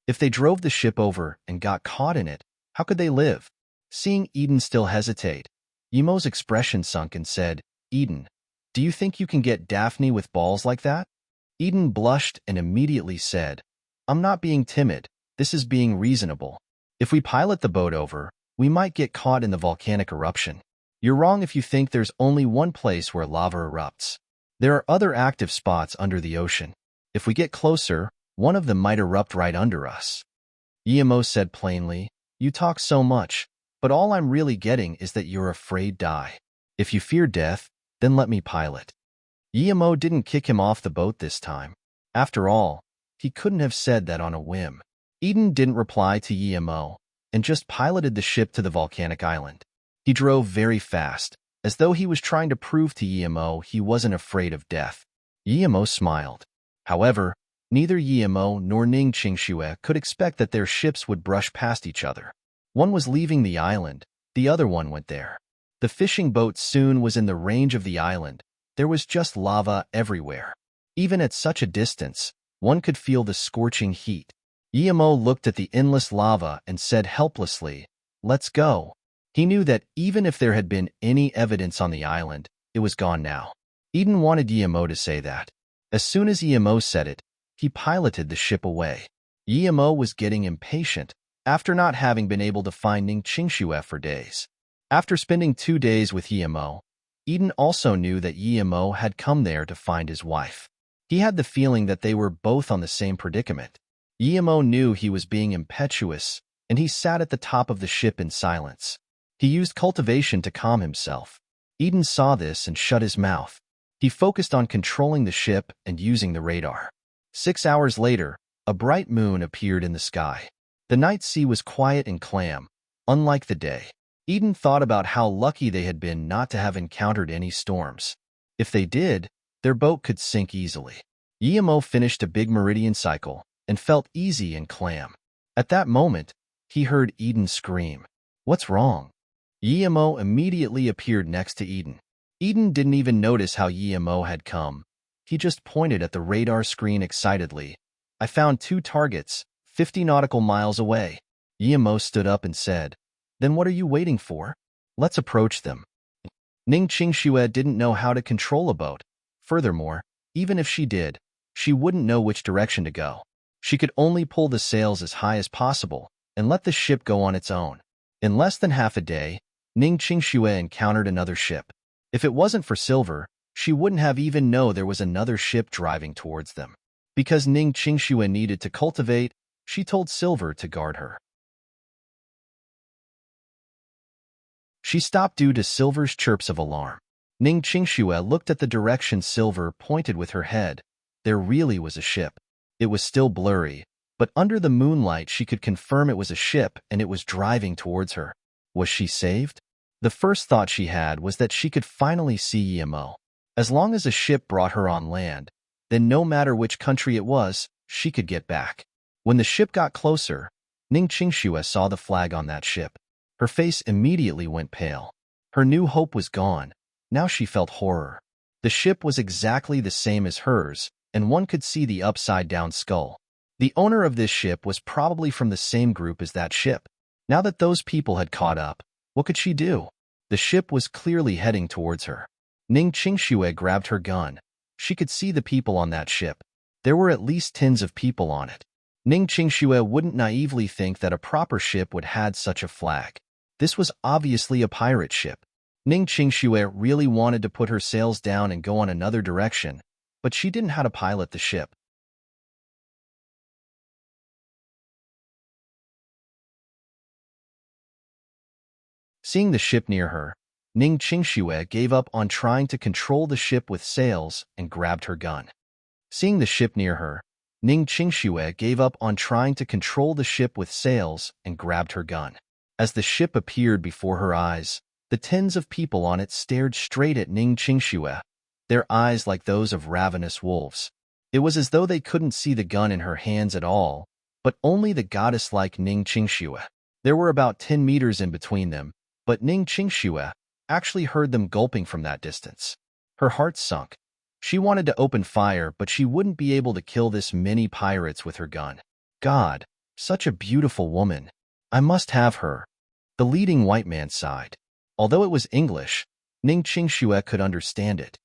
If they drove the ship over and got caught in it, how could they live? Seeing Eden still hesitate, Yemo's expression sunk and said, Eden, do you think you can get Daphne with balls like that? Eden blushed and immediately said, I'm not being timid, this is being reasonable. If we pilot the boat over, we might get caught in the volcanic eruption. You're wrong if you think there's only one place where lava erupts. There are other active spots under the ocean. If we get closer, one of them might erupt right under us. Yemo said plainly, you talk so much, but all I'm really getting is that you're afraid die. If you fear death, then let me pilot. Yemo didn't kick him off the boat this time. After all, he couldn't have said that on a whim. Eden didn't reply to Yemo and just piloted the ship to the volcanic island. He drove very fast, as though he was trying to prove to Yemo he wasn't afraid of death. Yemo smiled. However, neither Yemo nor Ning Qingxue could expect that their ships would brush past each other. One was leaving the island, the other one went there. The fishing boat soon was in the range of the island. There was just lava everywhere. Even at such a distance, one could feel the scorching heat. Yemo looked at the endless lava and said helplessly, let's go. He knew that even if there had been any evidence on the island, it was gone now. Eden wanted Yemo to say that. As soon as Yemo said it, he piloted the ship away. Yemo was getting impatient after not having been able to find Ning Qingxue for days. After spending 2 days with Yemo, Eden also knew that Yemo had come there to find his wife. He had the feeling that they were both on the same predicament. Yemo knew he was being impetuous, and he sat at the top of the ship in silence. He used cultivation to calm himself. Eden saw this and shut his mouth. He focused on controlling the ship and using the radar. 6 hours later, a bright moon appeared in the sky. The night sea was quiet and calm, unlike the day. Eden thought about how lucky they had been not to have encountered any storms. If they did, their boat could sink easily. Yemo finished a big meridian cycle and felt easy and calm. At that moment, he heard Eden scream, "What's wrong?" Yemo immediately appeared next to Eden. Eden didn't even notice how Yemo had come. He just pointed at the radar screen excitedly. "I found 2 targets, 50 nautical miles away." Yemo stood up and said, "Then what are you waiting for? Let's approach them." Ning Qingxue didn't know how to control a boat. Furthermore, even if she did, she wouldn't know which direction to go. She could only pull the sails as high as possible and let the ship go on its own. In less than half a day, Ning Qingxue encountered another ship. If it wasn't for Silver, she wouldn't have even known there was another ship driving towards them. Because Ning Qingxue needed to cultivate, she told Silver to guard her. She stopped due to Silver's chirps of alarm. Ning Qingxue looked at the direction Silver pointed with her head. There really was a ship. It was still blurry, but under the moonlight she could confirm it was a ship and it was driving towards her. Was she saved? The first thought she had was that she could finally see Yemo. As long as a ship brought her on land, then no matter which country it was, she could get back. When the ship got closer, Ning Qingxue saw the flag on that ship. Her face immediately went pale. Her new hope was gone. Now she felt horror. The ship was exactly the same as hers, and one could see the upside-down skull. The owner of this ship was probably from the same group as that ship. Now that those people had caught up, what could she do? The ship was clearly heading towards her. Ning Qingxue grabbed her gun. She could see the people on that ship. There were at least tens of people on it. Ning Qingxue wouldn't naively think that a proper ship would have such a flag. This was obviously a pirate ship. Ning Qingxue really wanted to put her sails down and go on another direction, but she didn't know how to pilot the ship. Seeing the ship near her, Ning Qingxue gave up on trying to control the ship with sails and grabbed her gun. Seeing the ship near her, Ning Qingxue gave up on trying to control the ship with sails and grabbed her gun. As the ship appeared before her eyes, the tens of people on it stared straight at Ning Qingxue, their eyes like those of ravenous wolves. It was as though they couldn't see the gun in her hands at all, but only the goddess-like Ning Qingxue. There were about 10 meters in between them, but Ning Qingxue actually heard them gulping from that distance. Her heart sunk. She wanted to open fire, but she wouldn't be able to kill this many pirates with her gun. God, such a beautiful woman. I must have her. The leading white man sighed. Although it was English, Ning Qingxue could understand it.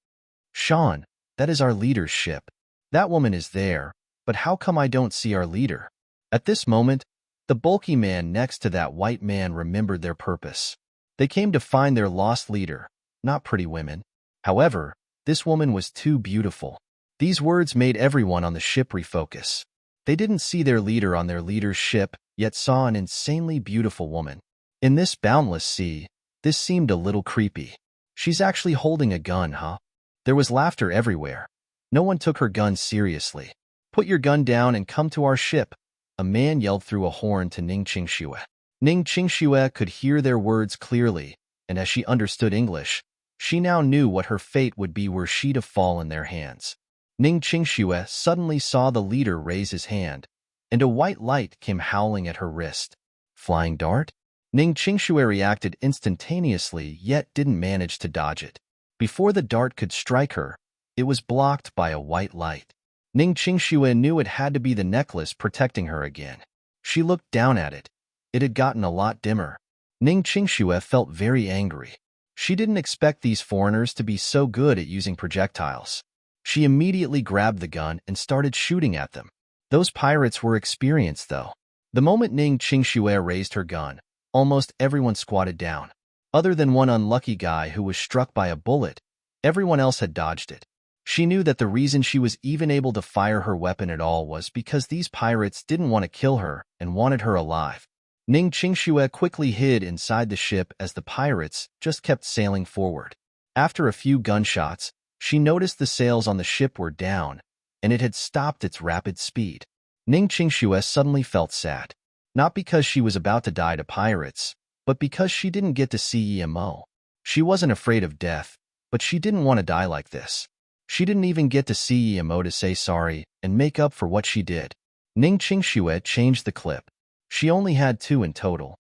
Sean, that is our leader's ship. That woman is there, but how come I don't see our leader? At this moment, the bulky man next to that white man remembered their purpose. They came to find their lost leader, not pretty women. However, this woman was too beautiful. These words made everyone on the ship refocus. They didn't see their leader on their leader's ship, yet saw an insanely beautiful woman. In this boundless sea, this seemed a little creepy. She's actually holding a gun, huh? There was laughter everywhere. No one took her gun seriously. Put your gun down and come to our ship, a man yelled through a horn to Ning Qingxue. Ning Qingxue could hear their words clearly, and as she understood English, she now knew what her fate would be were she to fall in their hands. Ning Qingxue suddenly saw the leader raise his hand, and a white light came howling at her wrist. Flying dart? Ning Qingxue reacted instantaneously, yet didn't manage to dodge it. Before the dart could strike her, it was blocked by a white light. Ning Qingxue knew it had to be the necklace protecting her again. She looked down at it. It had gotten a lot dimmer. Ning Qingxue felt very angry. She didn't expect these foreigners to be so good at using projectiles. She immediately grabbed the gun and started shooting at them. Those pirates were experienced, though. The moment Ning Qingxue raised her gun, almost everyone squatted down. Other than one unlucky guy who was struck by a bullet, everyone else had dodged it. She knew that the reason she was even able to fire her weapon at all was because these pirates didn't want to kill her and wanted her alive. Ning Qingxue quickly hid inside the ship as the pirates just kept sailing forward. After a few gunshots, she noticed the sails on the ship were down, and it had stopped its rapid speed. Ning Qingxue suddenly felt sad. Not because she was about to die to pirates, but because she didn't get to see Emo. She wasn't afraid of death, but she didn't want to die like this. She didn't even get to see Emo to say sorry and make up for what she did. Ning Qingxue changed the clip. She only had 2 in total.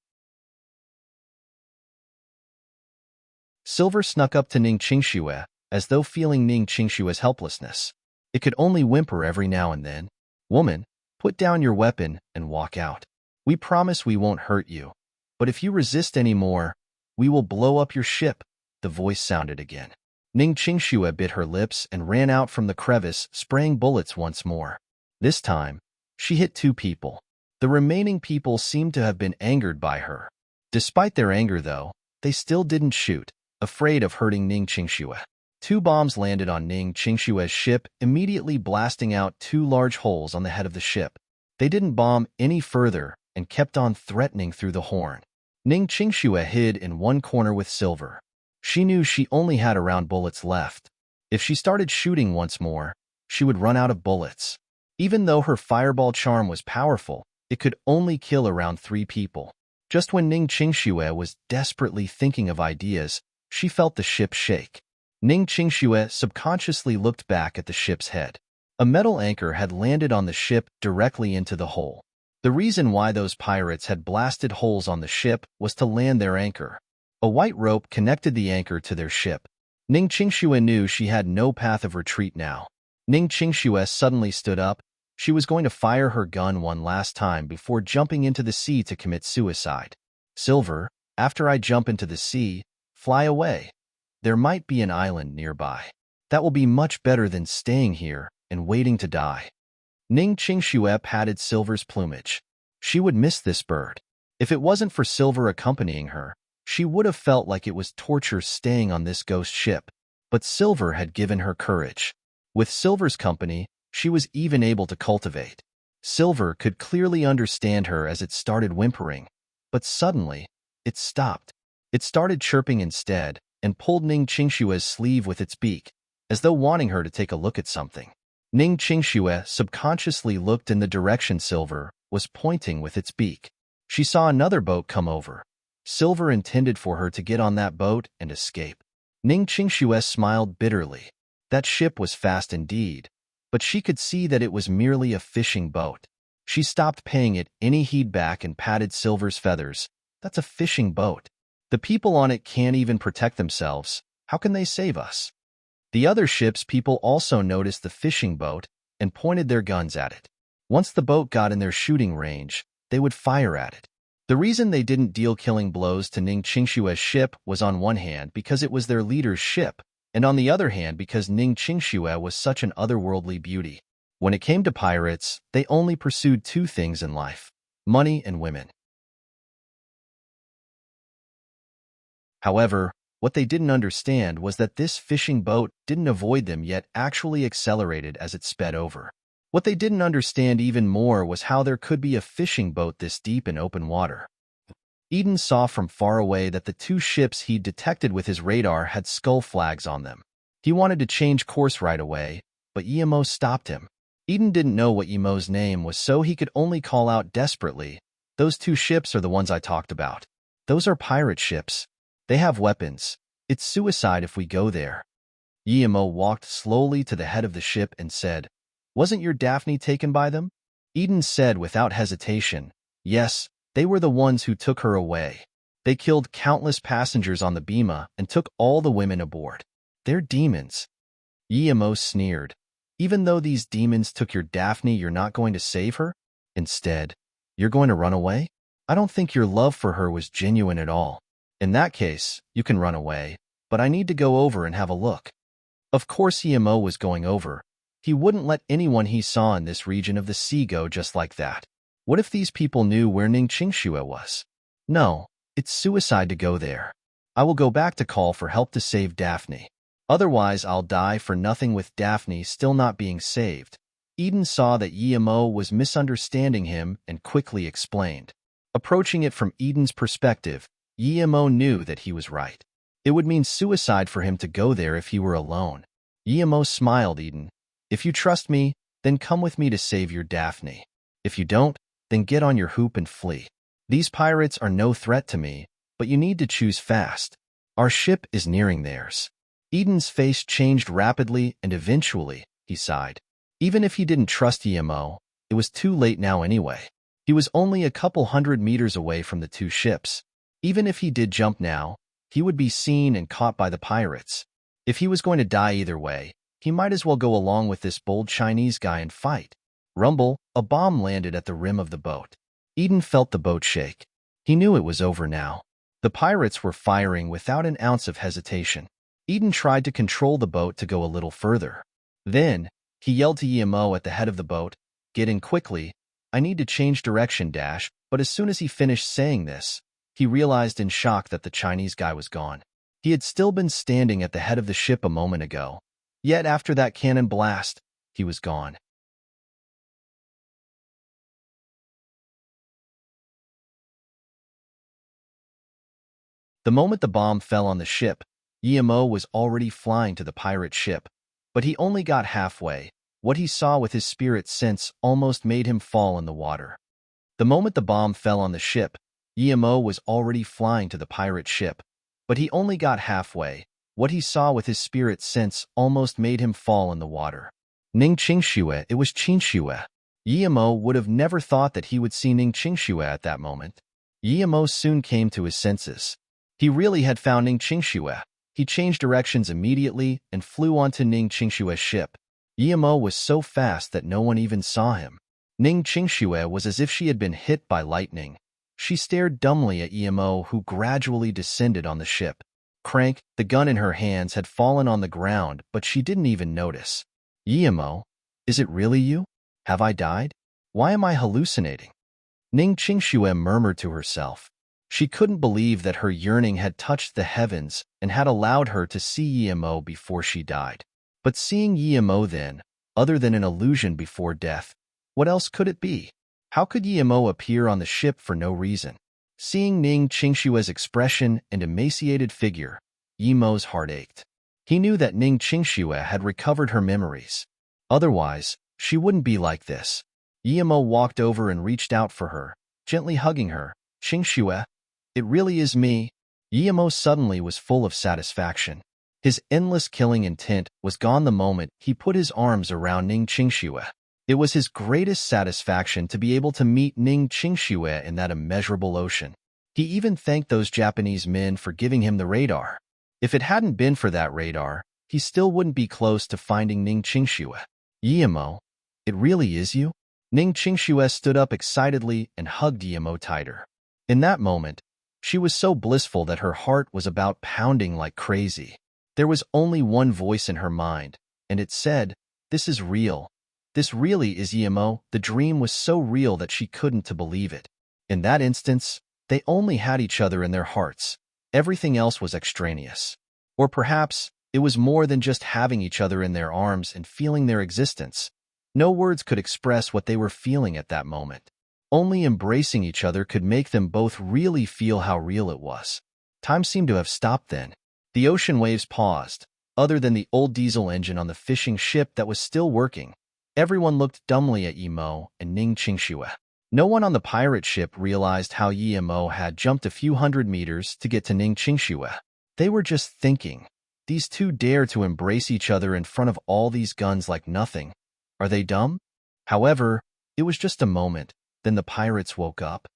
Silver snuck up to Ning Qingxue, as though feeling Ning Qingxue's helplessness. It could only whimper every now and then. Woman, put down your weapon and walk out. We promise we won't hurt you. But if you resist anymore, we will blow up your ship, the voice sounded again. Ning Qingxue bit her lips and ran out from the crevice, spraying bullets once more. This time, she hit 2 people. The remaining people seemed to have been angered by her. Despite their anger, though, they still didn't shoot, afraid of hurting Ning Qingxue. 2 bombs landed on Ning Qingxue's ship, immediately blasting out 2 large holes on the head of the ship. They didn't bomb any further and kept on threatening through the horn. Ning Qingxue hid in one corner with Silver. She knew she only had around bullets left. If she started shooting once more, she would run out of bullets. Even though her fireball charm was powerful, it could only kill around 3 people. Just when Ning Qingxue was desperately thinking of ideas, she felt the ship shake. Ning Qingxue subconsciously looked back at the ship's head. A metal anchor had landed on the ship directly into the hole. The reason why those pirates had blasted holes on the ship was to land their anchor. A white rope connected the anchor to their ship. Ning Qingxue knew she had no path of retreat now. Ning Qingxue suddenly stood up. She was going to fire her gun one last time before jumping into the sea to commit suicide. Silver, after I jump into the sea, fly away. There might be an island nearby. That will be much better than staying here and waiting to die. Ning Qingxue patted Silver's plumage. She would miss this bird. If it wasn't for Silver accompanying her, she would have felt like it was torture staying on this ghost ship. But Silver had given her courage. With Silver's company, she was even able to cultivate. Silver could clearly understand her as it started whimpering, but suddenly, it stopped. It started chirping instead and pulled Ning Qingxue's sleeve with its beak, as though wanting her to take a look at something. Ning Qingxue subconsciously looked in the direction Silver was pointing with its beak. She saw another boat come over. Silver intended for her to get on that boat and escape. Ning Qingxue smiled bitterly. That ship was fast indeed, but she could see that it was merely a fishing boat. She stopped paying it any heed back and patted Silver's feathers. That's a fishing boat. The people on it can't even protect themselves. How can they save us? The other ship's people also noticed the fishing boat and pointed their guns at it. Once the boat got in their shooting range, they would fire at it. The reason they didn't deal killing blows to Ning Qingshue's ship was on one hand because it was their leader's ship, and on the other hand because Ning Qingxue was such an otherworldly beauty. When it came to pirates, they only pursued two things in life: money and women. However, what they didn't understand was that this fishing boat didn't avoid them yet actually accelerated as it sped over. What they didn't understand even more was how there could be a fishing boat this deep in open water. Eden saw from far away that the two ships he'd detected with his radar had skull flags on them. He wanted to change course right away, but Yemo stopped him. Eden didn't know what Yemo's name was, so he could only call out desperately, "Those two ships are the ones I talked about. Those are pirate ships. They have weapons. It's suicide if we go there." Yemo walked slowly to the head of the ship and said, "Wasn't your Daphne taken by them?" Eden said without hesitation, "Yes, they were the ones who took her away. They killed countless passengers on the Bima and took all the women aboard. They're demons." Yemo sneered. "Even though these demons took your Daphne, you're not going to save her? Instead, you're going to run away? I don't think your love for her was genuine at all. In that case, you can run away, but I need to go over and have a look." Of course Yemo was going over. He wouldn't let anyone he saw in this region of the sea go just like that. What if these people knew where Ning Qingxue was? No, it's suicide to go there. I will go back to call for help to save Daphne. Otherwise, I'll die for nothing with Daphne still not being saved. Eden saw that Yemo was misunderstanding him and quickly explained. Approaching it from Eden's perspective, Yemo knew that he was right. It would mean suicide for him to go there if he were alone. Yemo smiled. "Eden, if you trust me, then come with me to save your Daphne. If you don't, then get on your hoop and flee. These pirates are no threat to me, but you need to choose fast. Our ship is nearing theirs." Eden's face changed rapidly, and eventually, he sighed. Even if he didn't trust Yemo, it was too late now anyway. He was only a couple hundred meters away from the two ships. Even if he did jump now, he would be seen and caught by the pirates. If he was going to die either way, he might as well go along with this bold Chinese guy and fight. Rumble, a bomb landed at the rim of the boat. Eden felt the boat shake. He knew it was over now. The pirates were firing without an ounce of hesitation. Eden tried to control the boat to go a little further. Then, he yelled to Yemo at the head of the boat, "Get in quickly. I need to change direction, dash." But as soon as he finished saying this, he realized in shock that the Chinese guy was gone. He had still been standing at the head of the ship a moment ago. Yet after that cannon blast, he was gone. The moment the bomb fell on the ship, Yemo was already flying to the pirate ship. But he only got halfway. What he saw with his spirit sense almost made him fall in the water. The moment the bomb fell on the ship, Yemo was already flying to the pirate ship. But he only got halfway. What he saw with his spirit sense almost made him fall in the water. Ning Qingxue, it was Qingxue. Yemo would have never thought that he would see Ning Qingxue at that moment. Yemo soon came to his senses. He really had found Ning Qingxue. He changed directions immediately and flew onto Ning Qingshue's ship. Yemo was so fast that no one even saw him. Ning Qingxue was as if she had been hit by lightning. She stared dumbly at Yemo, who gradually descended on the ship. Crank, the gun in her hands, had fallen on the ground, but she didn't even notice. "Yemo, is it really you? Have I died? Why am I hallucinating?" Ning Qingxue murmured to herself. She couldn't believe that her yearning had touched the heavens and had allowed her to see Yemo before she died. But seeing Yemo then, other than an illusion before death, what else could it be? How could Yemo appear on the ship for no reason? Seeing Ning Qingshue's expression and emaciated figure, Yemo's heart ached. He knew that Ning Qingxue had recovered her memories. Otherwise, she wouldn't be like this. Yemo walked over and reached out for her, gently hugging her. "Qingxue, it really is me." Yemo suddenly was full of satisfaction. His endless killing intent was gone the moment he put his arms around Ning Qingxue. It was his greatest satisfaction to be able to meet Ning Qingxue in that immeasurable ocean. He even thanked those Japanese men for giving him the radar. If it hadn't been for that radar, he still wouldn't be close to finding Ning Qingxue. Yimo, it really is you? Ning Qingxue stood up excitedly and hugged Yimo tighter. In that moment, she was so blissful that her heart was about pounding like crazy. There was only one voice in her mind, and it said, "This is real. This really is Yimo." The dream was so real that she couldn't to believe it. In that instance, they only had each other in their hearts. Everything else was extraneous. Or perhaps, it was more than just having each other in their arms and feeling their existence. No words could express what they were feeling at that moment. Only embracing each other could make them both really feel how real it was. Time seemed to have stopped then. The ocean waves paused, other than the old diesel engine on the fishing ship that was still working. Everyone looked dumbly at Yimo and Ning Qingxue. No one on the pirate ship realized how Yimo had jumped a few hundred meters to get to Ning Qingxue. They were just thinking, these two dare to embrace each other in front of all these guns like nothing. Are they dumb? However, it was just a moment. Then the pirates woke up.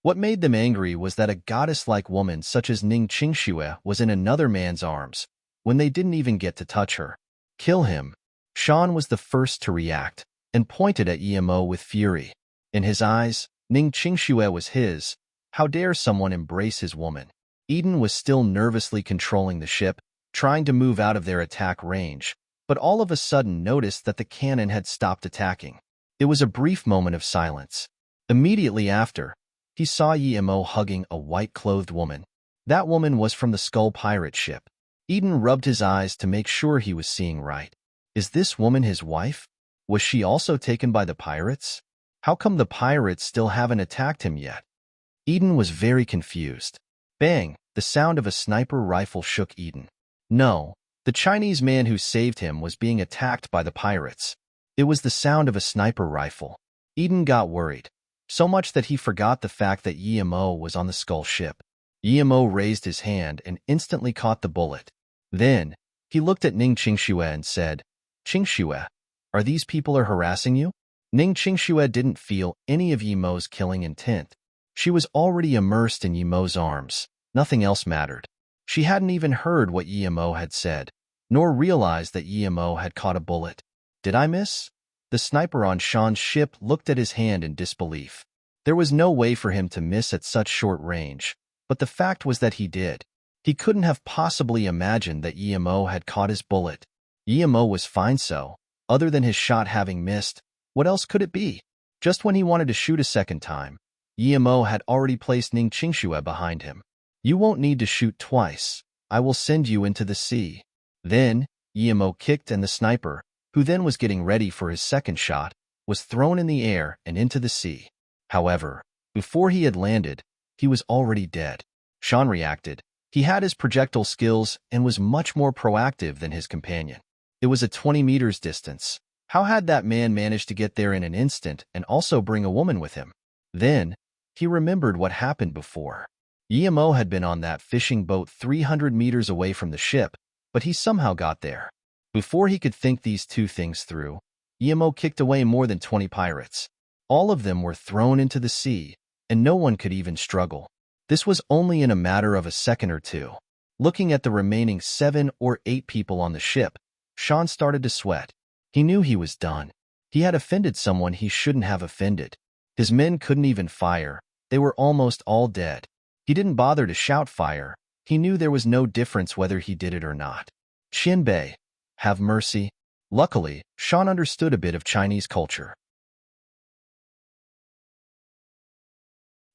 What made them angry was that a goddess-like woman such as Ning Qingxue was in another man's arms, when they didn't even get to touch her. Kill him. Sean was the first to react, and pointed at Yimo with fury. In his eyes, Ning Qingxue was his. How dare someone embrace his woman? Eden was still nervously controlling the ship, trying to move out of their attack range, but all of a sudden noticed that the cannon had stopped attacking. It was a brief moment of silence. Immediately after, he saw Yimo hugging a white-clothed woman. That woman was from the Skull pirate ship. Eden rubbed his eyes to make sure he was seeing right. Is this woman his wife? Was she also taken by the pirates? How come the pirates still haven't attacked him yet? Eden was very confused. Bang! The sound of a sniper rifle shook Eden. No, the Chinese man who saved him was being attacked by the pirates. It was the sound of a sniper rifle. Eden got worried, so much that he forgot the fact that Yimo was on the Skull ship. Yimo raised his hand and instantly caught the bullet. Then, he looked at Ning Qingxue and said, "Qingxue, are these people harassing you?" Ning Qingxue didn't feel any of Yimo's killing intent. She was already immersed in Yimo's arms. Nothing else mattered. She hadn't even heard what Yimo had said, nor realized that Yimo had caught a bullet. Did I miss? The sniper on Sean's ship looked at his hand in disbelief. There was no way for him to miss at such short range, but the fact was that he did. He couldn't have possibly imagined that Yimo had caught his bullet. Yimo was fine so, other than his shot having missed, what else could it be? Just when he wanted to shoot a second time, Yimo had already placed Ning Qingxue behind him. "You won't need to shoot twice. I will send you into the sea." Then, Yimo kicked and the sniper, who then was getting ready for his second shot, was thrown in the air and into the sea. However, before he had landed, he was already dead. Sean reacted. He had his projectile skills and was much more proactive than his companion. It was a 20 meters distance. How had that man managed to get there in an instant and also bring a woman with him? Then, he remembered what happened before. Yimo had been on that fishing boat 300 meters away from the ship, but he somehow got there. Before he could think these two things through, Yimo kicked away more than 20 pirates. All of them were thrown into the sea, and no one could even struggle. This was only in a matter of a second or two. Looking at the remaining 7 or 8 people on the ship, Sean started to sweat. He knew he was done. He had offended someone he shouldn't have offended. His men couldn't even fire. They were almost all dead. He didn't bother to shout fire. He knew there was no difference whether he did it or not. "Qianbei, have mercy." Luckily, Sean understood a bit of Chinese culture.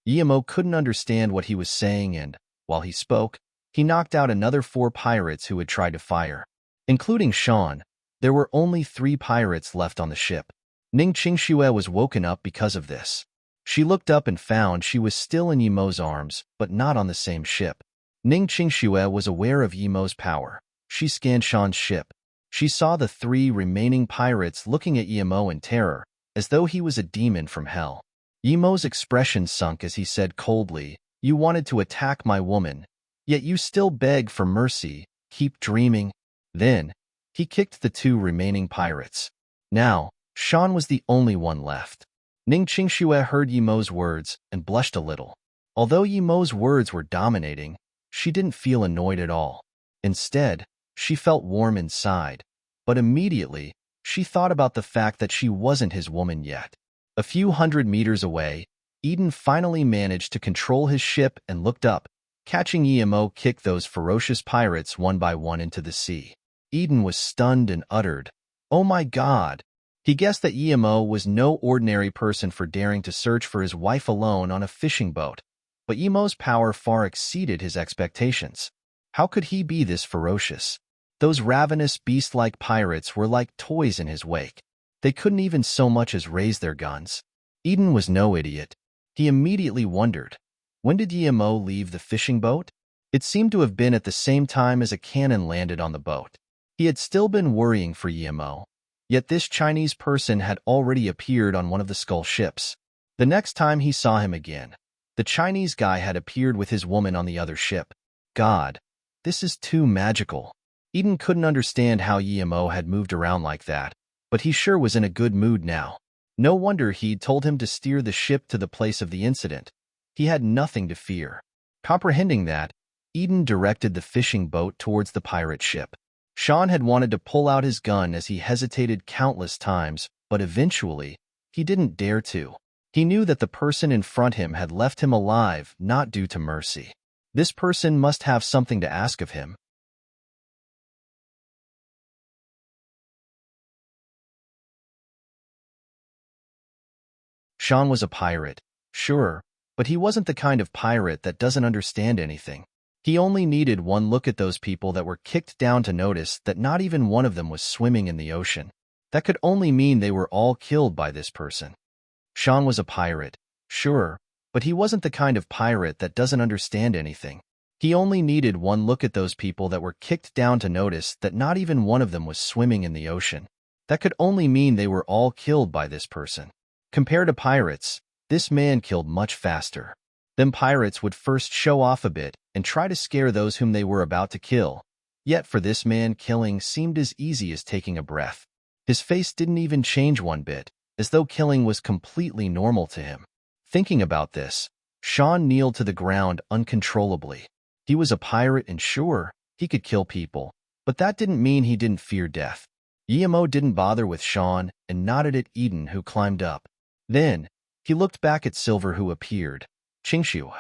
Yimo couldn't understand what he was saying and, while he spoke, he knocked out another 4 pirates who had tried to fire. Including Sean, there were only 3 pirates left on the ship. Ning Qingxue was woken up because of this. She looked up and found she was still in Yimo's arms, but not on the same ship. Ning Qingxue was aware of Yimo's power. She scanned Sean's ship. She saw the 3 remaining pirates looking at Yimo in terror, as though he was a demon from hell. Yimo's expression sunk as he said coldly, "You wanted to attack my woman, yet you still beg for mercy. Keep dreaming." Then, He kicked the two remaining pirates. Now, Shan was the only one left. Ning Qingxue heard Yimo's words and blushed a little. Although Yimo's words were dominating, she didn't feel annoyed at all. Instead, she felt warm inside. But immediately, she thought about the fact that she wasn't his woman yet. A few hundred meters away, Eden finally managed to control his ship and looked up, catching Yimo kick those ferocious pirates one by one into the sea. Eden was stunned and uttered, "Oh my God!" He guessed that Yimo was no ordinary person for daring to search for his wife alone on a fishing boat, but Yimo's power far exceeded his expectations. How could he be this ferocious? Those ravenous beast-like pirates were like toys in his wake. They couldn't even so much as raise their guns. Eden was no idiot. He immediately wondered, when did Yimo leave the fishing boat? It seemed to have been at the same time as a cannon landed on the boat. He had still been worrying for Yimo, yet this Chinese person had already appeared on one of the Skull ships. The next time he saw him again, the Chinese guy had appeared with his woman on the other ship. God, this is too magical. Eden couldn't understand how Yimo had moved around like that, but he sure was in a good mood now. No wonder he'd told him to steer the ship to the place of the incident. He had nothing to fear. Comprehending that, Eden directed the fishing boat towards the pirate ship. Shan had wanted to pull out his gun as he hesitated countless times, but eventually, he didn't dare to. He knew that the person in front of him had left him alive, not due to mercy. This person must have something to ask of him. Shan was a pirate, sure, but he wasn't the kind of pirate that doesn't understand anything. He only needed one look at those people that were kicked down to notice that not even one of them was swimming in the ocean. That could only mean they were all killed by this person. Shan was a pirate, sure, but he wasn't the kind of pirate that doesn't understand anything. He only needed one look at those people that were kicked down to notice that not even one of them was swimming in the ocean. That could only mean they were all killed by this person. Compared to pirates, this man killed much faster. Them pirates would first show off a bit and try to scare those whom they were about to kill. Yet for this man, killing seemed as easy as taking a breath. His face didn't even change one bit, as though killing was completely normal to him. Thinking about this, Shan kneeled to the ground uncontrollably. He was a pirate and sure, he could kill people, but that didn't mean he didn't fear death. Yimo didn't bother with Shan and nodded at Eden, who climbed up. Then, he looked back at Silver, who appeared. Qingxue,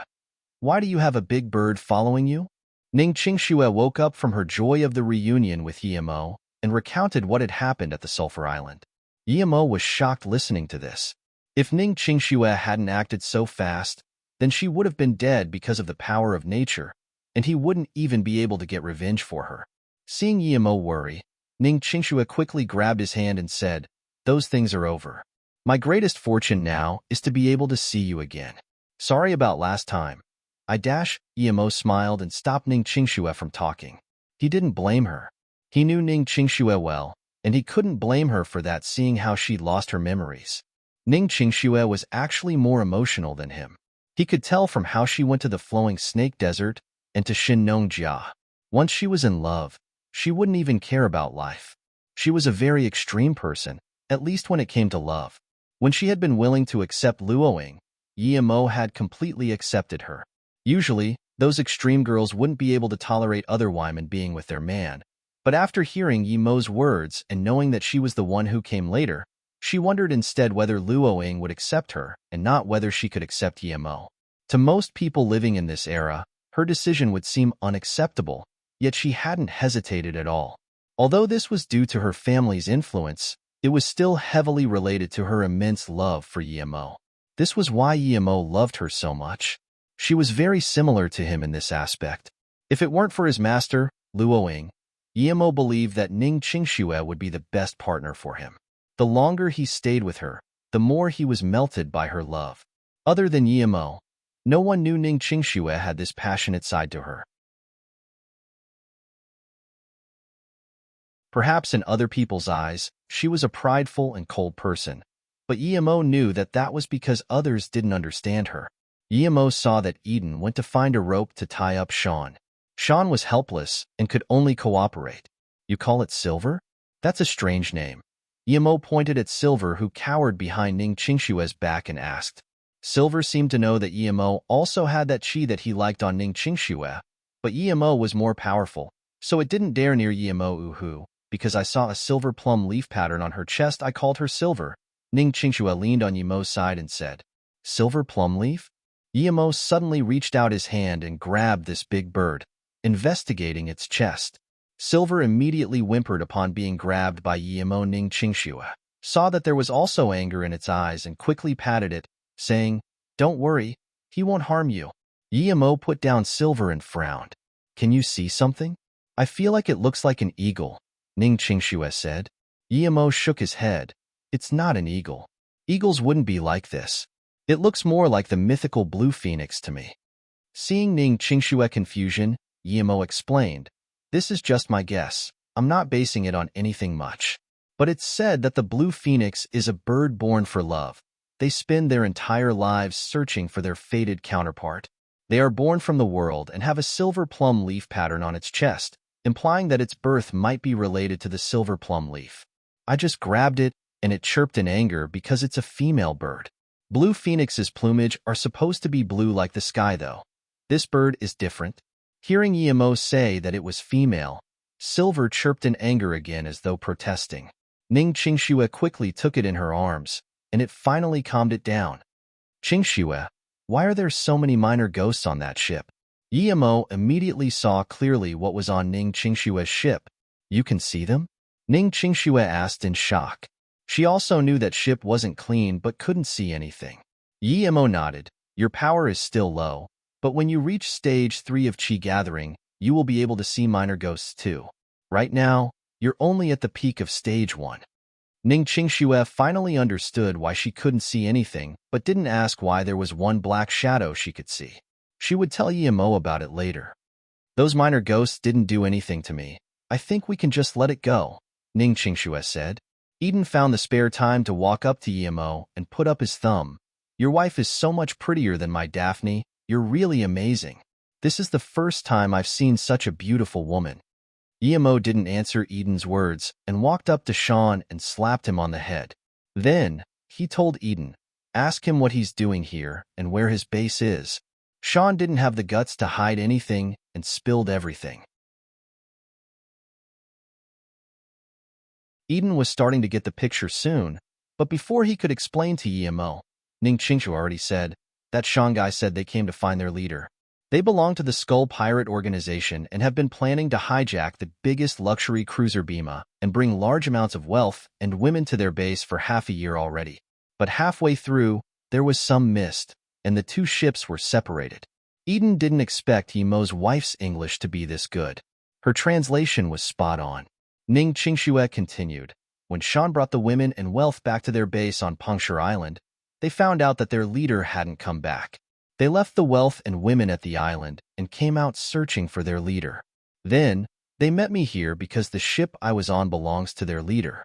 why do you have a big bird following you? Ning Qingxue woke up from her joy of the reunion with Yimo and recounted what had happened at the Sulphur Island. Yimo was shocked listening to this. If Ning Qingxue hadn't acted so fast, then she would have been dead because of the power of nature, and he wouldn't even be able to get revenge for her. Seeing Yimo worry, Ning Qingxue quickly grabbed his hand and said, "Those things are over. My greatest fortune now is to be able to see you again. Sorry about last time." Yimo smiled and stopped Ning Qingxue from talking. He didn't blame her. He knew Ning Qingxue well, and he couldn't blame her for that, seeing how she'd lost her memories. Ning Qingxue was actually more emotional than him. He could tell from how she went to the flowing snake desert and to Shinnongjia. Once she was in love, she wouldn't even care about life. She was a very extreme person, at least when it came to love. When she had been willing to accept Luoying, Yimo had completely accepted her. Usually, those extreme girls wouldn't be able to tolerate other women being with their man, but after hearing Yimo's words and knowing that she was the one who came later, she wondered instead whether Luoying would accept her and not whether she could accept Yimo. To most people living in this era, her decision would seem unacceptable, yet she hadn't hesitated at all. Although this was due to her family's influence, it was still heavily related to her immense love for Yimo. This was why Yimo loved her so much. She was very similar to him in this aspect. If it weren't for his master, Luoying, Yimo believed that Ning Qingxue would be the best partner for him. The longer he stayed with her, the more he was melted by her love. Other than Yimo, no one knew Ning Qingxue had this passionate side to her. Perhaps in other people's eyes, she was a prideful and cold person, but Yimo knew that that was because others didn't understand her. Yimo saw that Eden went to find a rope to tie up Shan. Shan was helpless and could only cooperate. "You call it silver?" That's a strange name. Yemo pointed at Silver, who cowered behind Ning Qingshue's back, and asked. Silver seemed to know that Yemo also had that chi that he liked on Ning Qingxue, but Yemo was more powerful, so it didn't dare near Yemo Uhu. Because I saw a silver plum leaf pattern on her chest, I called her Silver. Ning Qingxue leaned on Yemo's side and said, Silver plum leaf? Yemo suddenly reached out his hand and grabbed this big bird, investigating its chest. Silver immediately whimpered upon being grabbed by Yemo. Ning Qingxue saw that there was also anger in its eyes and quickly patted it, saying, Don't worry, he won't harm you. Yemo put down Silver and frowned. Can you see something? I feel like it looks like an eagle, Ning Qingxue said. Yemo shook his head. It's not an eagle. Eagles wouldn't be like this. It looks more like the mythical blue phoenix to me. Seeing Ning Qingxue's confusion, Yemo explained, This is just my guess. I'm not basing it on anything much. But it's said that the blue phoenix is a bird born for love. They spend their entire lives searching for their fated counterpart. They are born from the world and have a silver plum leaf pattern on its chest, implying that its birth might be related to the silver plum leaf. I just grabbed it, and it chirped in anger because it's a female bird. Blue phoenix's plumage are supposed to be blue like the sky, though. This bird is different. Hearing Yemo say that it was female, Silver chirped in anger again as though protesting. Ning Qingxue quickly took it in her arms, and it finally calmed it down. Qingxue, why are there so many minor ghosts on that ship? Yemo immediately saw clearly what was on Ning Qingxue's ship. You can see them? Ning Qingxue asked in shock. She also knew that ship wasn't clean but couldn't see anything. Yemo nodded. Your power is still low, but when you reach stage 3 of Qi gathering, you will be able to see minor ghosts too. Right now, you're only at the peak of stage 1. Ning Qingxue finally understood why she couldn't see anything, but didn't ask why there was one black shadow she could see. She would tell Yemo about it later. Those minor ghosts didn't do anything to me. I think we can just let it go, Ning Qingxue said. Eden found the spare time to walk up to Yemo and put up his thumb. Your wife is so much prettier than my Daphne. You're really amazing. This is the first time I've seen such a beautiful woman. Yemo didn't answer Eden's words and walked up to Sean and slapped him on the head. Then, he told Eden, ask him what he's doing here and where his base is. Sean didn't have the guts to hide anything and spilled everything. Eden was starting to get the picture soon, but before he could explain to Yemo, Ning Qingxue already said, that Sean guy said they came to find their leader. They belong to the Skull Pirate Organization and have been planning to hijack the biggest luxury cruiser Bima and bring large amounts of wealth and women to their base for half a year already. But halfway through, there was some mist, and the two ships were separated. Eden didn't expect Yemo's wife's English to be this good. Her translation was spot on. Ning Qingxue continued. When Sean brought the women and wealth back to their base on Puncture Island, they found out that their leader hadn't come back. They left the wealth and women at the island and came out searching for their leader. Then, they met me here because the ship I was on belongs to their leader.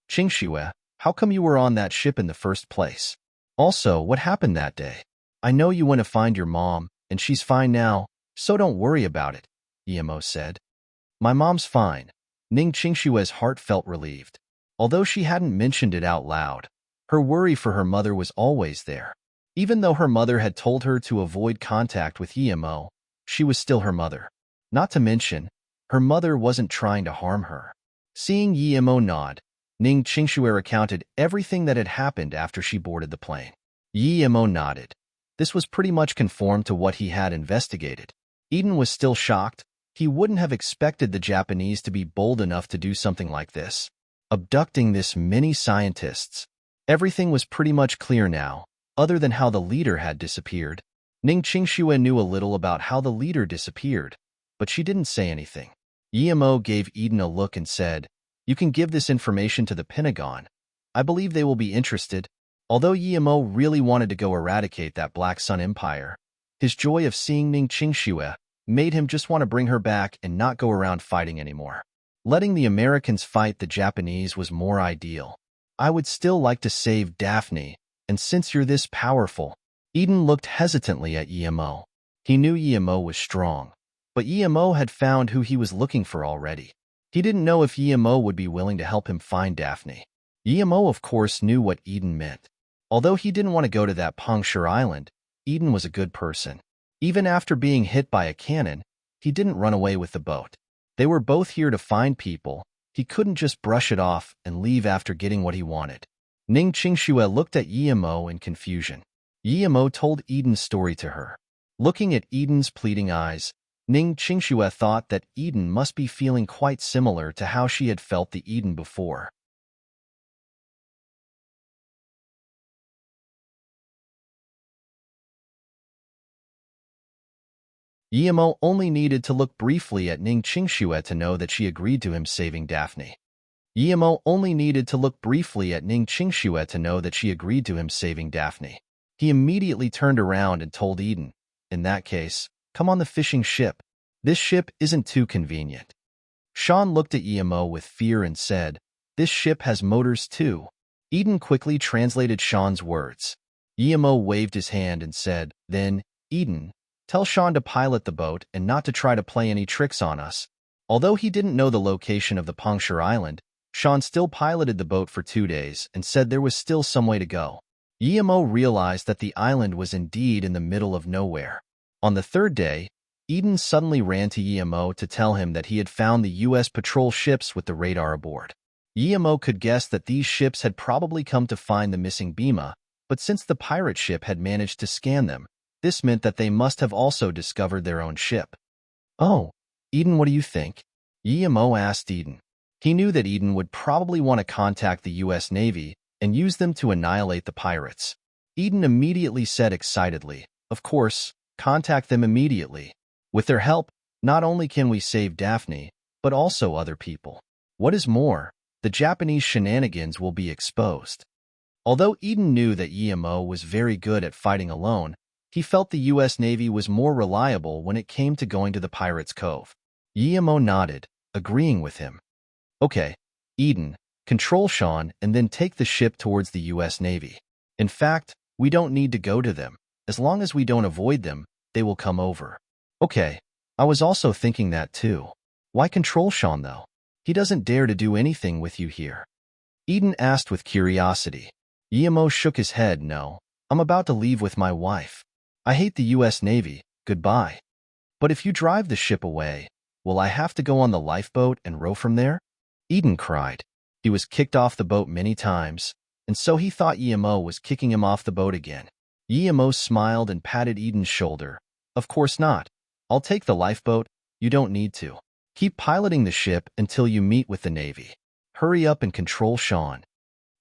Qingxue, how come you were on that ship in the first place? Also, what happened that day? I know you went to find your mom, and she's fine now, so don't worry about it, Yemo said. My mom's fine. Ning Qingxue's heart felt relieved. Although she hadn't mentioned it out loud, her worry for her mother was always there. Even though her mother had told her to avoid contact with Yemo, she was still her mother. Not to mention, her mother wasn't trying to harm her. Seeing Yemo nod, Ning Qingxue recounted everything that had happened after she boarded the plane. Yemo nodded. This was pretty much conformed to what he had investigated. Eden was still shocked. He wouldn't have expected the Japanese to be bold enough to do something like this. Abducting this many scientists. Everything was pretty much clear now, other than how the leader had disappeared. Ning Qingxue knew a little about how the leader disappeared, but she didn't say anything. Yemo gave Eden a look and said, You can give this information to the Pentagon. I believe they will be interested. Although Yemo really wanted to go eradicate that Black Sun Empire, his joy of seeing Ning Qingxue made him just want to bring her back and not go around fighting anymore. Letting the Americans fight the Japanese was more ideal. I would still like to save Daphne, and since you're this powerful, Eden looked hesitantly at Yemo. He knew Yemo was strong, but Yemo had found who he was looking for already. He didn't know if Emo would be willing to help him find Daphne. Emo, of course, knew what Eden meant. Although he didn't want to go to that puncture island, Eden was a good person. Even after being hit by a cannon, he didn't run away with the boat. They were both here to find people. He couldn't just brush it off and leave after getting what he wanted. Ning Qingxue looked at Emo in confusion. Emo told Eden's story to her. Looking at Eden's pleading eyes, Ning Qingxue thought that Eden must be feeling quite similar to how she had felt the Eden before. Emo only needed to look briefly at Ning Qingxue to know that she agreed to him saving Daphne. Emo only needed to look briefly at Ning Qingxue to know that she agreed to him saving Daphne. He immediately turned around and told Eden, "In that case, come on the fishing ship. This ship isn't too convenient." Sean looked at Emo with fear and said, "This ship has motors too." Eden quickly translated Sean's words. Emo waved his hand and said, "Then, Eden, tell Sean to pilot the boat and not to try to play any tricks on us." Although he didn't know the location of the puncture island, Sean still piloted the boat for 2 days and said there was still some way to go. Emo realized that the island was indeed in the middle of nowhere. On the 3rd day, Eden suddenly ran to Emo to tell him that he had found the U.S. patrol ships with the radar aboard. Emo could guess that these ships had probably come to find the missing Bima, but since the pirate ship had managed to scan them, this meant that they must have also discovered their own ship. "Oh, Eden, what do you think?" Emo asked Eden. He knew that Eden would probably want to contact the U.S. Navy and use them to annihilate the pirates. Eden immediately said excitedly, "Of course, contact them immediately. With their help, not only can we save Daphne, but also other people. What is more, the Japanese shenanigans will be exposed." Although Eden knew that Emo was very good at fighting alone, he felt the U.S. Navy was more reliable when it came to going to the Pirates' Cove. Emo nodded, agreeing with him. "Okay, Eden, control Sean and then take the ship towards the U.S. Navy. In fact, we don't need to go to them. As long as we don't avoid them, they will come over." "Okay, I was also thinking that too. Why control Sean, though? He doesn't dare to do anything with you here." Eden asked with curiosity. Emo shook his head. "No, I'm about to leave with my wife. I hate the U.S. Navy, goodbye." "But if you drive the ship away, will I have to go on the lifeboat and row from there?" Eden cried. He was kicked off the boat many times, and so he thought Emo was kicking him off the boat again. Emo smiled and patted Eden's shoulder. "Of course not. I'll take the lifeboat. You don't need to. Keep piloting the ship until you meet with the Navy. Hurry up and control Sean."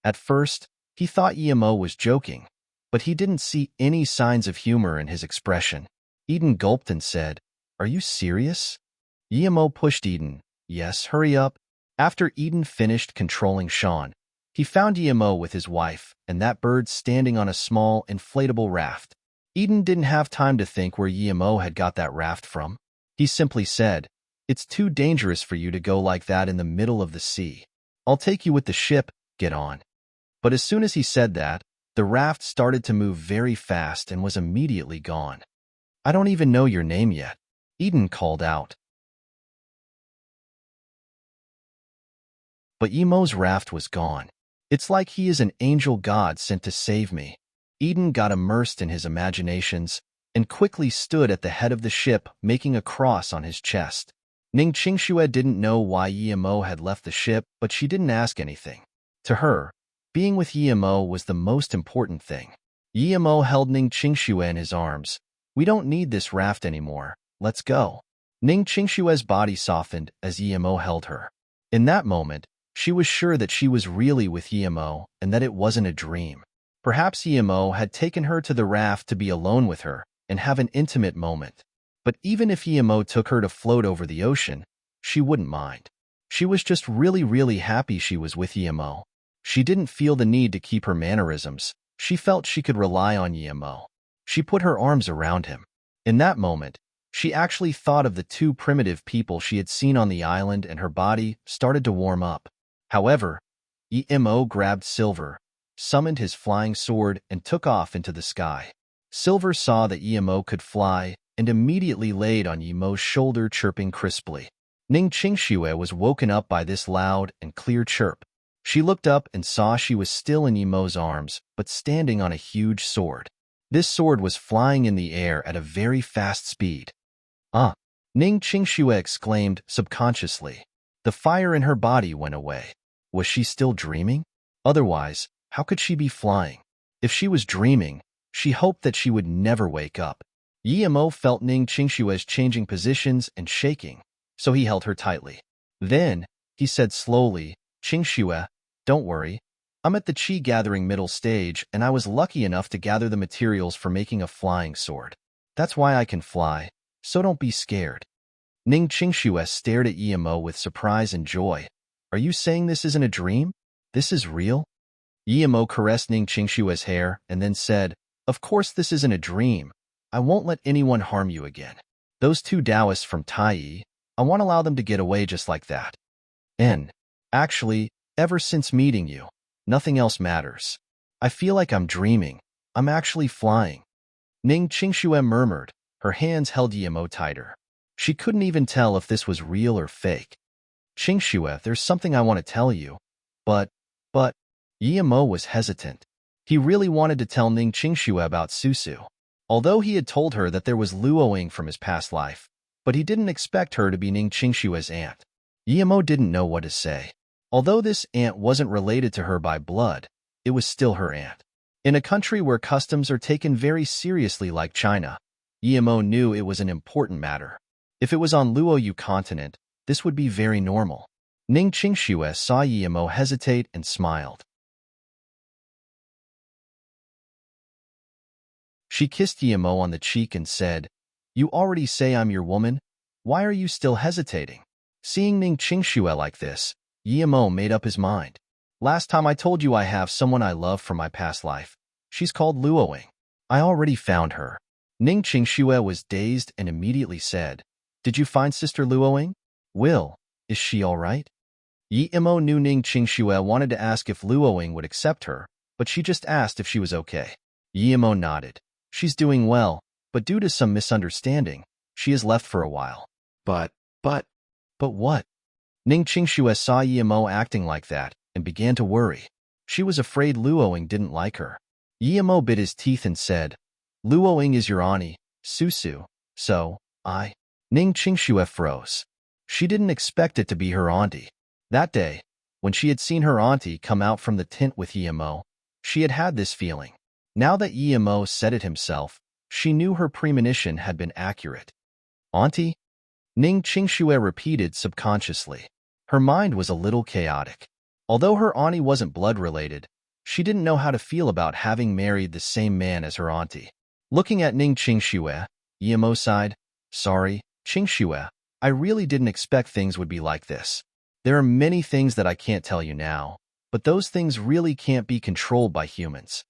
At first, he thought Emo was joking, but he didn't see any signs of humor in his expression. Eden gulped and said, "Are you serious?" Emo pushed Eden. "Yes, hurry up." After Eden finished controlling Sean, he found Emo with his wife and that bird standing on a small, inflatable raft. Eden didn't have time to think where Emo had got that raft from. He simply said, "It's too dangerous for you to go like that in the middle of the sea. I'll take you with the ship, get on." But as soon as he said that, the raft started to move very fast and was immediately gone. "I don't even know your name yet," Eden called out. But Emo's raft was gone. "It's like he is an angel god sent to save me." Eden got immersed in his imaginations and quickly stood at the head of the ship, making a cross on his chest. Ning Qingxue didn't know why Emo had left the ship, but she didn't ask anything. To her, being with Emo was the most important thing. Emo held Ning Qingxue in his arms. "We don't need this raft anymore. Let's go." Ning Qingxue's body softened as Emo held her. In that moment, she was sure that she was really with Emo and that it wasn't a dream. Perhaps Emo had taken her to the raft to be alone with her and have an intimate moment. But even if Emo took her to float over the ocean, she wouldn't mind. She was just really happy she was with Emo. She didn't feel the need to keep her mannerisms. She felt she could rely on Emo. She put her arms around him. In that moment, she actually thought of the 2 primitive people she had seen on the island, and her body started to warm up. However, Emo grabbed Silver, summoned his flying sword, and took off into the sky. Silver saw that Emo could fly and immediately laid on Emo's shoulder, chirping crisply. Ning Qingxue was woken up by this loud and clear chirp. She looked up and saw she was still in Emo's arms, but standing on a huge sword. This sword was flying in the air at a very fast speed. Ah! Ning Qingxue exclaimed subconsciously. The fire in her body went away. Was she still dreaming? Otherwise, how could she be flying? If she was dreaming, she hoped that she would never wake up. Emo felt Ning Qingshue's changing positions and shaking, so he held her tightly. Then, he said slowly, Qingxue, don't worry. I'm at the Qi gathering middle stage, and I was lucky enough to gather the materials for making a flying sword. That's why I can fly, so don't be scared. Ning Qingxue stared at Emo with surprise and joy. Are you saying this isn't a dream? This is real? Emo caressed Ning Qingshue's hair and then said, Of course this isn't a dream. I won't let anyone harm you again. Those two Taoists from Taiyi, I won't allow them to get away just like that. Actually, ever since meeting you, nothing else matters. I feel like I'm dreaming. I'm actually flying. Ning Qingxue murmured. Her hands held Emo tighter. She couldn't even tell if this was real or fake. Qingxue, there's something I want to tell you. But, Emo was hesitant. He really wanted to tell Ning Qingxue about Susu. Although he had told her that there was Luoying from his past life, but he didn't expect her to be Ning Qingshue's aunt. Emo didn't know what to say. Although this aunt wasn't related to her by blood, it was still her aunt. In a country where customs are taken very seriously like China, Emo knew it was an important matter. If it was on Luoyu continent, this would be very normal. Ning Qingxue saw Emo hesitate and smiled. She kissed Emo on the cheek and said, You already say I'm your woman? Why are you still hesitating? Seeing Ning Qingxue like this, Emo made up his mind. Last time I told you I have someone I love from my past life. She's called Luoying. I already found her. Ning Qingxue was dazed and immediately said, Did you find Sister Luoying? Will, is she all right? Emo knew Ning Qingxue wanted to ask if Luoying would accept her, but she just asked if she was okay. Emo nodded. She's doing well, but due to some misunderstanding, she has left for a while. But what? Ning Qingxue saw Emo acting like that and began to worry. She was afraid Luoying didn't like her. Emo bit his teeth and said, Luoying is your auntie, Susu, so, Ning Qingxue froze. She didn't expect it to be her auntie. That day, when she had seen her auntie come out from the tent with Emo, she had had this feeling. Now that Emo said it himself, she knew her premonition had been accurate. Auntie? Ning Qingxue repeated subconsciously. Her mind was a little chaotic. Although her auntie wasn't blood-related, she didn't know how to feel about having married the same man as her auntie. Looking at Ning Qingxue, Emo sighed, Sorry, Qingxue, I really didn't expect things would be like this. There are many things that I can't tell you now, but those things really can't be controlled by humans.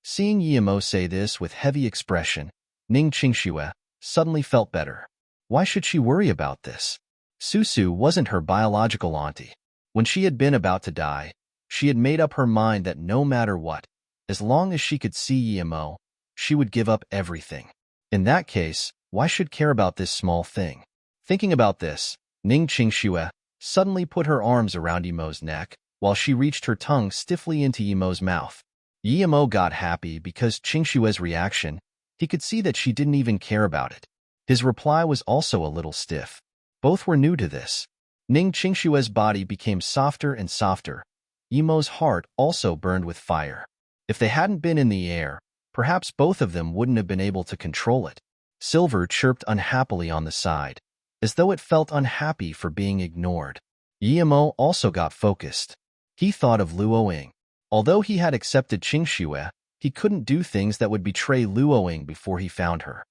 Seeing Emo say this with heavy expression, Ning Qingxue suddenly felt better. Why should she worry about this? Susu wasn't her biological auntie. When she had been about to die, she had made up her mind that no matter what, as long as she could see Emo, she would give up everything. In that case, why should care about this small thing? Thinking about this, Ning Qingxue suddenly put her arms around Emo's neck, while she reached her tongue stiffly into Emo's mouth. Emo got happy because Qingxue's reaction, he could see that she didn't even care about it. His reply was also a little stiff. Both were new to this. Ning Qingxue's body became softer and softer. Emo's heart also burned with fire. If they hadn't been in the air, perhaps both of them wouldn't have been able to control it. Silver chirped unhappily on the side, as though it felt unhappy for being ignored. Emo also got focused. He thought of Luoying. Although he had accepted Qingxue, he couldn't do things that would betray Luoying before he found her.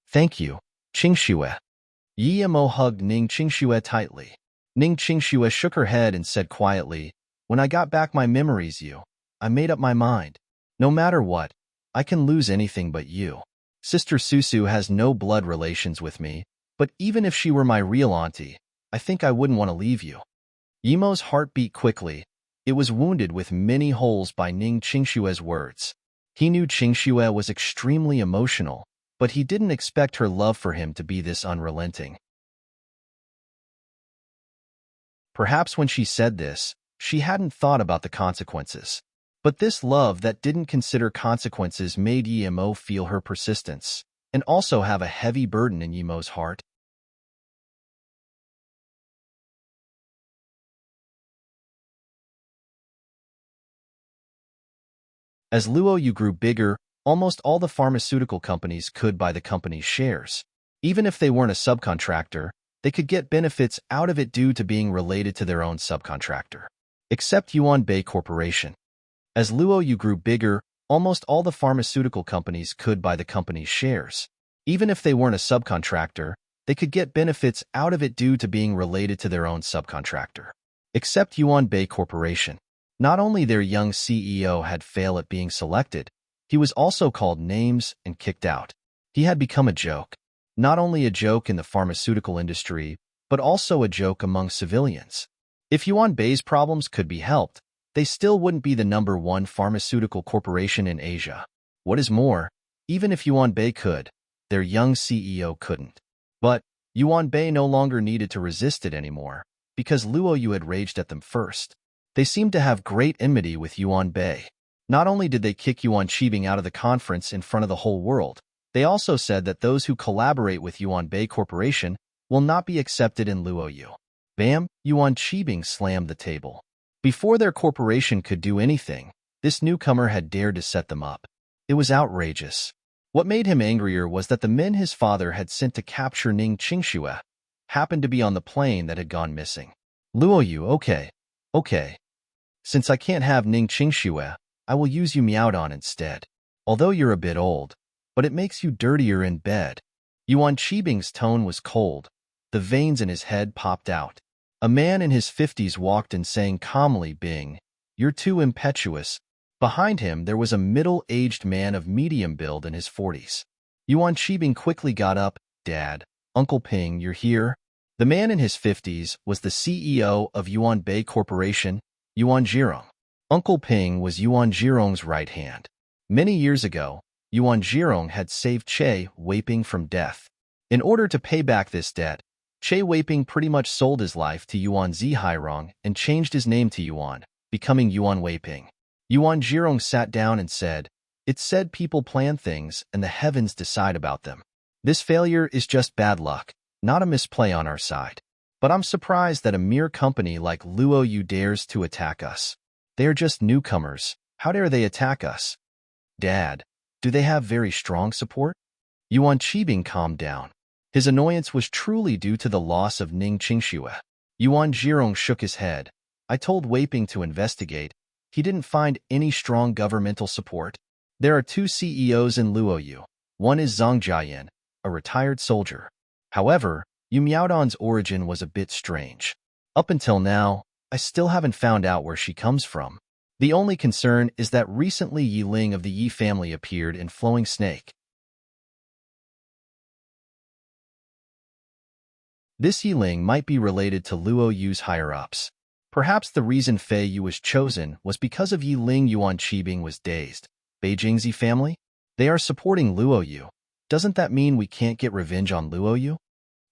Thank you, Qingxue. Emo hugged Ning Qingxue tightly. Ning Qingxue shook her head and said quietly, When I got back my memories, I made up my mind. No matter what, I can lose anything but you. Sister Susu has no blood relations with me, but even if she were my real auntie, I think I wouldn't want to leave you. Emo's heart beat quickly. It was wounded with many holes by Ning Qingxue's words. He knew Qingxue was extremely emotional, but he didn't expect her love for him to be this unrelenting. Perhaps when she said this, she hadn't thought about the consequences. But this love that didn't consider consequences made Emo feel her persistence, and also have a heavy burden in Emo's heart. As Luo Yu grew bigger, almost all the pharmaceutical companies could buy the company's shares. Even if they weren't a subcontractor, they could get benefits out of it due to being related to their own subcontractor. Except Yuan Bei Corporation. As Luo Yu grew bigger, almost all the pharmaceutical companies could buy the company's shares. Even if they weren't a subcontractor, they could get benefits out of it due to being related to their own subcontractor. Except Yuan Bei Corporation. Not only their young CEO had failed at being selected, he was also called names and kicked out. He had become a joke. Not only a joke in the pharmaceutical industry, but also a joke among civilians. If Yuan Bei's problems could be helped, they still wouldn't be the #1 pharmaceutical corporation in Asia. What is more, even if Yuan Bei could, their young CEO couldn't. But Yuan Bei no longer needed to resist it anymore, because Luo Yu had raged at them first. They seemed to have great enmity with Yuan Bei. Not only did they kick Yuan Qibing out of the conference in front of the whole world, they also said that those who collaborate with Yuan Bei Corporation will not be accepted in Luo Yu. Bam! Yuan Qibing slammed the table. Before their corporation could do anything, this newcomer had dared to set them up. It was outrageous. What made him angrier was that the men his father had sent to capture Ning Qingxue happened to be on the plane that had gone missing. Luo Yu, okay. Since I can't have Ning Qingxue, I will use you Miaodon instead. Although you're a bit old, but it makes you dirtier in bed. Yuan Qibing's tone was cold. The veins in his head popped out. A man in his 50s walked in saying calmly, Bing, you're too impetuous. Behind him, there was a middle-aged man of medium build in his 40s. Yuan Qibing quickly got up. Dad, Uncle Ping, you're here? The man in his 50s was the CEO of Yuan Bei Corporation, Yuan Zhirong. Uncle Ping was Yuan Zhirong's right hand. Many years ago, Yuan Zhirong had saved Che Weiping from death. In order to pay back this debt, Che Weiping pretty much sold his life to Yuan Zihirong and changed his name to Yuan, becoming Yuan Weiping. Yuan Zhirong sat down and said, it's said people plan things and the heavens decide about them. This failure is just bad luck, not a misplay on our side. But I'm surprised that a mere company like Luo Yu dares to attack us. They are just newcomers. How dare they attack us? Dad, do they have very strong support? Yuan Qibing calmed down. His annoyance was truly due to the loss of Ning Qingxue. Yuan Zhirong shook his head. I told Weiping to investigate. He didn't find any strong governmental support. There are 2 CEOs in Luo Yu. One is Zhang Jiayan, a retired soldier. However, Yu Miaodon's origin was a bit strange. Up until now, I still haven't found out where she comes from. The only concern is that recently Yi Ling of the Yi family appeared in Flowing Snake. This Yi Ling might be related to Luo Yu's higher-ups. Perhaps the reason Fei Yu was chosen was because of Yi Ling. Yuan Qibing was dazed. Beijing's Yi family? They are supporting Luo Yu. Doesn't that mean we can't get revenge on Luo Yu?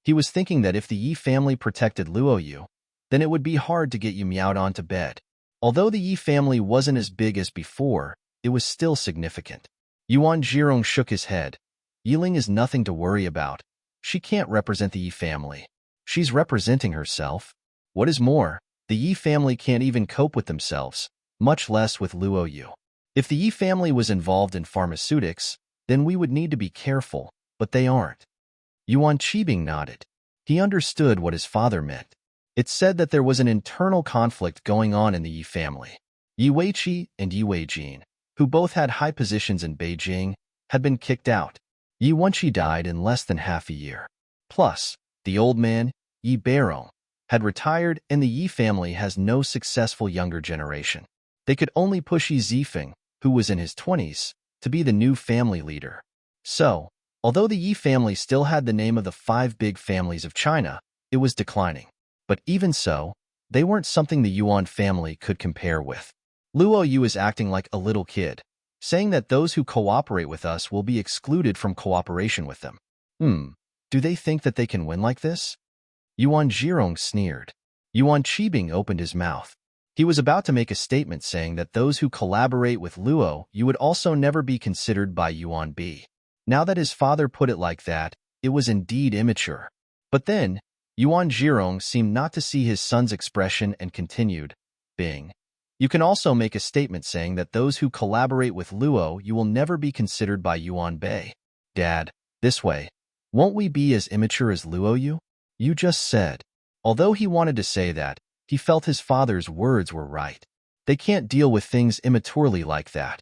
He was thinking that if the Yi family protected Luo Yu, then it would be hard to get Yu Miaodon to bed. Although the Yi family wasn't as big as before, it was still significant. Yuan Zhirong shook his head. Yi Ling is nothing to worry about. She can't represent the Yi family. She's representing herself. What is more, the Yi family can't even cope with themselves, much less with Luo Yu. If the Yi family was involved in pharmaceutics, then we would need to be careful, but they aren't. Yuan Qibing nodded. He understood what his father meant. It said that there was an internal conflict going on in the Yi family. Yi Weiqi and Yi Weijin, who both had high positions in Beijing, had been kicked out. Yi Wenqi died in less than half a year. Plus, the old man, Yi Beirong, had retired and the Yi family has no successful younger generation. They could only push Yi Zifeng, who was in his 20s, to be the new family leader. So, although the Yi family still had the name of the 5 big families of China, it was declining. But even so, they weren't something the Yuan family could compare with. Luo Yu is acting like a little kid, saying that those who cooperate with us will be excluded from cooperation with them. Do they think that they can win like this? Yuan Zhirong sneered. Yuan Qibing opened his mouth. He was about to make a statement saying that those who collaborate with Luo Yu would also never be considered by Yuan B. Now that his father put it like that, it was indeed immature. But then, Yuan Zhirong seemed not to see his son's expression and continued, Bing. You can also make a statement saying that those who collaborate with Luo Yu will never be considered by Yuan Bei. Dad, this way. Won't we be as immature as Luo Yu? You just said. Although he wanted to say that, he felt his father's words were right. They can't deal with things immaturely like that.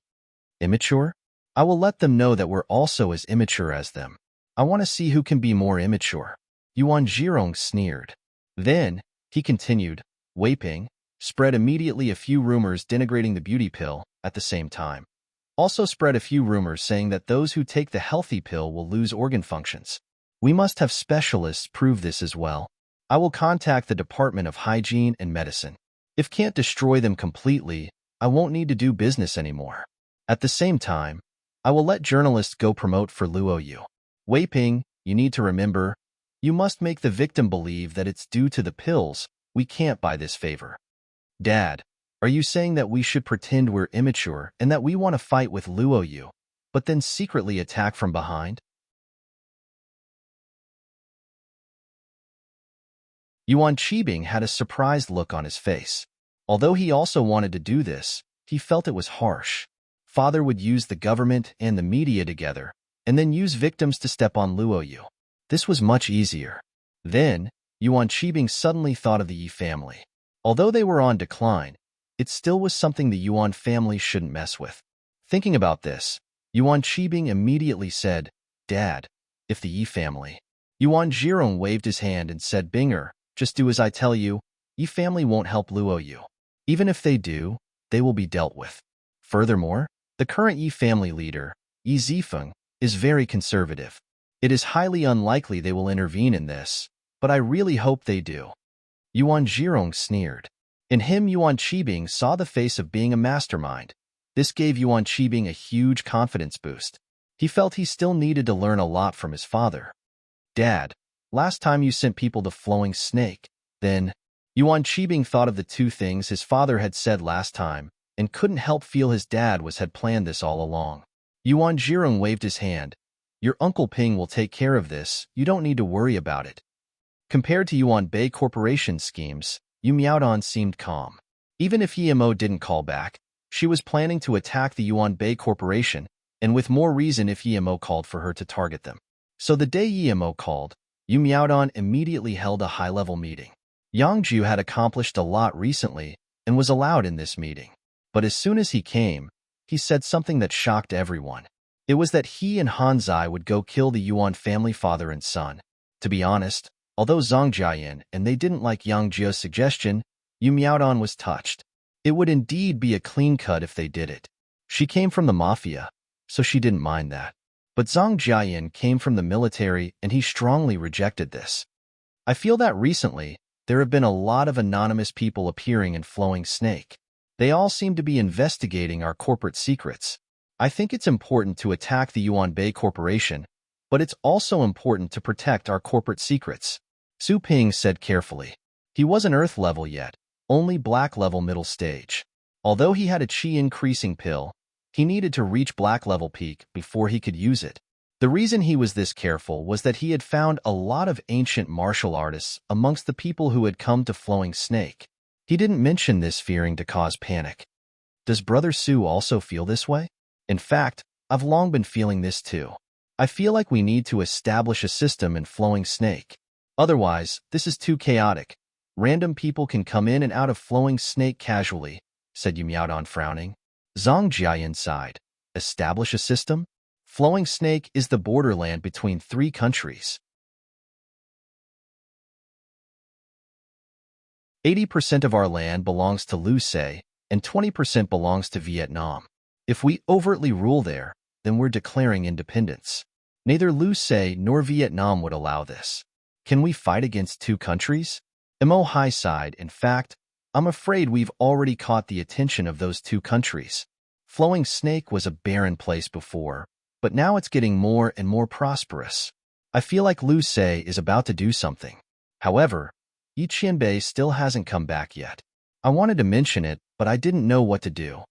Immature? I will let them know that we're also as immature as them. I want to see who can be more immature. Yuan Zhirong sneered. Then, he continued, Wei Ping, spread immediately a few rumors denigrating the beauty pill at the same time. Also spread a few rumors saying that those who take the healthy pill will lose organ functions. We must have specialists prove this as well. I will contact the Department of Hygiene and Medicine. If can't destroy them completely, I won't need to do business anymore. At the same time, I will let journalists go promote for Luo Yu. Wei Ping, you need to remember, you must make the victim believe that it's due to the pills. We can't buy this favor. Dad, are you saying that we should pretend we're immature and that we want to fight with Luo Yu, but then secretly attack from behind? Yuan Qibing had a surprised look on his face. Although he also wanted to do this, he felt it was harsh. Father would use the government and the media together, and then use victims to step on Luo Yu. This was much easier. Then, Yuan Qibing suddenly thought of the Yi family. Although they were on decline, it still was something the Yuan family shouldn't mess with. Thinking about this, Yuan Qibing immediately said, Dad, if the Yi family. Yuan Zhirong waved his hand and said, Binger, just do as I tell you. Yi family won't help Luo Yu. Even if they do, they will be dealt with. Furthermore, the current Yi family leader, Yi Zifeng, is very conservative. It is highly unlikely they will intervene in this, but I really hope they do. Yuan Zhirong sneered. In him, Yuan Qibing saw the face of being a mastermind. This gave Yuan Qibing a huge confidence boost. He felt he still needed to learn a lot from his father. Dad, last time you sent people to Flowing Snake, then Yuan Qibing thought of the two things his father had said last time and couldn't help feel his dad had planned this all along. Yuan Zhirong waved his hand. Your Uncle Ping will take care of this, you don't need to worry about it. Compared to Yuan Bei Corporation's schemes, Yu Miaodong seemed calm. Even if Yimo didn't call back, she was planning to attack the Yuan Bei Corporation, and with more reason if Yimo called for her to target them. So the day Yimo called, Yu Miaodong immediately held a high-level meeting. Yang Ju had accomplished a lot recently and was allowed in this meeting. But as soon as he came, he said something that shocked everyone. It was that he and Han Zai would go kill the Yuan family father and son. To be honest, although Zhang Jiayan and they didn't like Yang Jio's suggestion, Yu Miaodong was touched. It would indeed be a clean cut if they did it. She came from the mafia, so she didn't mind that. But Zhang Jiayan came from the military and he strongly rejected this. I feel that recently, there have been a lot of anonymous people appearing in Flowing Snake. They all seem to be investigating our corporate secrets. I think it's important to attack the Yuan Bei Corporation, but it's also important to protect our corporate secrets. Su Ping said carefully. He wasn't Earth level yet, only Black level middle stage. Although he had a Qi increasing pill, he needed to reach Black level peak before he could use it. The reason he was this careful was that he had found a lot of ancient martial artists amongst the people who had come to Flowing Snake. He didn't mention this fearing to cause panic. Does Brother Su also feel this way? In fact, I've long been feeling this too. I feel like we need to establish a system in Flowing Snake. Otherwise, this is too chaotic. Random people can come in and out of Flowing Snake casually, said Yu Miaodong frowning. Zhang Jiayan sighed. Establish a system? Flowing Snake is the borderland between 3 countries. 80% of our land belongs to Lucé, and 20% belongs to Vietnam. If we overtly rule there, then we're declaring independence. Neither Lucé nor Vietnam would allow this. Can we fight against 2 countries? Mo Hai sighed. In fact, I'm afraid we've already caught the attention of those 2 countries. Flowing Snake was a barren place before, but now it's getting more and more prosperous. I feel like Lucé is about to do something. However, Yi Qianbei still hasn't come back yet. I wanted to mention it, but I didn't know what to do.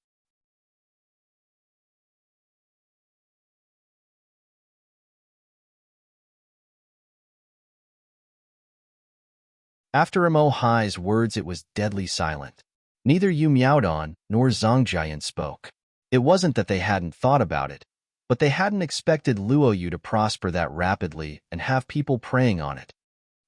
After Emo Hai's words, it was deadly silent. Neither Yu Miaodong nor Zhang Jian spoke. It wasn't that they hadn't thought about it, but they hadn't expected Luo Yu to prosper that rapidly and have people preying on it.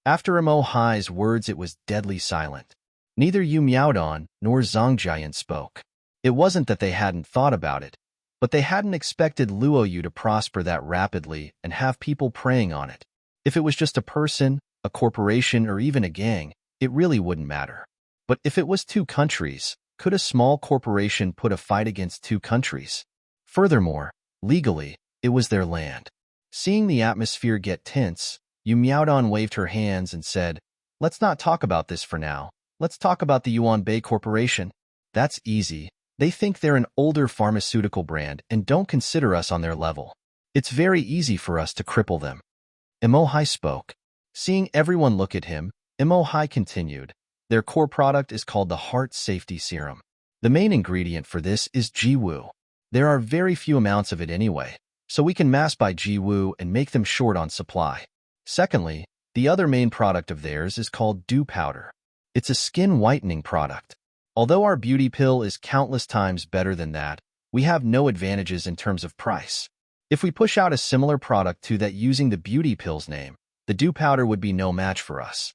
After Emo Hai's words, it was deadly silent. Neither Yu Miaodong nor Zhang Jian spoke. It wasn't that they hadn't thought about it, but they hadn't expected Luo Yu to prosper that rapidly and have people preying on it. If it was just a person, a corporation, or even a gang, it really wouldn't matter. But if it was two countries, could a small corporation put a fight against two countries? Furthermore, legally, it was their land. Seeing the atmosphere get tense, Yu Miaodong waved her hands and said, "Let's not talk about this for now. Let's talk about the Yuan Bei Corporation. That's easy. They think they're an older pharmaceutical brand and don't consider us on their level. It's very easy for us to cripple them." Emo Hai spoke. Seeing everyone look at him, Emo Hai continued, "Their core product is called the Heart Safety Serum. The main ingredient for this is Jiwu. There are very few amounts of it anyway, so we can mass buy Jiwu and make them short on supply. Secondly, the other main product of theirs is called Dew Powder. It's a skin whitening product. Although our beauty pill is countless times better than that, we have no advantages in terms of price. If we push out a similar product to that using the beauty pill's name, the Dew Powder would be no match for us."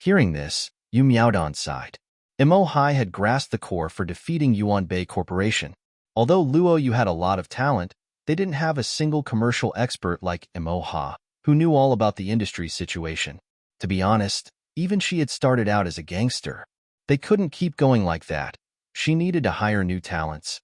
Hearing this, Yu Miaodong sighed. Emo Hai had grasped the core for defeating Yuan Bei Corporation. Although Luo Yu had a lot of talent, they didn't have a single commercial expert like Emo Ha, who knew all about the industry situation. To be honest, even she had started out as a gangster. They couldn't keep going like that. She needed to hire new talents.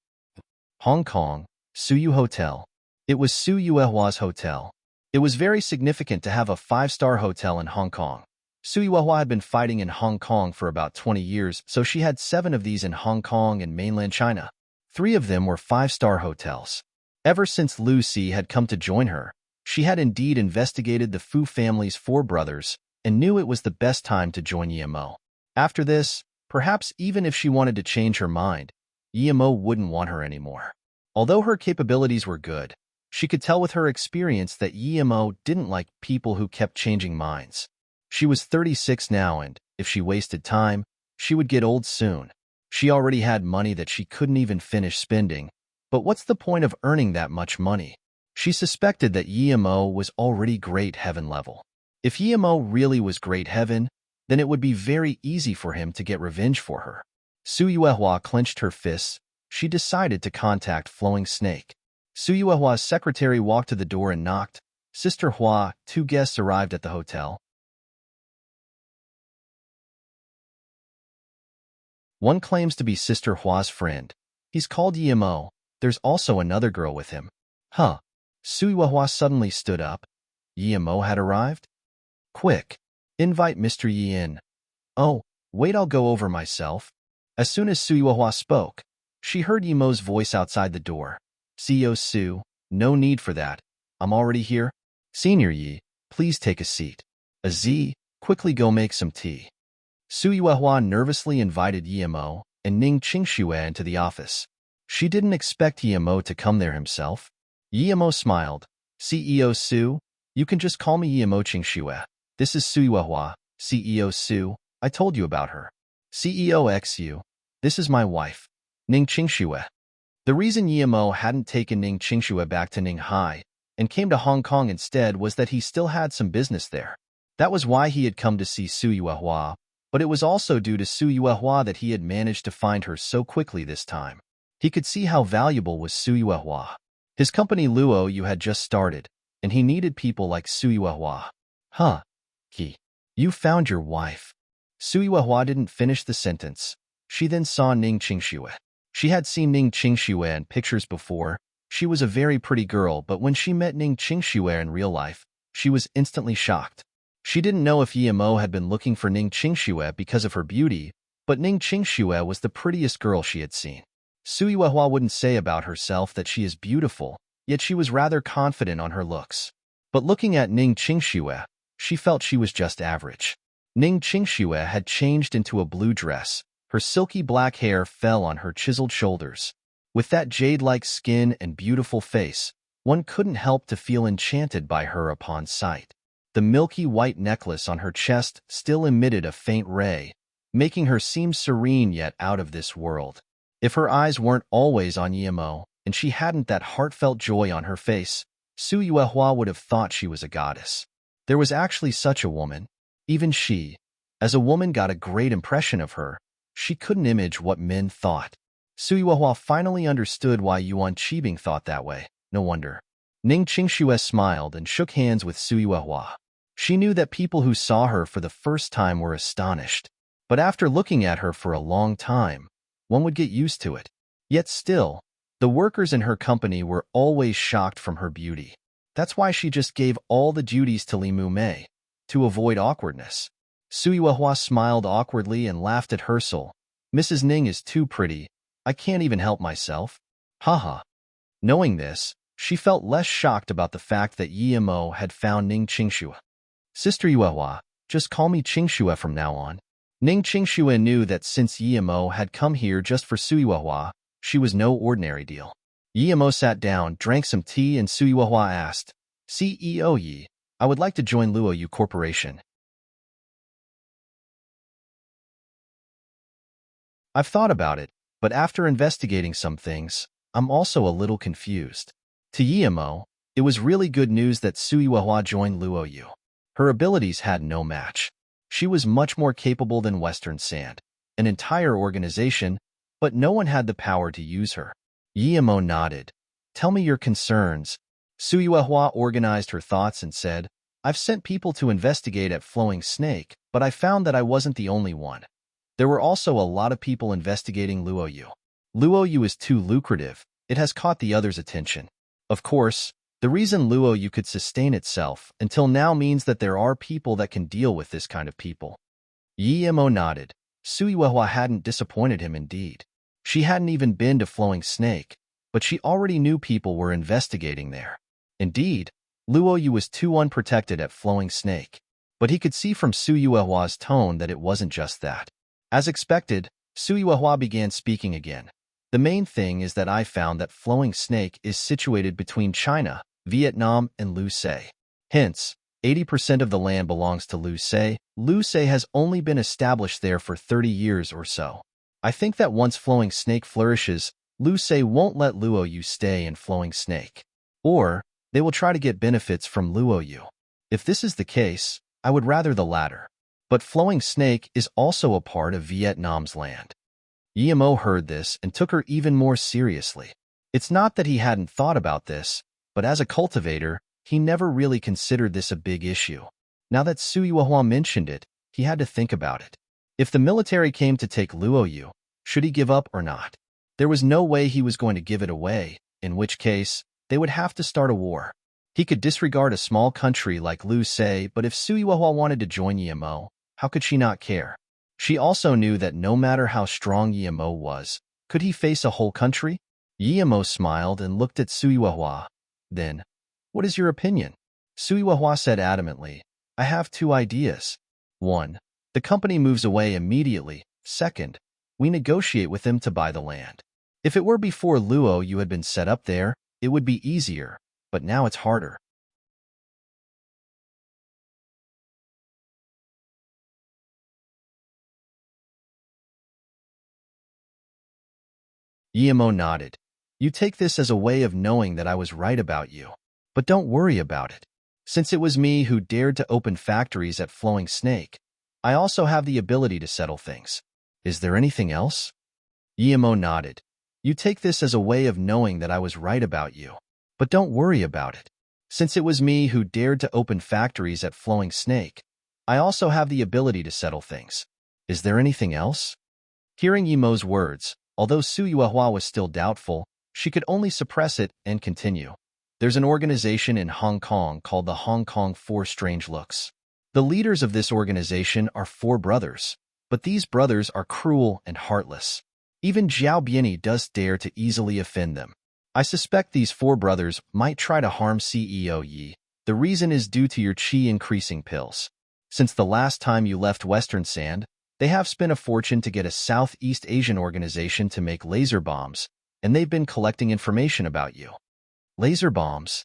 Hong Kong, Suyu Hotel. It was Su Yuehua's hotel. It was very significant to have a 5-star hotel in Hong Kong. Su Yuehua had been fighting in Hong Kong for about 20 years, so she had 7 of these in Hong Kong and mainland China. 3 of them were 5-star hotels. Ever since Lu Si had come to join her, she had indeed investigated the Fu family's 4 brothers and knew it was the best time to join Yemo. After this, perhaps even if she wanted to change her mind, Yemo wouldn't want her anymore. Although her capabilities were good, she could tell with her experience that Yemo didn't like people who kept changing minds. She was 36 now, and if she wasted time, she would get old soon. She already had money that she couldn't even finish spending, but what's the point of earning that much money? She suspected that Yemo was already great heaven level. If Yemo really was great heaven, then it would be very easy for him to get revenge for her. Su Yuehua clenched her fists. She decided to contact Flowing Snake. Su Yuehua's secretary walked to the door and knocked. "Sister Hua, 2 guests arrived at the hotel. One claims to be Sister Hua's friend. He's called Yemo. There's also another girl with him." Huh. Su Yuehua suddenly stood up. Yemo had arrived? "Quick. Invite Mr. Yi in." "Oh, wait, I'll go over myself." As soon as Su Yuehua spoke, she heard Yemo's voice outside the door. "CEO Su, no need for that. I'm already here." "Senior Yi, please take a seat." "Z, quickly go make some tea." Su Yuehua nervously invited Yemo and Ning Qingxue into the office. She didn't expect Yemo to come there himself. Yemo smiled. "CEO Su, you can just call me Yemo Qingxue. This is Su Yuehua. CEO Su, I told you about her." "CEO XU, this is my wife, Ning Qingxue." The reason Yemo hadn't taken Ning Qingxue back to Ninghai and came to Hong Kong instead was that he still had some business there. That was why he had come to see Su Yuehua, but it was also due to Su Yuehua that he had managed to find her so quickly this time. He could see how valuable was Su Yuehua. His company Luo Yu had just started, and he needed people like Su Yuehua. "Huh. You found your wife." Su Yuehua didn't finish the sentence. She then saw Ning Qingxue. She had seen Ning Qingxue in pictures before. She was a very pretty girl, but when she met Ning Qingxue in real life, she was instantly shocked. She didn't know if Yemo had been looking for Ning Qingxue because of her beauty, but Ning Qingxue was the prettiest girl she had seen. Su Yuehua wouldn't say about herself that she is beautiful, yet she was rather confident on her looks. But looking at Ning Qingxue, she felt she was just average. Ning Qingxue had changed into a blue dress. Her silky black hair fell on her chiseled shoulders. With that jade-like skin and beautiful face, one couldn't help to feel enchanted by her upon sight. The milky white necklace on her chest still emitted a faint ray, making her seem serene yet out of this world. If her eyes weren't always on Yimo, and she hadn't that heartfelt joy on her face, Su Yuehua would have thought she was a goddess. There was actually such a woman. Even she, as a woman, got a great impression of her. She couldn't image what men thought. Su Yuehua finally understood why Yuan Qibing thought that way. No wonder. Ning Qingxue smiled and shook hands with Su Yuehua. She knew that people who saw her for the first time were astonished. But after looking at her for a long time, one would get used to it. Yet still, the workers in her company were always shocked from her beauty. That's why she just gave all the duties to Li Mumei, to avoid awkwardness. Su Yuehua smiled awkwardly and laughed at Herschel. Mrs. Ning is too pretty. I can't even help myself. Haha. Knowing this, she felt less shocked about the fact that Yimo had found Ning Qingxue. Sister Yuehua, just call me Qingxue from now on. Ning Qingxue knew that since Yimo had come here just for Su Yuehua, she was no ordinary deal. Yimo sat down, drank some tea, and Su Yuehua asked, CEO Yi, I would like to join Luoyu Corporation. I've thought about it, but after investigating some things, I'm also a little confused. To Yimo, it was really good news that Su Yuehua joined Luoyu. Her abilities had no match. She was much more capable than Western Sand, an entire organization, but no one had the power to use her. Yimo nodded. Tell me your concerns. Su Yuehua organized her thoughts and said, I've sent people to investigate at Flowing Snake, but I found that I wasn't the only one. There were also a lot of people investigating Luoyu. Luoyu is too lucrative. It has caught the others' attention. Of course, the reason Luoyu could sustain itself until now means that there are people that can deal with this kind of people. Yimo nodded. Su Yuehua hadn't disappointed him indeed. She hadn't even been to Flowing Snake, but she already knew people were investigating there. Indeed, Luoyu was too unprotected at Flowing Snake, but he could see from Su Yuehua's tone that it wasn't just that. As expected, Su Yuehua began speaking again. The main thing is that I found that Flowing Snake is situated between China, Vietnam, and Lucé. Hence, 80% of the land belongs to Lucé. Lucé has only been established there for 30 years or so. I think that once Flowing Snake flourishes, Lucé won't let Luoyu stay in Flowing Snake. Or, they will try to get benefits from Luoyu. If this is the case, I would rather the latter. But Flowing Snake is also a part of Vietnam's land. Yimo heard this and took her even more seriously. It's not that he hadn't thought about this, but as a cultivator, he never really considered this a big issue. Now that Su Yuehua mentioned it, he had to think about it. If the military came to take Luoyu, should he give up or not? There was no way he was going to give it away, in which case, they would have to start a war. He could disregard a small country like Lucé, but if Su Yuehua wanted to join Yimo, how could she not care? She also knew that no matter how strong Yimo was, could he face a whole country? Yimo smiled and looked at Su Yuehua. Then, what is your opinion? Su Yuehua said adamantly, I have two ideas. 1. The company moves away immediately. 2nd, we negotiate with them to buy the land. If it were before Luoyu had been set up there, it would be easier, but now it's harder. Yimo nodded. You take this as a way of knowing that I was right about you. But don't worry about it. Since it was me who dared to open factories at Flowing Snake, I also have the ability to settle things. Is there anything else? Yimo nodded. You take this as a way of knowing that I was right about you. But don't worry about it. Since it was me who dared to open factories at Flowing Snake, I also have the ability to settle things. Is there anything else? Hearing Yimo's words, although Su Yuehua was still doubtful, she could only suppress it and continue. There's an organization in Hong Kong called the Hong Kong Four Strange Looks. The leaders of this organization are 4 brothers, but these brothers are cruel and heartless. Even Zhao Bianyi does dare to easily offend them. I suspect these 4 brothers might try to harm CEO Yi. The reason is due to your qi increasing pills. Since the last time you left Western Sand, they have spent a fortune to get a Southeast Asian organization to make laser bombs, and they've been collecting information about you. Laser bombs?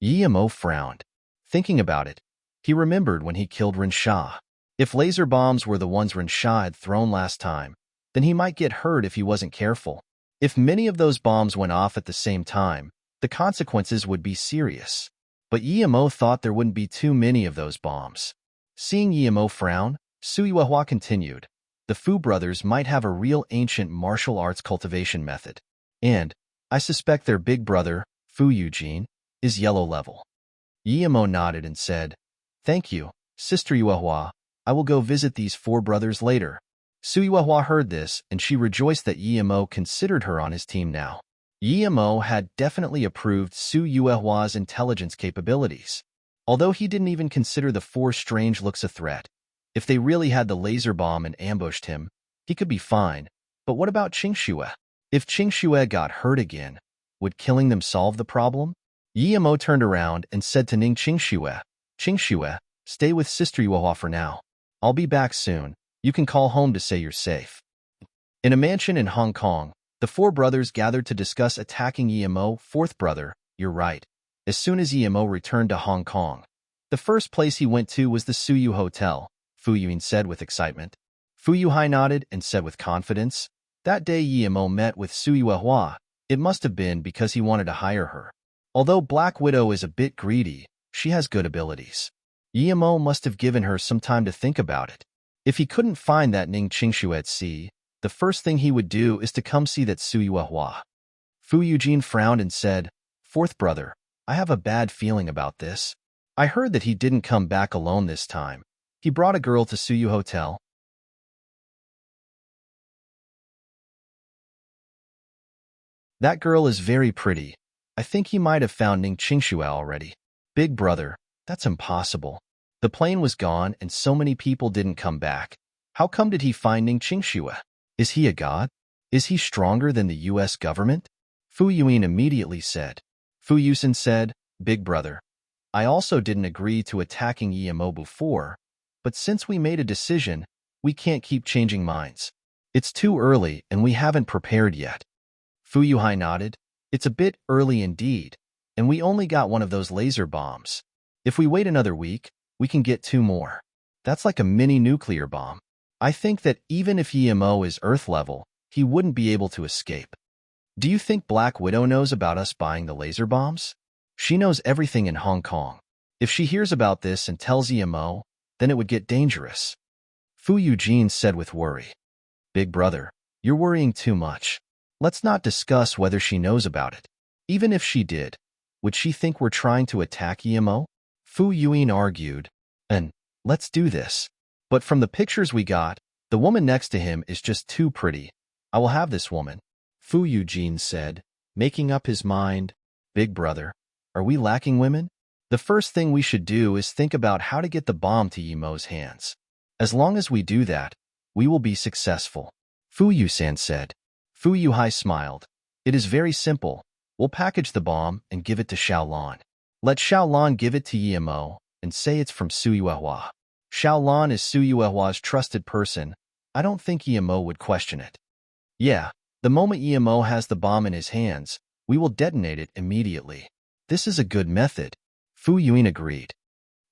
Emo frowned. Thinking about it, he remembered when he killed Renshaw. If laser bombs were the ones Renshaw had thrown last time, then he might get hurt if he wasn't careful. If many of those bombs went off at the same time, the consequences would be serious. But Emo thought there wouldn't be too many of those bombs. Seeing Emo frown, Suyuehua continued, the Fu brothers might have a real ancient martial arts cultivation method. And, I suspect their big brother, Fu Eugene, is yellow level. Emo nodded and said, Thank you, Sister Yuehua. I will go visit these 4 brothers later. Suyuehua heard this, and she rejoiced that Emo considered her on his team now. Emo had definitely approved Suyuehua's intelligence capabilities. Although he didn't even consider the 4 strange looks a threat. If they really had the laser bomb and ambushed him, he could be fine. But what about Qingxue? If Qingxue got hurt again, would killing them solve the problem? Emo turned around and said to Ning Qingxue, Qingxue, stay with Sister Yuehua for now. I'll be back soon. You can call home to say you're safe. In a mansion in Hong Kong, the 4 brothers gathered to discuss attacking Emo. 4th brother, you're right. As soon as Emo returned to Hong Kong, the first place he went to was the Suyu Hotel, Fu Yuin said with excitement. Fu Yuhai nodded and said with confidence, that day Emo met with Suyuehua. It must have been because he wanted to hire her. Although Black Widow is a bit greedy, she has good abilities. Emo must have given her some time to think about it. If he couldn't find that Ning Qingxue at sea, the first thing he would do is to come see that Suyuehua. Fu Eugene frowned and said, 4th brother, I have a bad feeling about this. I heard that he didn't come back alone this time. He brought a girl to Suyu Hotel. That girl is very pretty. I think he might have found Ning Qingxue already. Big brother, that's impossible. The plane was gone and so many people didn't come back. How come did he find Ning Qingxue? Is he a god? Is he stronger than the U.S. government? Fu Yuin immediately said. Fu Yusin said, Big brother, I also didn't agree to attacking Emo before, but since we made a decision, we can't keep changing minds. It's too early and we haven't prepared yet. Fu Yuhai nodded. It's a bit early indeed, and we only got one of those laser bombs. If we wait another week, we can get 2 more. That's like a mini nuclear bomb. I think that even if Emo is Earth level, he wouldn't be able to escape. Do you think Black Widow knows about us buying the laser bombs? She knows everything in Hong Kong. If she hears about this and tells Emo, then it would get dangerous. Fu Eugene said with worry. Big brother, you're worrying too much. Let's not discuss whether she knows about it. Even if she did, would she think we're trying to attack Emo? Fu Yuin argued. And let's do this. But from the pictures we got, the woman next to him is just too pretty. I will have this woman. Fu Eugene said, making up his mind. Big brother, are we lacking women? The first thing we should do is think about how to get the bomb to Emo's hands. As long as we do that, we will be successful. Fu Yusan said. Fu Yuhai smiled. It is very simple. We'll package the bomb and give it to Xiaolan. Let Xiaolan give it to Emo and say it's from Suyuehua. Xiaolan is Suyuehua's trusted person. I don't think Emo would question it. Yeah, the moment Emo has the bomb in his hands, we will detonate it immediately. This is a good method. Fu Yuin agreed.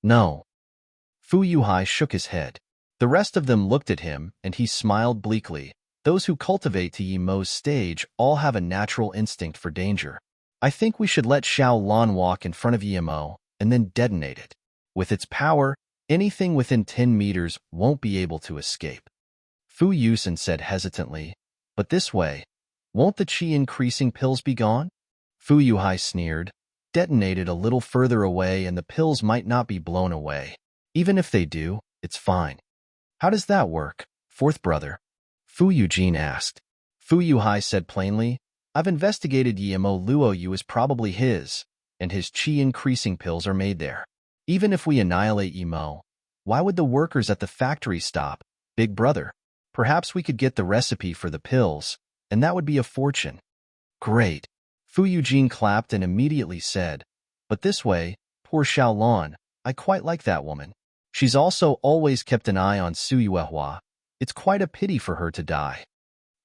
No. Fu Yuhai shook his head. The rest of them looked at him, and he smiled bleakly. Those who cultivate to Emo's stage all have a natural instinct for danger. I think we should let Xiaolan walk in front of Emo and then detonate it. With its power, anything within 10 meters won't be able to escape. Fu Yusin said hesitantly, but this way, won't the qi increasing pills be gone? Fu Yuhai sneered. Detonate it a little further away and the pills might not be blown away. Even if they do, it's fine. How does that work, 4th brother? Fu Eugene asked. Fu Yuhai said plainly, I've investigated Emo Luo Yu is probably his, and his qi increasing pills are made there. Even if we annihilate Emo, why would the workers at the factory stop, big brother? Perhaps we could get the recipe for the pills, and that would be a fortune. Great. Fu Eugene clapped and immediately said, but this way, poor Xiaolan, I quite like that woman. She's also always kept an eye on Suyuehua. It's quite a pity for her to die.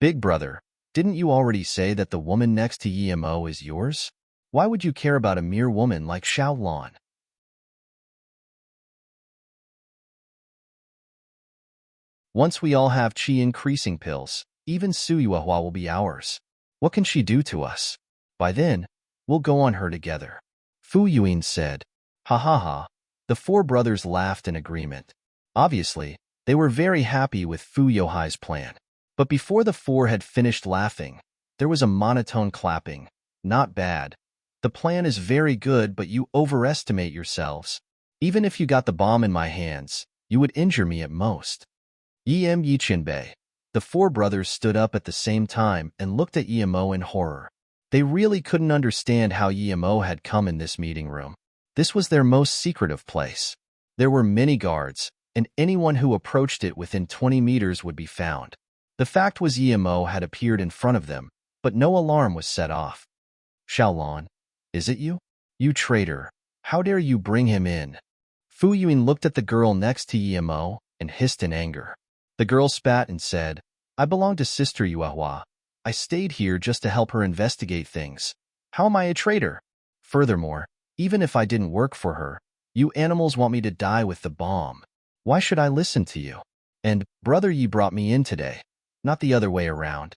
Big brother, didn't you already say that the woman next to Yimo is yours? Why would you care about a mere woman like Xiaolan? Once we all have qi increasing pills, even Suyuehua will be ours. What can she do to us? By then, we'll go on her together. Fu Yuan said. Ha ha ha. The four brothers laughed in agreement. Obviously, they were very happy with Fu Yohai's plan. But before the four had finished laughing, there was a monotone clapping. Not bad. The plan is very good, but you overestimate yourselves. Even if you got the bomb in my hands, you would injure me at most. Yichinbei. The four brothers stood up at the same time and looked at Yimo in horror. They really couldn't understand how Yimo had come in this meeting room. This was their most secretive place. There were many guards, and anyone who approached it within 20 meters would be found. The fact was Yimo had appeared in front of them, but no alarm was set off. Xiaolan, is it you? You traitor, how dare you bring him in? Fu Yuan looked at the girl next to Yimo and hissed in anger. The girl spat and said, I belong to Sister Yuehua. I stayed here just to help her investigate things. How am I a traitor? Furthermore, even if I didn't work for her, you animals want me to die with the bomb. Why should I listen to you? And, brother, you brought me in today, not the other way around.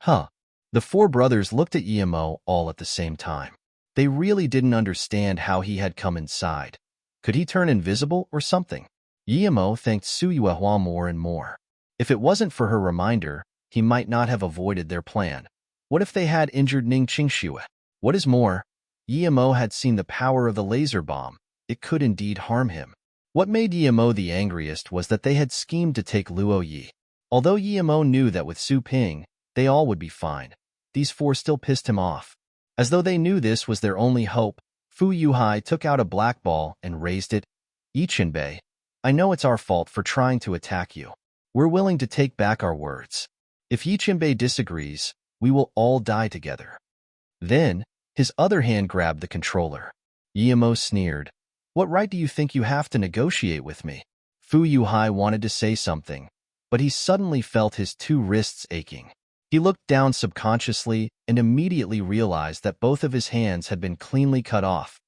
Huh. The four brothers looked at Yimo all at the same time. They really didn't understand how he had come inside. Could he turn invisible or something? Yimo thanked Suyuehua more and more. If it wasn't for her reminder, he might not have avoided their plan. What if they had injured Ning Qingxue? What is more, Yimo had seen the power of the laser bomb. It could indeed harm him. What made Yimo the angriest was that they had schemed to take Luo Yi. Although Yimo knew that with Su Ping, they all would be fine, these four still pissed him off. As though they knew this was their only hope, Fu Yuhai took out a black ball and raised it. Yichinbei, I know it's our fault for trying to attack you. We're willing to take back our words. If Yichinbei disagrees, we will all die together. Then, his other hand grabbed the controller. Yimo sneered. What right do you think you have to negotiate with me? Fu Yuhai wanted to say something, but he suddenly felt his two wrists aching. He looked down subconsciously and immediately realized that both of his hands had been cleanly cut off.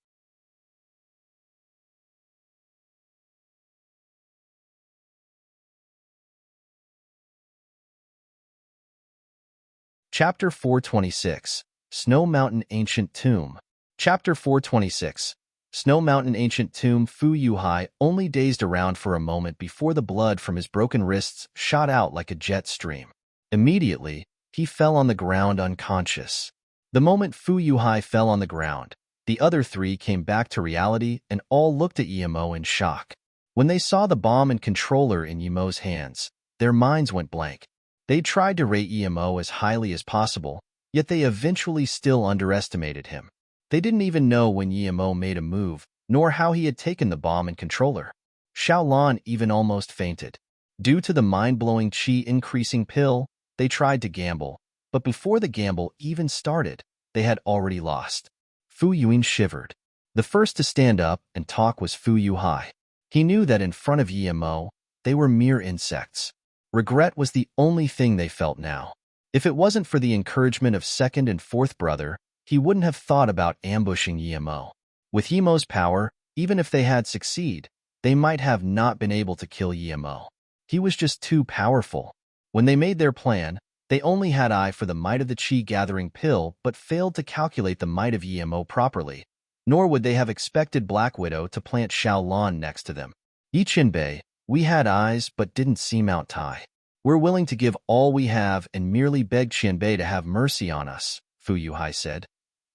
Chapter 426, Snow Mountain Ancient Tomb. Chapter 426, Snow Mountain Ancient Tomb. Fu Yuhai only dazed around for a moment before the blood from his broken wrists shot out like a jet stream. Immediately, he fell on the ground unconscious. The moment Fu Yuhai fell on the ground, the other three came back to reality and all looked at Yimo in shock. When they saw the bomb and controller in Yimo's hands, their minds went blank. They tried to rate Yimo as highly as possible, yet they eventually still underestimated him. They didn't even know when Yimo made a move, nor how he had taken the bomb and controller. Xiaolan even almost fainted. Due to the mind-blowing qi increasing pill, they tried to gamble, but before the gamble even started, they had already lost. Fu Yuan shivered. The first to stand up and talk was Fu Yuhai. He knew that in front of Yimo, they were mere insects. Regret was the only thing they felt now. If it wasn't for the encouragement of second and fourth brother, he wouldn't have thought about ambushing Yimo. With Yimo's power, even if they had succeeded, they might have not been able to kill Yimo. He was just too powerful. When they made their plan, they only had eye for the might of the qi-gathering pill but failed to calculate the might of Yimo properly. Nor would they have expected Black Widow to plant Xiaolan next to them. Yichinbei, we had eyes but didn't see Mount Tai. We're willing to give all we have and merely beg Qianbei to have mercy on us, Fu Yuhai said.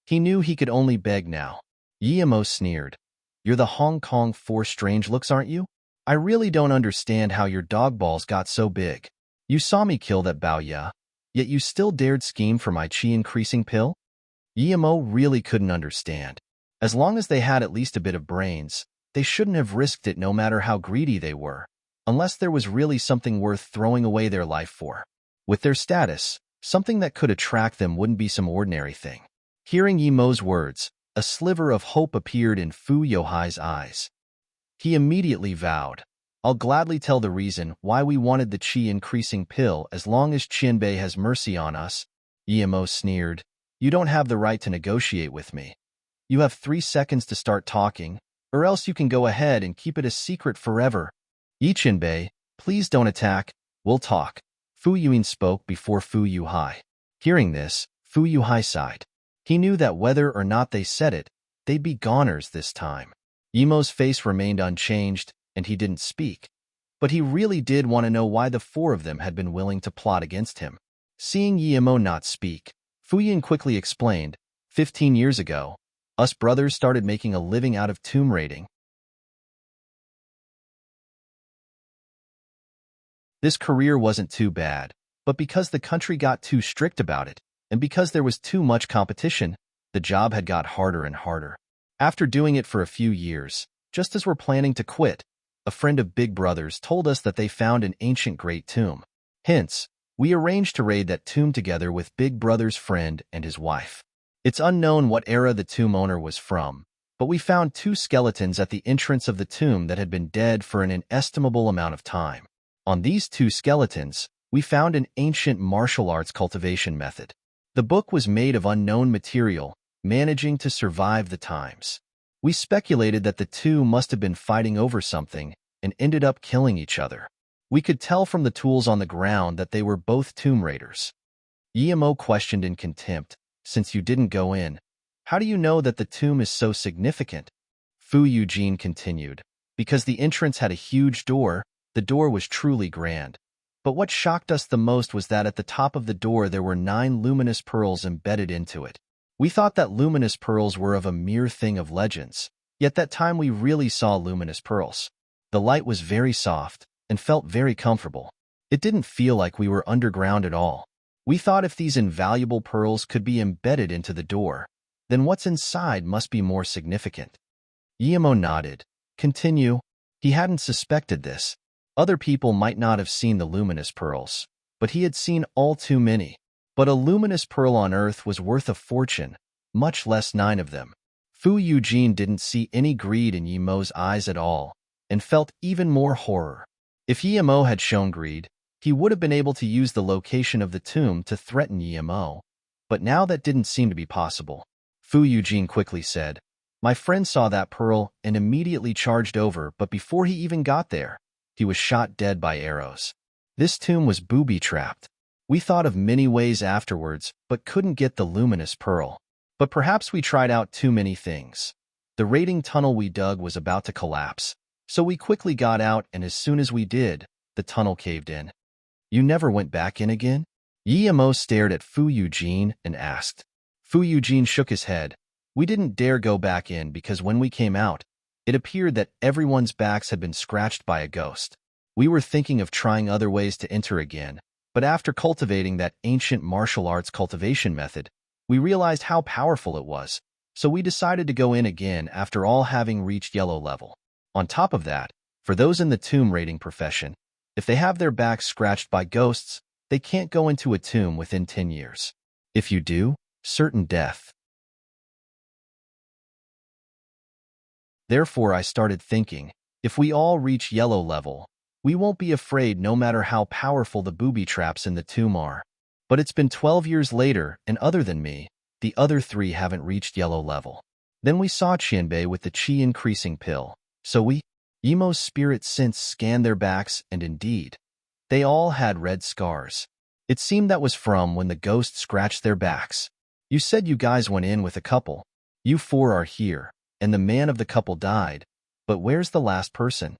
He knew he could only beg now. Yimo sneered. You're the Hong Kong Four Strange Looks, aren't you? I really don't understand how your dog balls got so big. You saw me kill that Bao Ya, yet you still dared scheme for my qi increasing pill? Yimo really couldn't understand. As long as they had at least a bit of brains, they shouldn't have risked it no matter how greedy they were, unless there was really something worth throwing away their life for. With their status, something that could attract them wouldn't be some ordinary thing. Hearing Yimo's words, a sliver of hope appeared in Fu Yuhai's eyes. He immediately vowed, I'll gladly tell the reason why we wanted the chi-increasing pill as long as Qianbei has mercy on us. Emo sneered, you don't have the right to negotiate with me. You have 3 seconds to start talking, or else you can go ahead and keep it a secret forever. Qianbei, please don't attack, we'll talk. Fu Yuan spoke before Fu Yuhai. Hearing this, Fu Yuhai sighed. He knew that whether or not they said it, they'd be goners this time. Emo's face remained unchanged, and he didn't speak. But he really did want to know why the 4 of them had been willing to plot against him. Seeing Emo not speak, Fu Yuan quickly explained, 15 years ago, us brothers started making a living out of tomb raiding. This career wasn't too bad, but because the country got too strict about it, and because there was too much competition, the job had got harder and harder. After doing it for a few years, just as we're planning to quit, a friend of Big Brother's told us that they found an ancient great tomb. Hence, we arranged to raid that tomb together with Big Brother's friend and his wife. It's unknown what era the tomb owner was from, but we found 2 skeletons at the entrance of the tomb that had been dead for an inestimable amount of time. On these 2 skeletons, we found an ancient martial arts cultivation method. The book was made of unknown material, managing to survive the times. We speculated that the 2 must have been fighting over something and ended up killing each other. We could tell from the tools on the ground that they were both tomb raiders. Emo questioned in contempt, since you didn't go in, how do you know that the tomb is so significant? Fu Eugene continued, because the entrance had a huge door, the door was truly grand. But what shocked us the most was that at the top of the door there were 9 luminous pearls embedded into it. We thought that luminous pearls were of a mere thing of legends, yet that time we really saw luminous pearls. The light was very soft and felt very comfortable. It didn't feel like we were underground at all. We thought if these invaluable pearls could be embedded into the door, then what's inside must be more significant. Emo nodded. Continue. He hadn't suspected this. Other people might not have seen the luminous pearls, but he had seen all too many. But a luminous pearl on Earth was worth a fortune, much less 9 of them. Fu Eugene didn't see any greed in Yemo's eyes at all, and felt even more horror. If Yemo had shown greed, he would have been able to use the location of the tomb to threaten Yemo, but now that didn't seem to be possible. Fu Eugene quickly said, my friend saw that pearl and immediately charged over, but before he even got there, he was shot dead by arrows. This tomb was booby-trapped. We thought of many ways afterwards, but couldn't get the luminous pearl. But perhaps we tried out too many things. The raiding tunnel we dug was about to collapse, so we quickly got out, and as soon as we did, the tunnel caved in. You never went back in again? Yemo stared at Fu Eugene and asked. Fu Eugene shook his head. We didn't dare go back in because when we came out, it appeared that everyone's backs had been scratched by a ghost. We were thinking of trying other ways to enter again, but after cultivating that ancient martial arts cultivation method, we realized how powerful it was, so we decided to go in again after all having reached yellow level. On top of that, for those in the tomb raiding profession, if they have their backs scratched by ghosts, they can't go into a tomb within 10 years. If you do, certain death. Therefore, I started thinking, if we all reach yellow level, we won't be afraid no matter how powerful the booby traps in the tomb are. But it's been 12 years later, and other than me, the other 3 haven't reached yellow level. Then we saw Qianbei with the chi-increasing pill, so Yemo's spirit sense scanned their backs, and indeed, they all had red scars. It seemed that was from when the ghost scratched their backs. You said you guys went in with a couple. You 4 are here, and the man of the couple died, but where's the last person?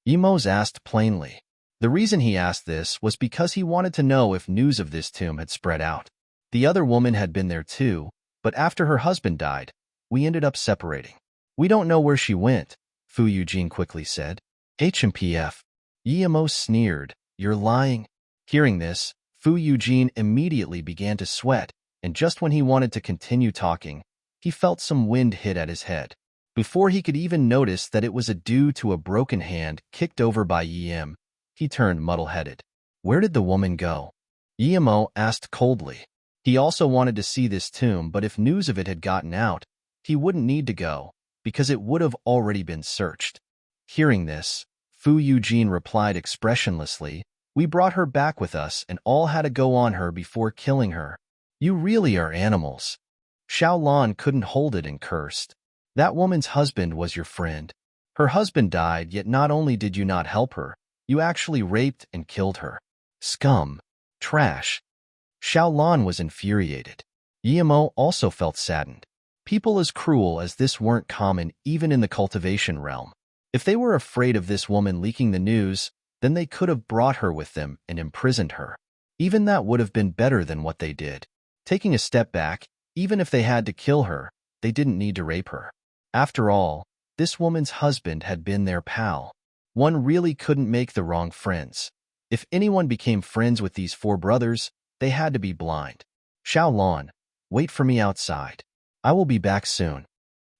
Yemos asked plainly. The reason he asked this was because he wanted to know if news of this tomb had spread out. The other woman had been there too, but after her husband died, we ended up separating. We don't know where she went, Fu Eugene quickly said. HMPF. Yemo sneered. You're lying. Hearing this, Fu Eugene immediately began to sweat, and just when he wanted to continue talking, he felt some wind hit at his head. Before he could even notice that it was due to a broken hand kicked over by Yem, he turned muddle-headed. Where did the woman go? Yemo asked coldly. He also wanted to see this tomb, but if news of it had gotten out, he wouldn't need to go, because it would have already been searched. Hearing this, Fu Eugene replied expressionlessly, "We brought her back with us and all had to go on her before killing her. You really are animals." Xiao Lan couldn't hold it and cursed. "That woman's husband was your friend. Her husband died, yet not only did you not help her, you actually raped and killed her. Scum. Trash." Xiao Lan was infuriated. Yimo also felt saddened. People as cruel as this weren't common even in the cultivation realm. If they were afraid of this woman leaking the news, then they could have brought her with them and imprisoned her. Even that would have been better than what they did. Taking a step back, even if they had to kill her, they didn't need to rape her. After all, this woman's husband had been their pal. One really couldn't make the wrong friends. If anyone became friends with these four brothers, they had to be blind. "Xiao Lan, wait for me outside. I will be back soon."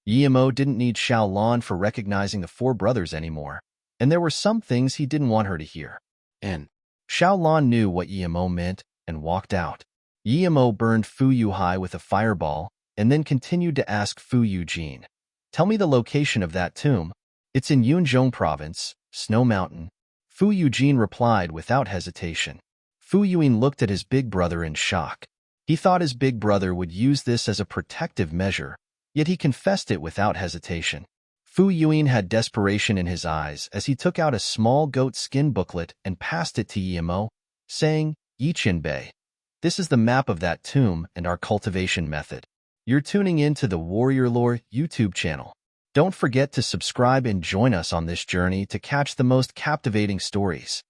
Yimo didn't need Xiao Lan for recognizing the four brothers anymore, and there were some things he didn't want her to hear. And Xiao Lan knew what Yimo meant and walked out. Yimo burned Fu Yuhai with a fireball and then continued to ask Fu Eugene, "Tell me the location of that tomb." "It's in Yunzhong Province, Snow Mountain." Fu Eugene replied without hesitation. Fu Yuin looked at his big brother in shock. He thought his big brother would use this as a protective measure, yet he confessed it without hesitation. Fu Yuin had desperation in his eyes as he took out a small goat skin booklet and passed it to Yimo, saying, "Yichinbei, this is the map of that tomb and our cultivation method. You're tuning in to the Warrior Lore YouTube channel. Don't forget to subscribe and join us on this journey to catch the most captivating stories."